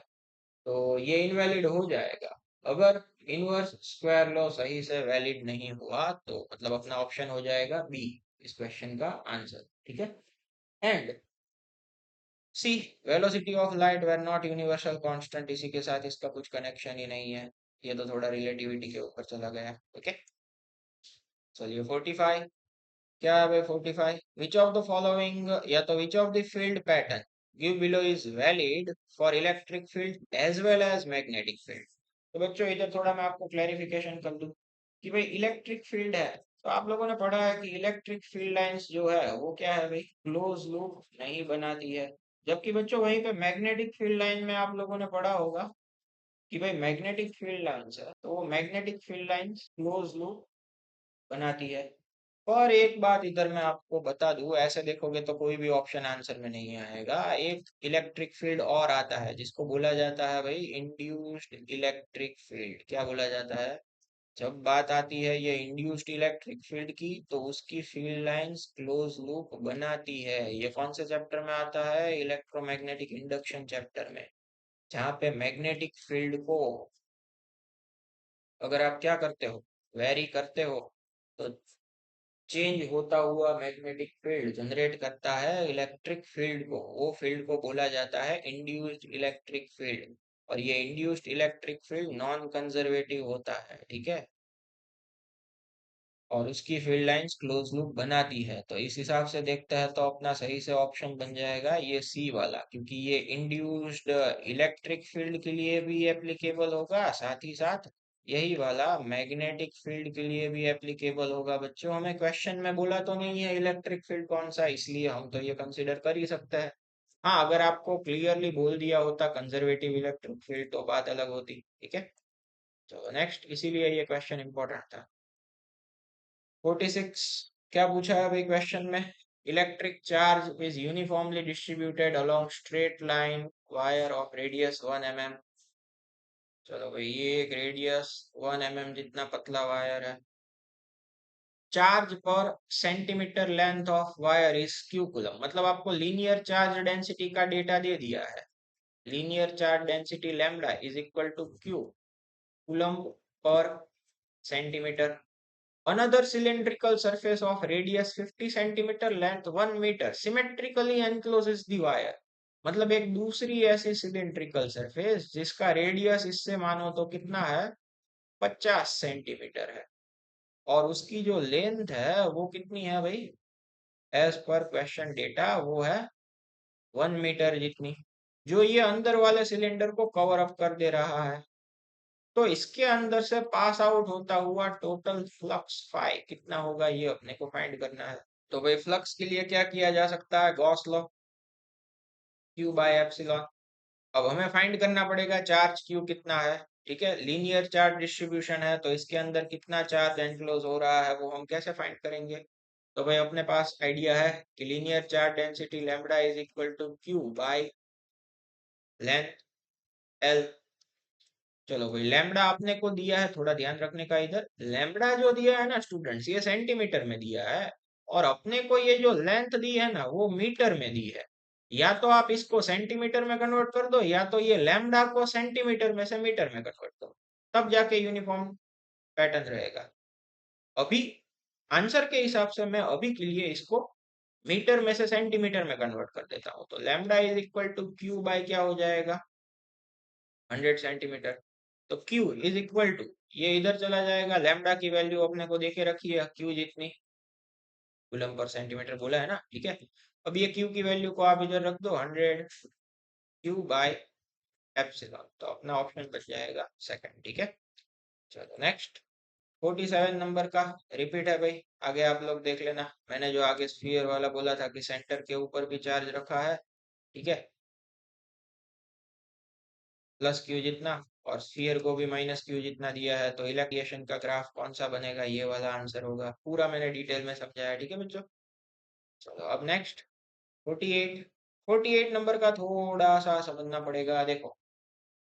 तो ये इनवैलिड हो जाएगा। अगर इनवर्स स्क्वायर लॉ सही से वैलिड नहीं हुआ तो मतलब अपना ऑप्शन हो जाएगा बी, इस क्वेश्चन का आंसर, ठीक है। And C velocity of light were not universal constant, इसी के साथ इसका कुछ कनेक्शन ही नहीं है, ये तो थोड़ा रिलेटिविटी के ऊपर चला गया। ओके, चलिए 45, क्या है भाई 45, विच ऑफ द फॉलोइंग, या तो which of the field pattern give below is valid for electric field as well as magnetic field. तो बच्चों इधर थोड़ा मैं आपको क्लैरिफिकेशन कर दूं कि भाई इलेक्ट्रिक फील्ड है, तो आप लोगों ने पढ़ा है कि इलेक्ट्रिक फील्ड लाइंस जो है वो क्या है भाई, क्लोज लूप नहीं बनाती है। जबकि बच्चों वहीं पे मैग्नेटिक फील्ड लाइन में आप लोगों ने पढ़ा होगा कि भाई मैग्नेटिक फील्ड लाइंस है, तो वो magnetic field lines close loop बनाती है। और एक बात इधर मैं आपको बता दूं, ऐसे देखोगे तो कोई भी ऑप्शन आंसर में नहीं आएगा। एक इलेक्ट्रिक फील्ड और आता है जिसको बोला जाता है भाई इंड्यूस्ड इलेक्ट्रिक फील्ड। क्या बोला जाता है? जब बात आती है ये इंड्यूस्ड इलेक्ट्रिक फील्ड की, तो उसकी फील्ड लाइंस क्लोज लूप बनाती है। ये कौन से चैप्टर में आता है? इलेक्ट्रोमैग्नेटिक इंडक्शन चैप्टर में, जहाँ पे मैग्नेटिक फील्ड को अगर आप क्या करते हो, वेरी करते हो, तो चेंज होता हुआ मैग्नेटिक फील्ड जनरेट करता है इलेक्ट्रिक फील्ड को, वो फील्ड को बोला जाता है इंड्यूस्ड इलेक्ट्रिक फील्ड। और ये induced electric field non conservative होता है, ठीक है, और उसकी फील्ड लाइंस क्लोज लूप बनाती है। तो इस हिसाब से देखते हैं तो अपना सही से ऑप्शन बन जाएगा ये सी वाला, क्योंकि ये इंड्यूस्ड इलेक्ट्रिक फील्ड के लिए भी एप्लीकेबल होगा, साथ ही साथ यही वाला मैग्नेटिक फील्ड के लिए भी एप्लीकेबल होगा। बच्चों हमें क्वेश्चन में बोला तो नहीं है इलेक्ट्रिक फील्ड कौन सा, इसलिए हम तो ये कंसिडर कर ही सकते हैं। हाँ, अगर आपको क्लियरली बोल दिया होता कंजर्वेटिव इलेक्ट्रिक फील्ड तो बात अलग होती, ठीक है। चलो नेक्स्ट, इसीलिए ये क्वेश्चन इंपॉर्टेंट था। 46, क्या पूछा है भाई क्वेश्चन में? Electric charge is uniformly distributed along straight line wire of radius 1 mm। चलो भाई, ये एक रेडियस 1 mm जितना पतला वायर है। Charge per centimetre length of wire is Q coulomb, मतलब आपको लीनियर चार्ज डेंसिटी का डेटा दे दिया है। Linear charge density lambda is equal to Q coulomb per centimetre. Another cylindrical surface of radius 50 centimeter, length 1 meter symmetrically encloses the wire। मतलब एक दूसरी ऐसी सिलेंड्रिकल सरफेस जिसका रेडियस इससे मानो तो कितना है, 50 सेंटीमीटर है, और उसकी जो लेंथ है वो कितनी है भाई, एज पर क्वेश्चन डेटा वो है 1 मीटर जितनी, जो ये अंदर वाले सिलेंडर को कवर अप कर दे रहा है। तो इसके अंदर से पास आउट होता हुआ टोटल फ्लक्स फाई कितना होगा, ये अपने को फाइंड करना है। तो भाई फ्लक्स के लिए क्या किया जा सकता है, Gauss law, Q by epsilon. अब हमें फाइंड करना पड़ेगा चार्ज क्यू कितना है, ठीक है। लीनियर चार्ज डिस्ट्रीब्यूशन है, तो इसके अंदर कितना चार्ज एनक्लोज हो रहा है वो हम कैसे फाइंड करेंगे? तो भाई अपने पास आइडिया है कि linear charge density lambda is equal to Q by length L. चलो भाई, लैम्बडा आपने को दिया है, थोड़ा ध्यान रखने का इधर, लैम्बडा जो दिया है ना स्टूडेंट्स, ये सेंटीमीटर में दिया है, और अपने को ये जो लेंथ दी है ना वो मीटर में दी है। या तो आप इसको सेंटीमीटर में कन्वर्ट कर दो, या तो ये लैम्बडा को सेंटीमीटर में से मीटर में कन्वर्ट करो, तब जाके यूनिफॉर्म पैटर्न रहेगा। अभी आंसर के हिसाब से मैं अभी के लिए इसको मीटर में से सेंटीमीटर में कन्वर्ट कर देता हूँ। तो lambda is equal to Q by क्या हो जाएगा, 100 सेंटीमीटर। तो Q इज इक्वल टू, ये इधर चला जाएगा, लैम्डा की वैल्यू अपने को देखे रखी है Q जितनी, कूलम पर सेंटीमीटर बोला है ना, ठीक है। अब ये Q की वैल्यू को आप इधर रख दो 100 Q बाय एप्सिलॉन, तो अपना ऑप्शन बच जाएगा सेकंड, ठीक है। चलो नेक्स्ट, 47 नंबर का रिपीट है भाई, आगे आप लोग देख लेना। मैंने जो आगे स्फीयर वाला बोला था कि सेंटर के ऊपर भी चार्ज रखा है, ठीक है, प्लस क्यू जितना, और स्फीयर को भी माइनस क्यू जितना दिया है, तो इलेक्ट्रिएशन का ग्राफ कौन सा बनेगा, ये वाला आंसर होगा। पूरा मैंने डिटेल में समझाया, ठीक है बच्चों। चलो अब नेक्स्ट 48, 48 नंबर का थोड़ा सा समझना पड़ेगा। देखो,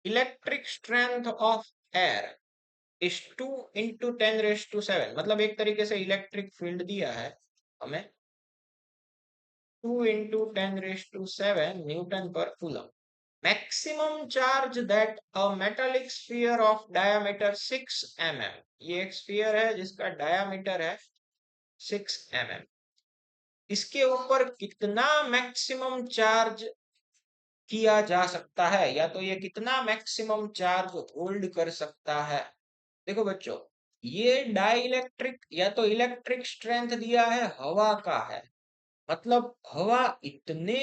electric strength of air is 2 × 10⁻⁷, मतलब एक तरीके से इलेक्ट्रिक फील्ड दिया है हमें 2 × 10⁻⁷ Newton per coulomb. Maximum charge that a metallic sphere of diameter 6 mm, ये एक स्फीयर है जिसका डायामीटर है 6 mm, इसके ऊपर कितना मैक्सिमम चार्ज किया जा सकता है, या तो ये कितना मैक्सिमम चार्ज होल्ड कर सकता है। देखो बच्चों, ये डाइलेक्ट्रिक या तो इलेक्ट्रिक स्ट्रेंथ दिया है, हवा का है, मतलब हवा इतने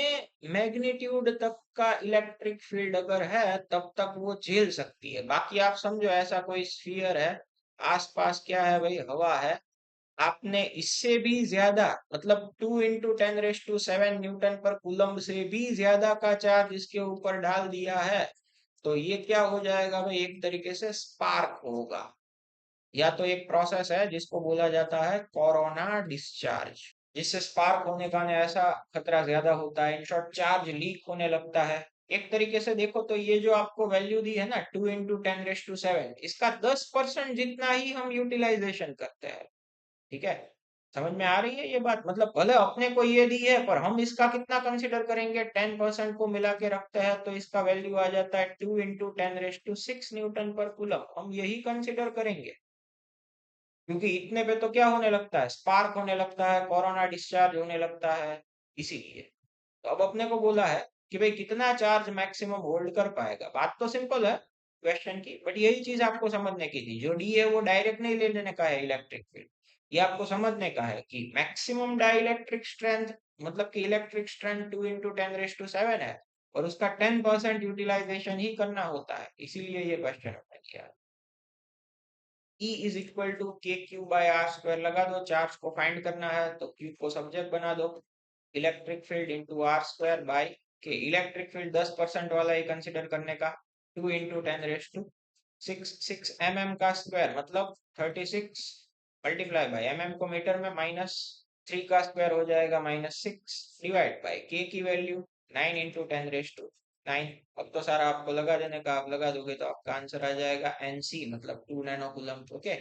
मैग्नीट्यूड तक का इलेक्ट्रिक फील्ड अगर है तब तक वो झेल सकती है। बाकी आप समझो ऐसा कोई स्फीयर है, आसपास क्या है भाई, हवा है, आपने इससे भी ज्यादा मतलब 2 × 10⁻⁷ न्यूटन पर कूलम्ब से भी ज्यादा का चार्ज इसके ऊपर डाल दिया है, तो ये क्या हो जाएगा भाई, एक तरीके से स्पार्क होगा, या तो एक प्रोसेस है जिसको बोला जाता है कोरोना डिस्चार्ज, जिससे स्पार्क होने का ना ऐसा खतरा ज्यादा होता है, इन शॉर्ट चार्ज लीक होने लगता है। एक तरीके से देखो तो ये जो आपको वैल्यू दी है ना 2 × 10⁻⁷, इसका 10% जितना ही हम यूटिलाइजेशन करते हैं। ठीक है, समझ में आ रही है ये बात, मतलब भले अपने को ये दी है पर हम इसका कितना कंसिडर करेंगे, 10% को मिला के रखते हैं तो इसका वैल्यू आ जाता है 2 × 10⁻⁶ न्यूटन पर कूलम, हम यही कंसिडर करेंगे, क्योंकि इतने पे तो क्या होने लगता है, स्पार्क होने लगता है, कोरोना डिस्चार्ज होने लगता है, इसीलिए। तो अब अपने को बोला है कि भाई कितना चार्ज मैक्सिमम होल्ड कर पाएगा, बात तो सिंपल है क्वेश्चन की, बट यही चीज आपको समझने की थी, जो डी है वो डायरेक्ट नहीं ले लेने का है इलेक्ट्रिक फील्ड, ये आपको समझने का है कि मैक्सिमम डाइलेक्ट्रिक स्ट्रेंथ, मतलब कि इलेक्ट्रिक स्ट्रेंथ 2 × 10⁻⁷ है, और उसका 10% यूटिलाइजेशन ही करना होता है, इसीलिए ये क्वेश्चन हमने किया। E is equal to KQ/R² लगा दो, चार्ज को फाइंड करना है तो Q को सब्जेक्ट बना दो, electric field into R²/K, electric field 10% वाला ही कंसिडर करने का, 2 × 10⁻⁶ 6 mm का स्क्वायर मतलब 36 मल्टीप्लाई बाय mm को मीटर में -3 का स्क्वायर हो जाएगा -6 डिवाइड बाय K की वैल्यू 9 × 10⁻⁹। अब तो सारा आपको लगा देने का, आप लगा दोगे तो आपका आंसर आ जाएगा NC मतलब 2 नैनो कूलम। ओके,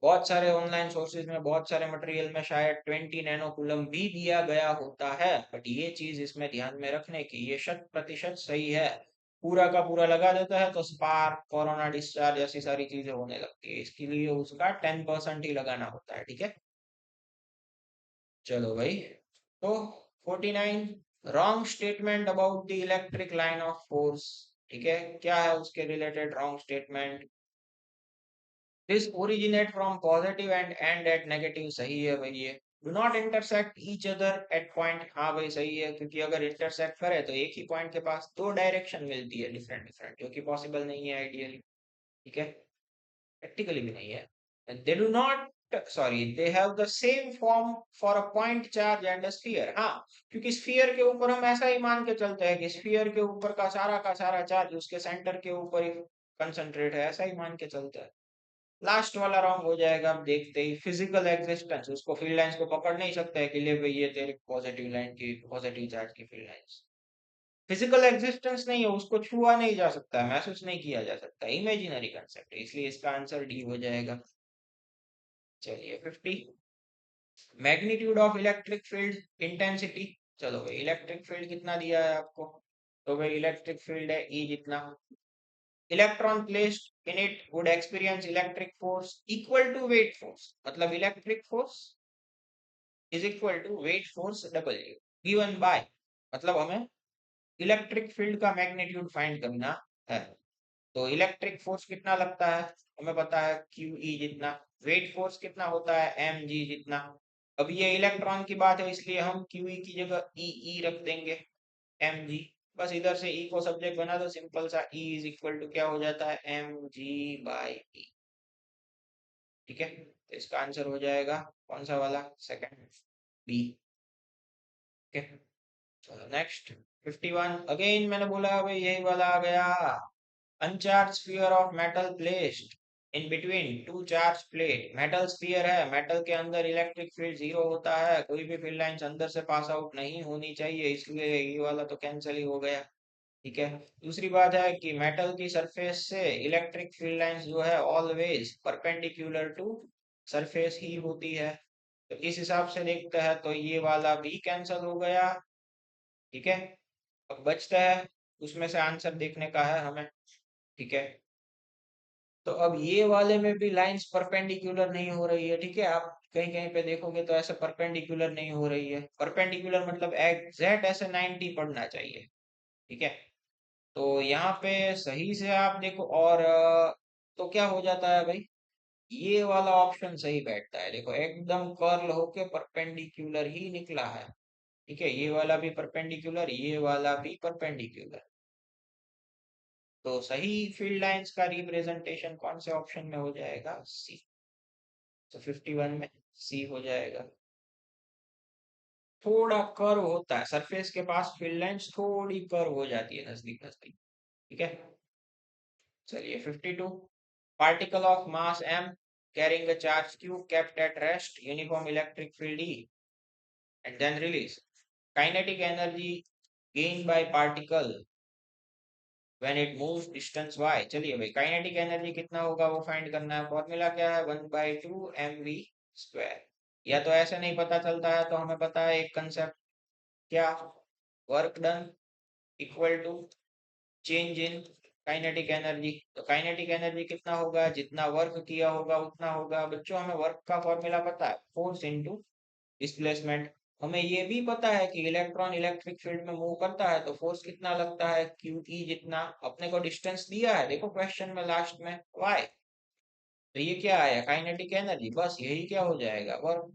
बहुत सारे ऑनलाइन सोर्सेज में, बहुत सारे मटेरियल में शायद 20 नैनो कूलम भी दिया गया होता है, बट ये चीज इसमें ध्यान में रखने की, ये 100% सही है, पूरा का पूरा लगा देता है तो स्पार्क, कोरोना डिस्चार्ज ऐसी सारी चीजें होने लगती है, इसके लिए उसका 10% ही लगाना होता है। ठीक है, चलो भाई, तो 49, wrong statement about the electric line of force. ठीक है, क्या है उसके related wrong statement, this originate from positive end and at negative, सही है भाई ये, do not intersect each other at point, हाँ भाई सही है, क्योंकि अगर इंटरसेक्ट करे तो एक ही पॉइंट के पास दो डायरेक्शन मिलती है डिफरेंट डिफरेंट, जो कि पॉसिबल नहीं है आइडियली। ठीक है, प्रैक्टिकली भी नहीं है। They do not, sorry, they have the same form for a point charge and a sphere, हाँ, क्योंकि स्फीयर के ऊपर हम ऐसा ही मान के चलते हैं कि स्फीयर के ऊपर का सारा चार्ज उसके सेंटर के ऊपर ही कंसंट्रेट है, ऐसा ही मान के चलते हैं। लास्ट वाला रॉन्ग हो जाएगा, अब देखते ही, फिजिकल एग्जिस्टेंस, उसको फील्ड लाइंस को पकड़ नहीं सकते है कि ले भाई ये तेरे पॉजिटिव लाइन की, पॉजिटिव चार्ज की फील्ड लाइंस, फिजिकल एग्जिस्टेंस नहीं है, उसको छुआ नहीं जा सकता है, महसूस नहीं किया जा सकता, इमेजिनरी कंसेप्ट है, इसलिए इसका आंसर डी हो जाएगा। चलिए 50, magnitude of electric field intensity, चलो भाई इलेक्ट्रिक फील्ड कितना दिया है आपको, तो भाई इलेक्ट्रिक फील्ड है ई जितना, electron placed in it would experience electric force equal to weight force, मतलब electric force is equal to weight force W given by, मतलब हमें इलेक्ट्रिक फील्ड का मैग्नीट्यूड फाइंड करना है, तो इलेक्ट्रिक फोर्स कितना लगता है हमें पता है QE जितना, वेट फोर्स कितना होता है mg जितना। अब ये इलेक्ट्रॉन की बात है इसलिए हम QE की जगह EE रख देंगे, mg, बस इधर से E को सब्जेक्ट बना दो, सिंपल सा, E इज इक्वल टू क्या हो जाता है mg/E। ठीक है, तो इसका आंसर हो जाएगा कौन सा वाला, सेकंड, बी। ठीक है, चलो नेक्स्ट 51, अगेन मैंने बोला भाई यही वाला आ गया, अनचार्ज sphere of metal placed in between two charge plate, metal sphere है, मेटल के अंदर इलेक्ट्रिक फील्ड जीरो होता है, कोई भी फील्ड लाइंस अंदर से पास आउट नहीं होनी चाहिए, इसलिए ये वाला तो कैंसिल ही हो गया। ठीक है, दूसरी बात है कि मेटल की सरफेस से इलेक्ट्रिक फील्ड लाइंस जो है ऑलवेज परपेंडिकुलर टू सरफेस ही होती है, तो इस हिसाब से देखते हैं तो ये वाला भी कैंसिल हो गया। ठीक है, अब बचता है उसमें से आंसर देखने का है हमें। ठीक है, तो अब ये वाले में भी लाइंस परपेंडिकुलर नहीं हो रही है, ठीक है। आप कहीं कहीं पे देखोगे तो ऐसे परपेंडिकुलर नहीं हो रही है। परपेंडिकुलर मतलब एग्जैक्ट ऐसे 90 पड़ना चाहिए, ठीक है। तो यहाँ पे सही से आप देखो, और तो क्या हो जाता है भाई, ये वाला ऑप्शन सही बैठता है। देखो एकदम कर्ल होके परपेंडिकुलर ही निकला है, ठीक है। ये वाला भी परपेंडिकुलर, ये वाला भी परपेंडिकुलर। तो सही फील्ड लाइंस का रिप्रेजेंटेशन कौन से ऑप्शन में हो जाएगा, सी। तो 51 में सी हो जाएगा। थोड़ा कर्व होता है सरफेस के पास, फील्ड लाइंस थोड़ी कर्व हो जाती है नजदीक नजदीक, ठीक है। चलिए 52, particle of mass m carrying a charge q kept at rest, uniform electric field E, and then release. Kinetic energy gained by particle when it moves distance y. चलिए भाई, काइनेटिक एनर्जी कितना होगा वो फाइंड करना है। फॉर्मूला क्या है, 1/2 mv स्क्वायर। या तो ऐसे नहीं पता चलता है तो हमें पता है एक कंसेप्ट, क्या, work done equal to change in kinetic energy. तो काइनेटिक एनर्जी कितना होगा, जितना वर्क किया होगा उतना होगा। बच्चों हमें वर्क का फॉर्मूला पता है, फोर्स इनटू डिस्प्लेसमेंट। हमें ये भी पता है कि इलेक्ट्रॉन इलेक्ट्रिक फील्ड में मूव करता है तो फोर्स कितना लगता है, क्यू ई। जितना अपने को डिस्टेंस दिया है देखो क्वेश्चन में लास्ट में, वाई। तो ये क्या आया, काइनेटिक एनर्जी, बस यही क्या हो जाएगा, वर्क,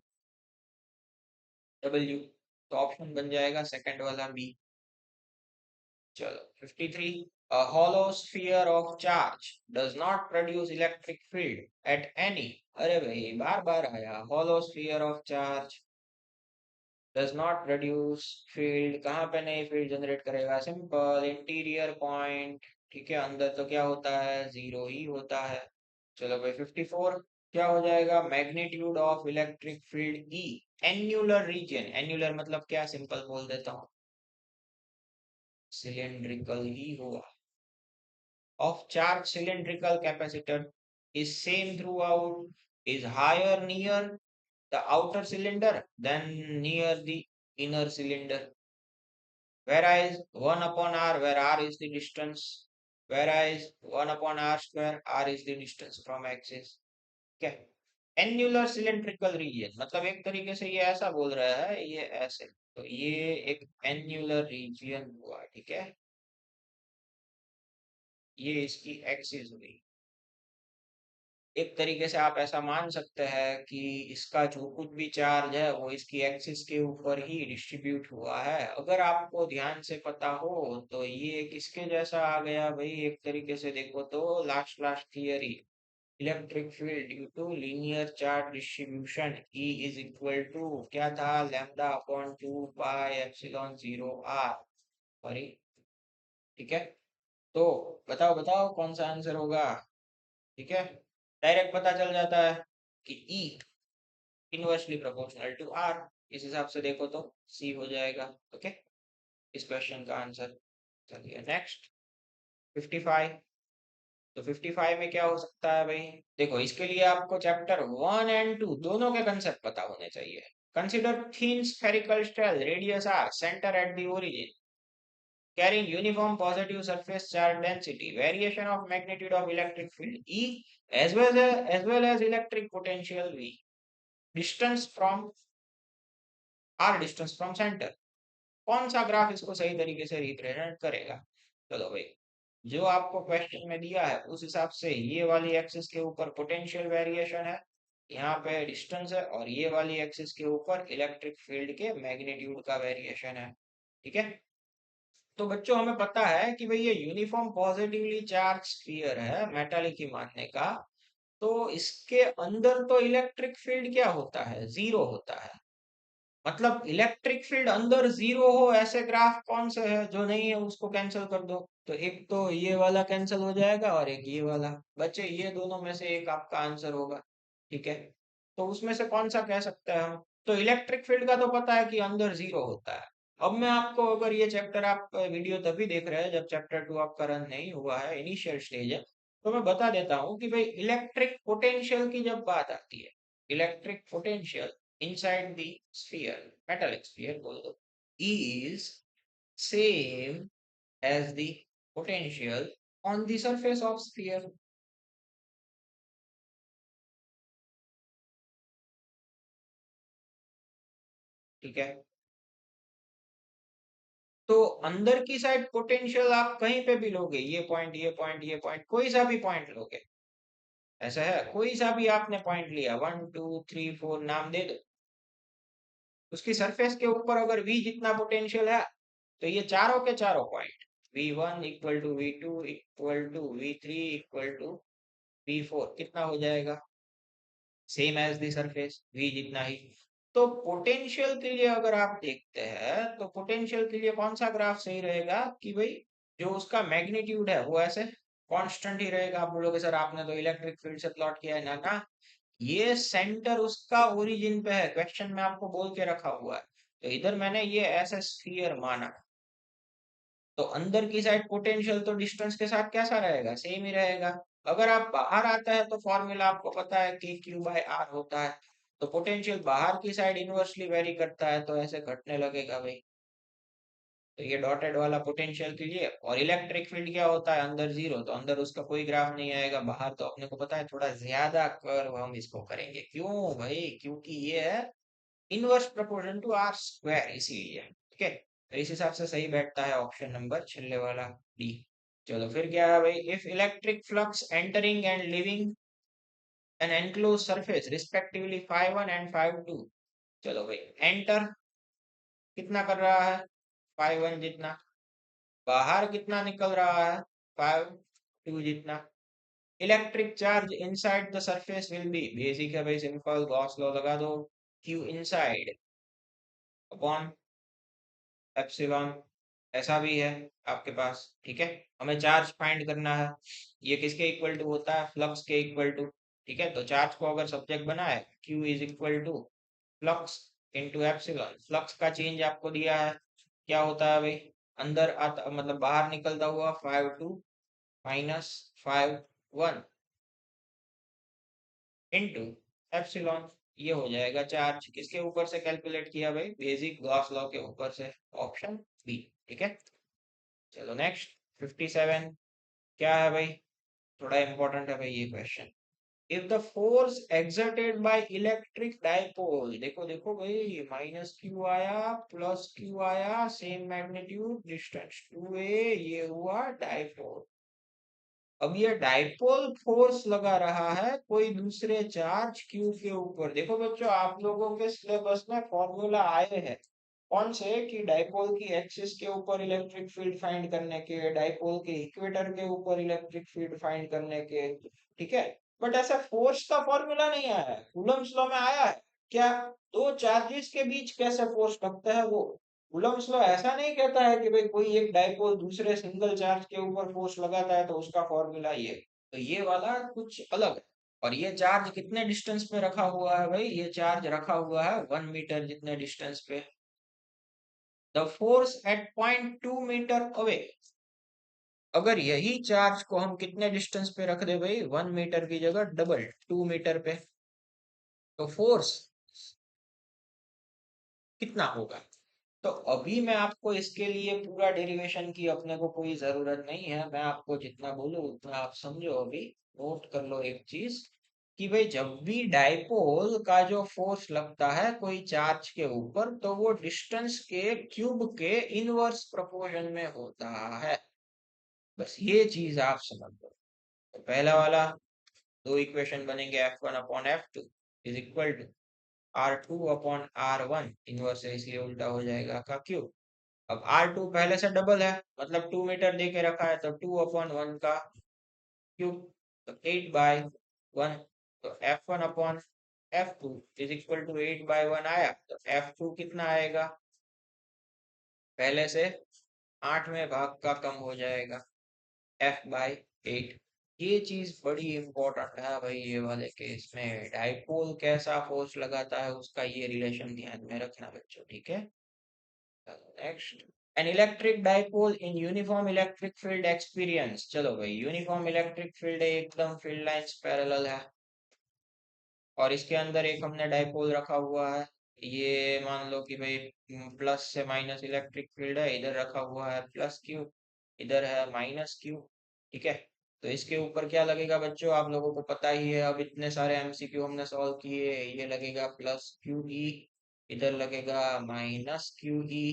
डब्ल्यू। तो ऑप्शन बन जाएगा सेकंड वाला बी। चलो 53, a hollow sphere of charge does not produce electric field at any, अरे भाई बार बार आया, hollow sphere of charge does not produce field, कहाँ पे नहीं फील्ड जनरेट करेगा, सिंपल इंटीरियर पॉइंट, ठीक है। अंदर तो क्या होता है, जीरो ही होता है। चलो भाई 54, क्या हो जाएगा, magnitude of electric field E, annular region, annular मतलब क्या, सिंपल बोल देता हूँ, सिलेंड्रिकल ही होगा, of charge cylindrical capacitor is same throughout, is higher near the outer cylinder than near the inner cylinder, whereas 1 upon r, where r is the distance, whereas 1 upon r square, r is the distance from axis, क्या, एन्युलर सिलेंड्रिकल रीजन मतलब एक तरीके से ये ऐसा बोल रहा है, ये ऐसे, तो ये एक एन्युलर रीजन हुआ, ठीक है। ये इसकी एक्सिस हुई। एक तरीके से आप ऐसा मान सकते हैं कि इसका जो कुछ भी चार्ज है वो इसकी एक्सिस के ऊपर ही डिस्ट्रीब्यूट हुआ है। अगर आपको ध्यान से पता हो तो ये किसके जैसा आ गया भाई, एक तरीके से देखो तो last last theory, electric field due to linear charge distribution E is equal to क्या था, lambda upon 2 pi epsilon 0 r। Sorry, ठीक है। तो बताओ बताओ कौन सा आंसर होगा, ठीक है। डायरेक्ट पता चल जाता है कि E inversely proportional to R। इस हिसाब से देखो तो C हो जाएगा, ओके, इस क्वेश्चन का आंसर। चलिए नेक्स्ट 55। तो 55 में क्या हो सकता है भाई, देखो इसके लिए आपको चैप्टर 1 एंड 2 दोनों के कंसेप्ट पता होने चाहिए। Consider thin spherical shell, radius r, centre at the origin, carrying uniform positive surface charge density, variation of magnitude of electric field E, as well as electric potential V, distance from r, distance from center। कौन सा ग्राफ इसको सही तरीके से रिप्रेजेंट करेगा। चलो भाई, जो आपको क्वेश्चन में दिया है उस हिसाब से ये वाली एक्सिस के ऊपर पोटेंशियल वेरिएशन है, यहाँ पे डिस्टेंस है, और ये वाली एक्सिस के ऊपर इलेक्ट्रिक फील्ड के मैग्नीट्यूड का वेरिएशन है, ठीक है। तो बच्चों हमें पता है कि भाई ये यूनिफॉर्म पॉजिटिवली चार्ज स्फीयर है, मेटालिक ही मानने का। तो इसके अंदर तो इलेक्ट्रिक फील्ड क्या होता है, जीरो होता है। मतलब इलेक्ट्रिक फील्ड अंदर जीरो हो ऐसे ग्राफ कौन से है, जो नहीं है उसको कैंसिल कर दो। तो एक तो ये वाला कैंसिल हो जाएगा और एक ये वाला बच्चे, ये दोनों में से एक आपका आंसर होगा, ठीक है। तो उसमें से कौन सा कह सकते हैं हम, तो इलेक्ट्रिक फील्ड का तो पता है कि अंदर जीरो होता है। अब मैं आपको, अगर ये चैप्टर आप वीडियो तभी देख रहे हैं जब चैप्टर 2 आपका रन नहीं हुआ है, इनिशियल स्टेज है, तो मैं बता देता हूँ कि भाई इलेक्ट्रिक पोटेंशियल की जब बात आती है, electric potential inside the sphere, metallic sphere बोल दो, E is same as the potential on the surface of sphere। ठीक है। तो अंदर की साइड पोटेंशियल आप कहीं पे भी लोगे, ये पॉइंट ये पॉइंट ये पॉइंट, कोई सा भी पॉइंट लोगे, ऐसा है, कोई सा भी आपने पॉइंट लिया, 1 2 3 4 नाम दे दो, उसकी सरफेस के ऊपर अगर v जितना पोटेंशियल है, तो ये चारों के चारों point v1 equal to v2 equal to v3 equal to v4 कितना हो जाएगा, same as the surface, v जितना ही। तो पोटेंशियल के लिए अगर आप देखते हैं, तो पोटेंशियल के लिए कौन सा ग्राफ सही रहेगा कि भाई जो उसका मैग्नीट्यूड है वो ऐसे कांस्टेंट ही रहेगा। आप बोलोगे सर आपने तो इलेक्ट्रिक फील्ड से प्लॉट किया है ना, ना, ये सेंटर उसका ओरिजिन पे है, क्वेश्चन में आपको बोल के रखा हुआ है, तो इधर मैंने ये ऐसे स्फीयर माना। तो अंदर की साइड पोटेंशियल तो डिस्टेंस के साथ कैसा रहेगा, सेम ही रहेगा। अगर आप बाहर आता है तो फॉर्मूला आपको पता है कि क्यू बाय आर होता है, तो पोटेंशियल बाहर की साइड इनवर्सली वेरी करता है, तो ऐसे घटने लगेगा भाई। तो ये डॉटेड वाला पोटेंशियल के लिए, और इलेक्ट्रिक फील्ड क्या होता है, अंदर जीरो, तो अंदर उसका कोई ग्राफ नहीं आएगा, बाहर तो अपने को पता है थोड़ा ज्यादा कर्व हम इसको करेंगे, क्यों भाई, क्योंकि ये है inverse proportion to R square, इसीलिए। ठीक है, तो इस हिसाब से सही बैठता है ऑप्शन नंबर छिल्ले वाला डी। चलो फिर क्या है भाई, if electric flux entering and leaving an enclose surface respectively φ1 and φ2। चलो भाई, एंटर कितना कर रहा है, φ1 जितना, बाहर कितना निकल रहा है, φ2 जितना। Electric charge inside the surface will be, basic है भाई, सिंपल गॉस लॉ लगा दो, क्यू इनसाइड अपॉन एप्सिलॉन, ऐसा भी है आपके पास। ठीक है, हमें चार्ज फाइंड करना है, ये किसके इक्वल टू होता है, फ्लक्स के इक्वल टू। ठीक है, तो चार्ज को अगर सब्जेक्ट बनाए, Q is equal to flux into epsilon, flux का चेंज आपको दिया है, क्या होता है भाई, अंदर आता मतलब बाहर निकलता हुआ φ2 माइनस φ1 इनटू एप्सिलॉन, ये हो जाएगा चार्ज, किसके ऊपर से कैलकुलेट किया भाई, बेसिक गॉस लॉ के ऊपर से, ऑप्शन बी। ठीक है, चलो नेक्स्ट 57, क्या है भाई, थोड़ा इंपॉर्टेंट है भाई ये question. If the force exerted by electric dipole, देखो देखो भाई, माइनस क्यू आया प्लस क्यू आया, सेम मैग्नीट्यूड डिस्टेंस 2a, ये हुआ डाइपोल। अब ये डाइपोल फोर्स लगा रहा है कोई दूसरे चार्ज क्यू के ऊपर। देखो बच्चों, आप लोगों के सिलेबस में फॉर्मूला आए हैं, कौन से, कि डाइपोल की एक्सिस के ऊपर इलेक्ट्रिक फील्ड फाइंड करने के, डाइपोल के इक्वेटर के ऊपर इलेक्ट्रिक फील्ड फाइंड करने के। ठीक है, बट ऐसा फोर्स का फॉर्मूला नहीं आया है, कूलम्ब्स लॉ में आया है क्या, दो चार्जेस के बीच कैसे फोर्स लगता है वो। कूलम्ब्स लॉ ऐसा नहीं कहता है कि भाई कोई एक डाइपोल दूसरे सिंगल चार्ज के ऊपर फोर्स लगाता है तो उसका फॉर्मूला ये, तो ये वाला कुछ अलग है। और ये चार्ज कितने डिस्टेंस पे रखा हुआ है भाई, ये चार्ज रखा हुआ है 1 मीटर जितने डिस्टेंस पे। The force at point 2 metre away, अगर यही चार्ज को हम कितने डिस्टेंस पे रख दे भाई, 1 मीटर की जगह डबल 2 मीटर पे, तो फोर्स कितना होगा। तो अभी मैं आपको इसके लिए पूरा डेरिवेशन की अपने को कोई जरूरत नहीं है, मैं आपको जितना बोलूँ उतना आप समझो। अभी नोट कर लो एक चीज, कि भाई जब भी डाइपोल का जो फोर्स लगता है कोई चार्ज के ऊपर, तो वो डिस्टेंस के क्यूब के इनवर्स प्रोपोर्शन में होता है, बस ये चीज आप समझ लो। तो पहला वाला दो इक्वेशन बनेंगे, F1 upon F2 is equal to R2 upon R1, inverse है इसलिए उल्टा हो जाएगा का क्यूब। अब R2 पहले से डबल है, मतलब 2 मीटर दे के रखा है, तो 2/1 का क्यूब, तो 8/1। तो F1 upon F2 is equal to 8/1 आया, तो F2 कितना आएगा, पहले से 8वें भाग का कम हो जाएगा, F/8। ये चीज बड़ी इंपॉर्टेंट है भाई, ये वाले केस में डाइपोल कैसा फोर्स लगाता है उसका ये रिलेशन ध्यान में रखना बच्चों। ठीक है, next, an electric dipole in uniform electric field experience. चलो भाई, यूनिफॉर्म इलेक्ट्रिक फील्ड है, एकदम फील्ड लाइंस पैरेलल है, और इसके अंदर एक हमने डाइपोल रखा हुआ है, ये मान लो कि भाई प्लस से माइनस इलेक्ट्रिक फील्ड है, इधर रखा हुआ है प्लस क्यू, इधर है माइनस क्यू। ठीक है, तो इसके ऊपर क्या लगेगा बच्चों, आप लोगों को पता ही है, अब इतने सारे एमसीक्यू हमने सॉल्व किए, ये लगेगा प्लस क्यू ई, इधर लगेगा माइनस क्यू ई।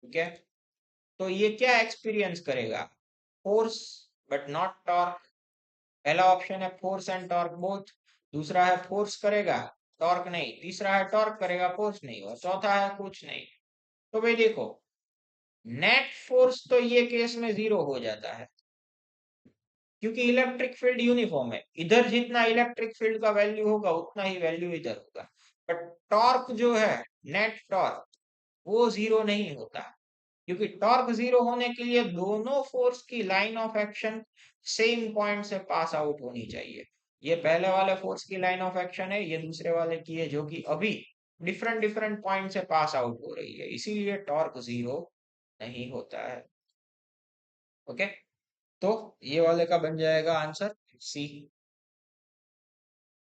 ठीक है, तो ये क्या एक्सपीरियंस करेगा? Force but not torque. पहला ऑप्शन है फोर्स एंड टॉर्क बोथ, दूसरा है फोर्स करेगा टॉर्क नहीं, तीसरा है टॉर्क करेगा फोर्स नहीं, और चौथा है कुछ नहीं। तो भाई देखो, नेट फोर्स तो ये केस में जीरो हो जाता है, क्योंकि इलेक्ट्रिक फील्ड यूनिफॉर्म है, इधर जितना इलेक्ट्रिक फील्ड का वैल्यू होगा उतना ही वैल्यू इधर होगा। बट टॉर्क जो है, नेट टॉर्क, वो जीरो नहीं होता, क्योंकि टॉर्क जीरो होने के लिए दोनों फोर्स की line of action same point से पास आउट होनी चाहिए। ये पहले वाले फोर्स की लाइन ऑफ एक्शन है, ये दूसरे वाले की है, जो कि अभी डिफरेंट डिफरेंट पॉइंट से पास आउट हो रही है, इसीलिए टॉर्क जीरो नहीं होता है। ओके, तो ये वाले का बन जाएगा आंसर सी।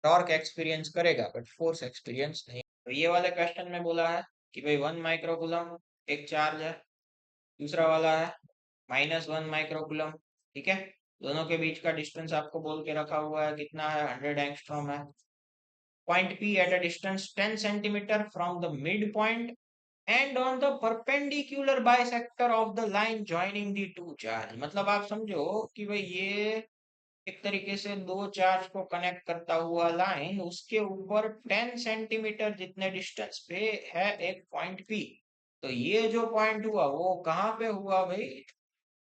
टॉर्क एक्सपीरियंस करेगा बट फोर्स एक्सपीरियंस नहीं। तो ये वाले क्वेश्चन में बोला है कि भाई 1 माइक्रोकूलम एक चार्ज है, दूसरा वाला है -1 माइक्रोकूलम। ठीक है, दोनों के बीच का डिस्टेंस आपको बोल के रखा हुआ है, कितना है? 100 एंगस्ट्रॉम है। Point P eight a distance 10 centimetre from the mid point and on the perpendicular bisector of the line joining the two charge. मतलब आप समझो कि भाई ये एक तरीके से दो चार्ज को कनेक्ट करता हुआ लाइन, उसके ऊपर 10 सेंटीमीटर जितने डिस्टेंस पे है एक पॉइंट P। तो ये जो पॉइंट हुआ वो कहाँ पे हुआ भाई?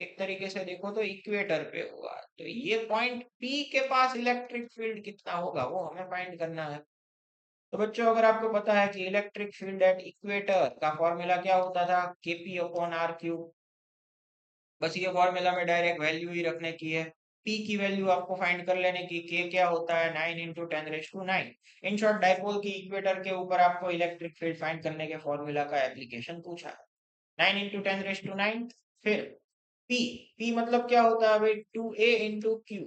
एक तरीके से देखो तो इक्वेटर पे हुआ। तो ये पॉइंट P के पास इलेक्ट्रिक फील्ड कितना होगा वो हमें फाइंड करना है। तो बच्चों, अगर आपको पता है कि इलेक्ट्रिक फील्ड एट इक्वेटर का फॉर्मूला क्या होता था, Kp अपॉन आर क्यूब, बस ये फॉर्मूला में डायरेक्ट वैल्यू ही रखने की है। P की वैल्यू आपको फाइंड कर लेने की, K क्या होता है? 9 × 10⁻⁹। इन शॉर्ट, डाइपोल की इक्वेटर के ऊपर आपको इलेक्ट्रिक फील्ड फाइंड करने के फॉर्मूला का एप्लीकेशन पूछा है। 9 × 10⁹। फिर P, P मतलब क्या होता है भाई? 2a × Q।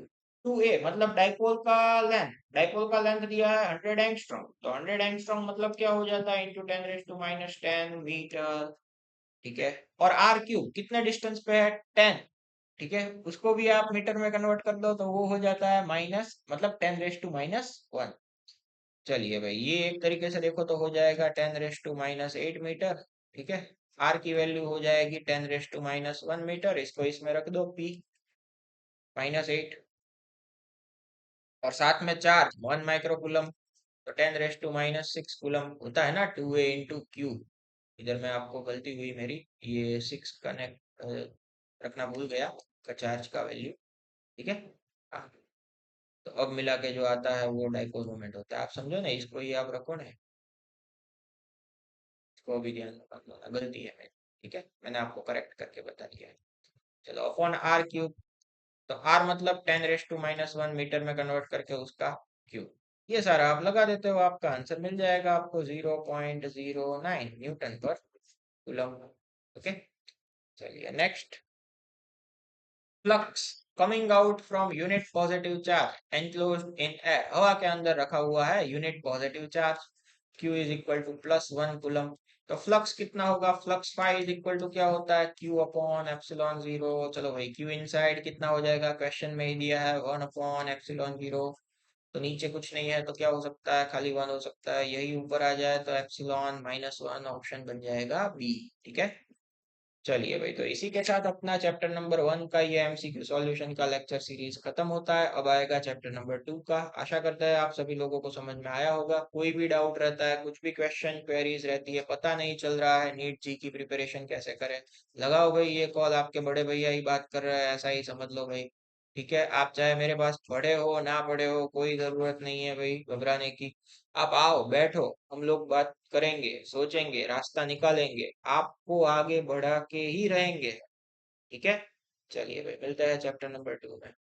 2a मतलब डाइपोल का लेंथ, डाइपोल का लेंथ दिया है 100 एंगस्ट्रॉम, तो 100 एंगस्ट्रॉम मतलब क्या हो जाता है? × 10⁻⁻10 मीटर। ठीक है, और आर क्यूब कितने डिस्टेंस पे है? 10। ठीक है, उसको भी आप मीटर में कन्वर्ट कर दो तो वो हो जाता है माइनस, मतलब 10⁻⁻1। चलिए भाई, ये एक तरीके से देखो तो हो जाएगा 10⁻⁻8 मीटर। ठीक है, आर की वैल्यू हो जाएगी 10⁻⁻1 मीटर, इसको इसमें रख दो, पी -8, और साथ में चार्ज 1 माइक्रोकूलम, तो 10⁻⁻6 कूलम होता है ना, 2a × Q। इधर मैं आपको गलती हुई मेरी, ये 6 कनेक्ट रखना भूल गया का चार्ज का वैल्यू। ठीक है, हाँ, तो अब मिला के जो आता है वो डाइपोल मोमेंट होता है। आप समझो ना, इसको ही आप रखो ना, इसको भी ध्यान रखना, गलती है मेरी। ठीक है, मैंने आपको करेक्ट करके बता दिया है। चलो, अपॉन आर क्यूब, तो आर मतलब 10⁻⁻1 मीटर में कन्वर्ट करके उसका क्यूब। ये सारा आप लगा देते हो, आपका आंसर मिल जाएगा आपको 0.09 न्यूटन पर कूलम। ओके, चलिए next. Flux coming out from unit positive charge enclosed in air. हवा के अंदर रखा हुआ है unit positive charge, Q is equal to +1 coulomb. तो फ्लक्स कितना होगा? Flux phi is equal to क्या होता है? Q upon epsilon 0। चलो भाई, Q इनसाइड कितना हो जाएगा? क्वेश्चन में ही दिया है 1 अपॉन एप्सिलॉन 0। तो नीचे कुछ नहीं है तो क्या हो सकता है? खाली 1 हो सकता है, यही ऊपर आ जाए तो एप्सिलॉन -1 ऑप्शन बन जाएगा बी। ठीक है, चलिए भाई, तो इसी के साथ अपना चैप्टर नंबर 1 का ये एमसीक्यू सॉल्यूशन का लेक्चर सीरीज खत्म होता है। अब आएगा चैप्टर नंबर 2 का। आशा करते हैं आप सभी लोगों को समझ में आया होगा। कोई भी डाउट रहता है, कुछ भी क्वेश्चन क्वेरीज रहती है, पता नहीं चल रहा है नीट जी की प्रिपरेशन कैसे करें, लगाओ भाई ये कॉल, आपके बड़े भैया ही बात कर रहे हैं, ऐसा ही समझ लो भाई। ठीक है, आप चाहे मेरे पास पढ़े हो ना पढ़े हो, कोई जरूरत नहीं है भाई घबराने की। आप आओ, बैठो, हम लोग बात करेंगे, सोचेंगे, रास्ता निकालेंगे, आपको आगे बढ़ा के ही रहेंगे। ठीक है, चलिए भाई, मिलते हैं चैप्टर नंबर 2 में।